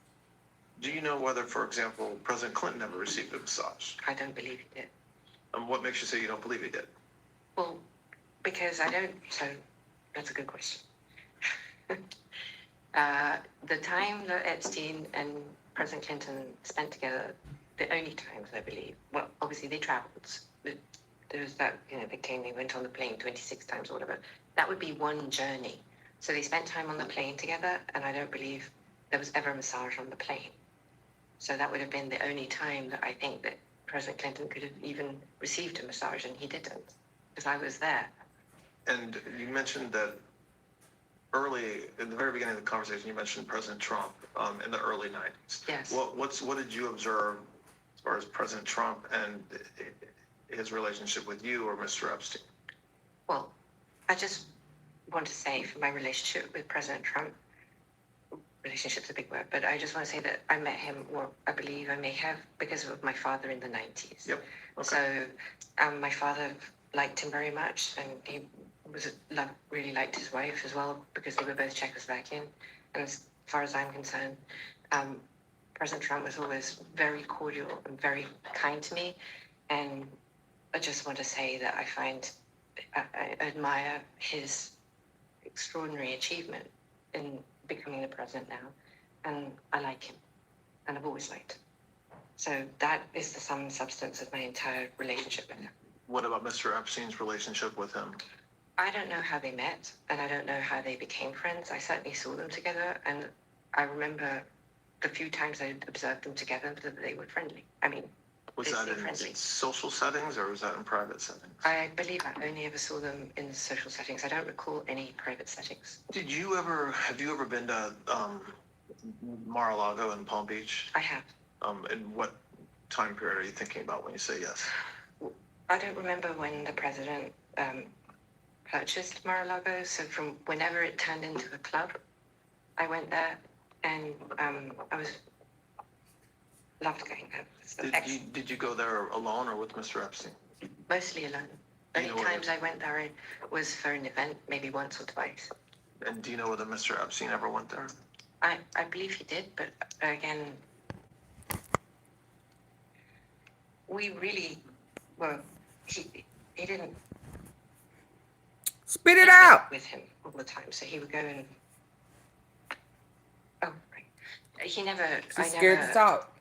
Do you know whether, for example, President Clinton ever received a massage? I don't believe he did. What makes you say you don't believe he did? Well, because I don't, so that's a good question. The time that Epstein and President Clinton spent together, the only times I believe, well, obviously they traveled. There was that, they went on the plane 26 times or whatever. That would be one journey. So they spent time on the plane together, and I don't believe there was ever a massage on the plane. So that would have been the only time that I think that President Clinton could have even received a massage, and he didn't, because I was there. And you mentioned that early, in the very beginning of the conversation, you mentioned President Trump in the early 90s. Yes. What did you observe as far as President Trump and his relationship with you or Mr. Epstein? Well, I just want to say for my relationship with President Trump, relationship's a big word, but I just want to say that I met him, or I believe I may have, because of my father in the 90s. Yep. Okay. So my father liked him very much, and he really liked his wife as well, because they were both Czechoslovakian. And as far as I'm concerned, President Trump was always very cordial and very kind to me. And I just want to say that I admire his extraordinary achievement in becoming the president now, and I like him, and I've always liked him. So that is the sum and substance of my entire relationship with him. What about Mr. Epstein's relationship with him? I don't know how they met, and I don't know how they became friends. I certainly saw them together, and I remember the few times I observed them together that they were friendly. I mean, Was that in social settings or was that in private settings? I believe I only ever saw them in social settings. I don't recall any private settings. Have you ever been to Mar-a-Lago in Palm Beach? I have. And what time period are you thinking about when you say yes? I don't remember when the president purchased Mar-a-Lago, so from whenever it turned into a club, I went there, and I loved going there. Did you go there alone or with Mr. Epstein? Mostly alone. Only times I went there was for an event, maybe once or twice. And do you know whether Mr. Epstein ever went there? I believe he did, but again, we really, well, he didn't spit it out with him all the time. So he would go and, oh, right. He never, She's scared to talk.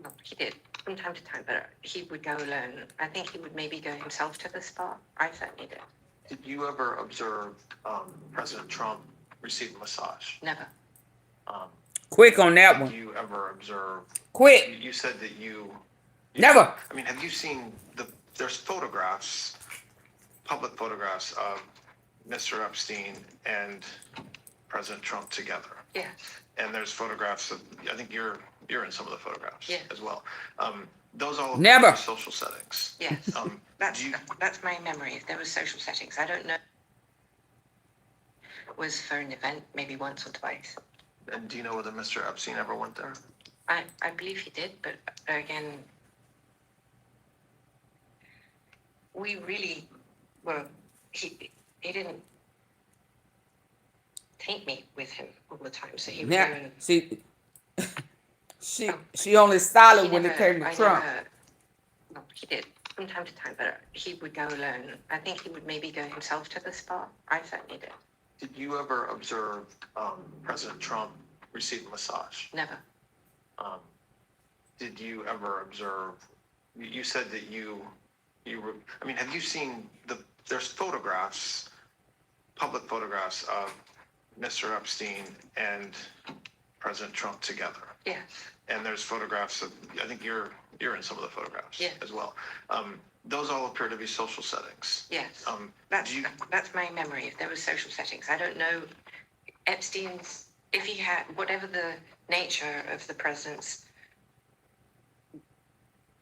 No, he did from time to time, but he would go alone. I think he would maybe go himself to the spa. I certainly did. Did you ever observe President Trump receive a massage? Never. Quick on that one. Did you ever observe? Quick. You said that you never. I mean, have you seen there's photographs, public photographs of Mr. Epstein and President Trump together? Yes. And there's photographs of, I think you're in some of the photographs as well. Those all Never. social settings. Yes. That's my memory. If there was social settings, I don't know. Was for an event, maybe once or twice. And do you know whether Mr. Epstein ever went there? I believe he did, but again, we really were, he didn't take me with him all the time, so he was Now, going, she only solid when it came to Trump. No, he did from time to time, but he would go alone. I think he would maybe go himself to the spa. I certainly did. Did you ever observe President Trump receive a massage? Never. Did you ever observe, you said that you were, I mean, have you seen there's photographs, public photographs of Mr. Epstein and President Trump together? Yes. And there's photographs of, I think you're in some of the photographs as well. Those all appear to be social settings. Yes. That's my memory. If there was social settings, I don't know Epstein's, if he had, whatever the nature of the president's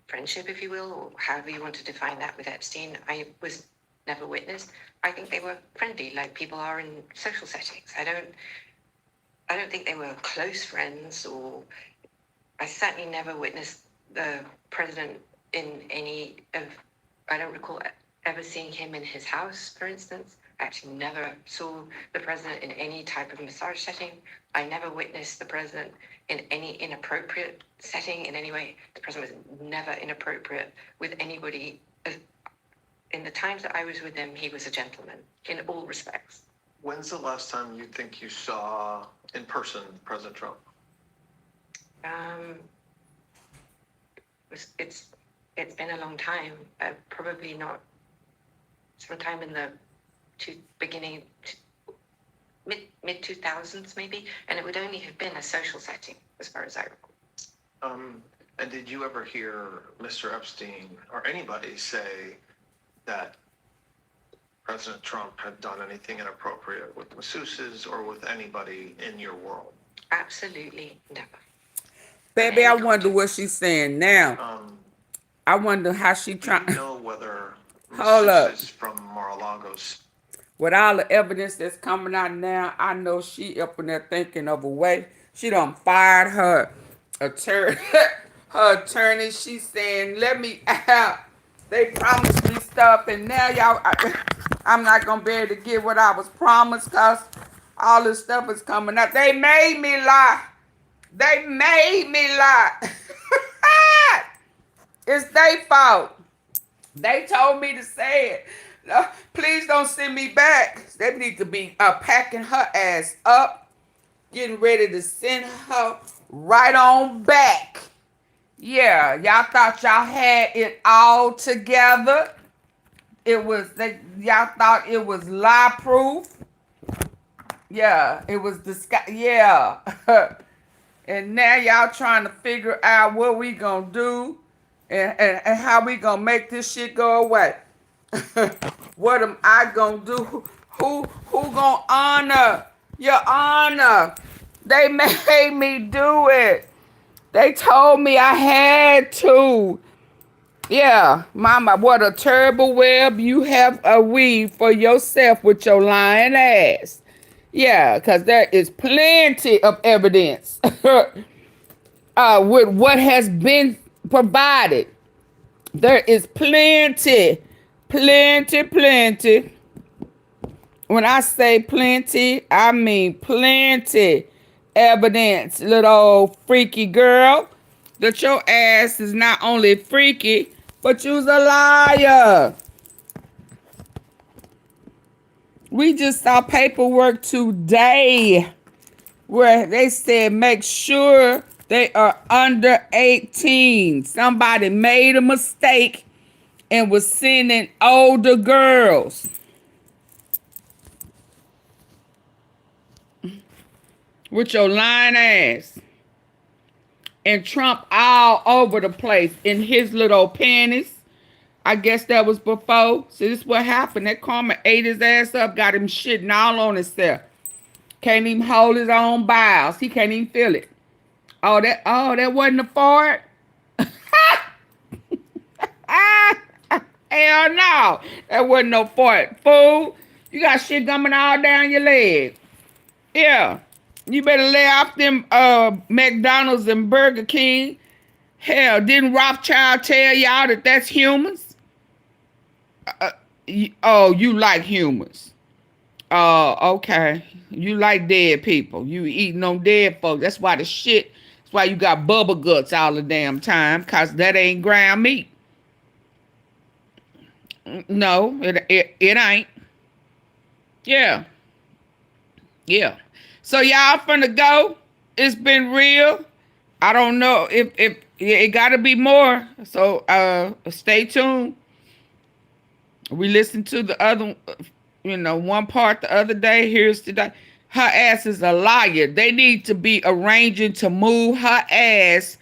friendship, if you will, or however you want to define that with Epstein, I was never witnessed. I think they were friendly, like people are in social settings. I don't think they were close friends, or I certainly never witnessed the president in any of, I don't recall ever seeing him in his house, for instance. I actually never saw the president in any type of massage setting. I never witnessed the president in any inappropriate setting in any way. The president was never inappropriate with anybody. In the times that I was with him, he was a gentleman in all respects. When's the last time you think you saw in person President Trump? It's been a long time. Probably not. Sometime in the beginning, mid 2000s maybe, and it would only have been a social setting, as far as I recall. And did you ever hear Mr. Epstein or anybody say that President Trump had done anything inappropriate with masseuses or with anybody in your world? Absolutely never. Baby, I wonder what she's saying now. I wonder how she trying. Do you know whether Hold up. masseuses from Mar-a-Lago's? With all the evidence that's coming out now, I know she up in there thinking of a way. She done fired her attorney. Her attorney, she's saying, let me out. They promised me stuff, and now y'all, I'm not going to be able to get what I was promised because all this stuff is coming out. They made me lie. They made me lie. It's their fault. They told me to say it. Please don't send me back. They need to be packing her ass up, getting ready to send her right on back. Yeah, y'all thought y'all had it all together. Y'all thought it was lie proof. Yeah, it was yeah. And now y'all trying to figure out what we gonna do and how we gonna make this shit go away. What am I gonna do? Who gonna honor? Your Honor, they made me do it. They told me I had to. Yeah, Mama, what a terrible web you have weaved for yourself with your lying ass. Yeah, because there is plenty of evidence with what has been provided. There is plenty. When I say plenty, I mean plenty evidence, little old freaky girl, that your ass is not only freaky, but you's a liar. We just saw paperwork today where they said make sure they are under 18. Somebody made a mistake and was sending older girls. With your lying ass. And Trump all over the place in his little panties. I guess that was before. So this is what happened. That karma ate his ass up, got him shitting all on himself. Can't even hold his own bowels. He can't even feel it. Oh, that wasn't a fart? Hell no. That wasn't no fart. Fool, you got shit coming all down your leg. Yeah. You better lay off them McDonald's and Burger King. Hell, didn't Rothschild tell y'all that that's humans? You like humans. Okay. You like dead people. You eating on dead folks. That's why that's why you got bubble guts all the damn time, because that ain't ground meat. No, it ain't. Yeah. Yeah. So y'all finna go. It's been real. I don't know if it gotta be more. So stay tuned. We listened to the other, one part the other day. Here's today. Her ass is a liar. They need to be arranging to move her ass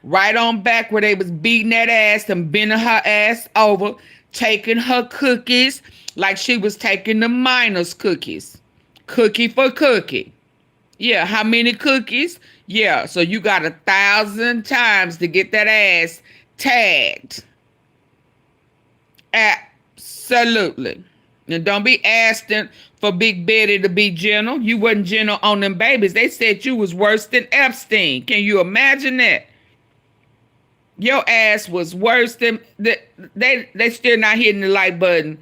right on back where they was beating that ass and bending her ass over, taking her cookies like she was taking the minors' cookies. Cookie for cookie. Yeah, how many cookies? Yeah, so you got 1,000 times to get that ass tagged. Absolutely. And don't be asking for Big Betty to be gentle. You wasn't gentle on them babies. They said you was worse than Epstein. Can you imagine that? Your ass was worse than... They still not hitting the like button,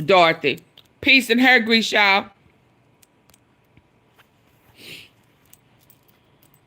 Dorothy. Peace and hair grease, y'all.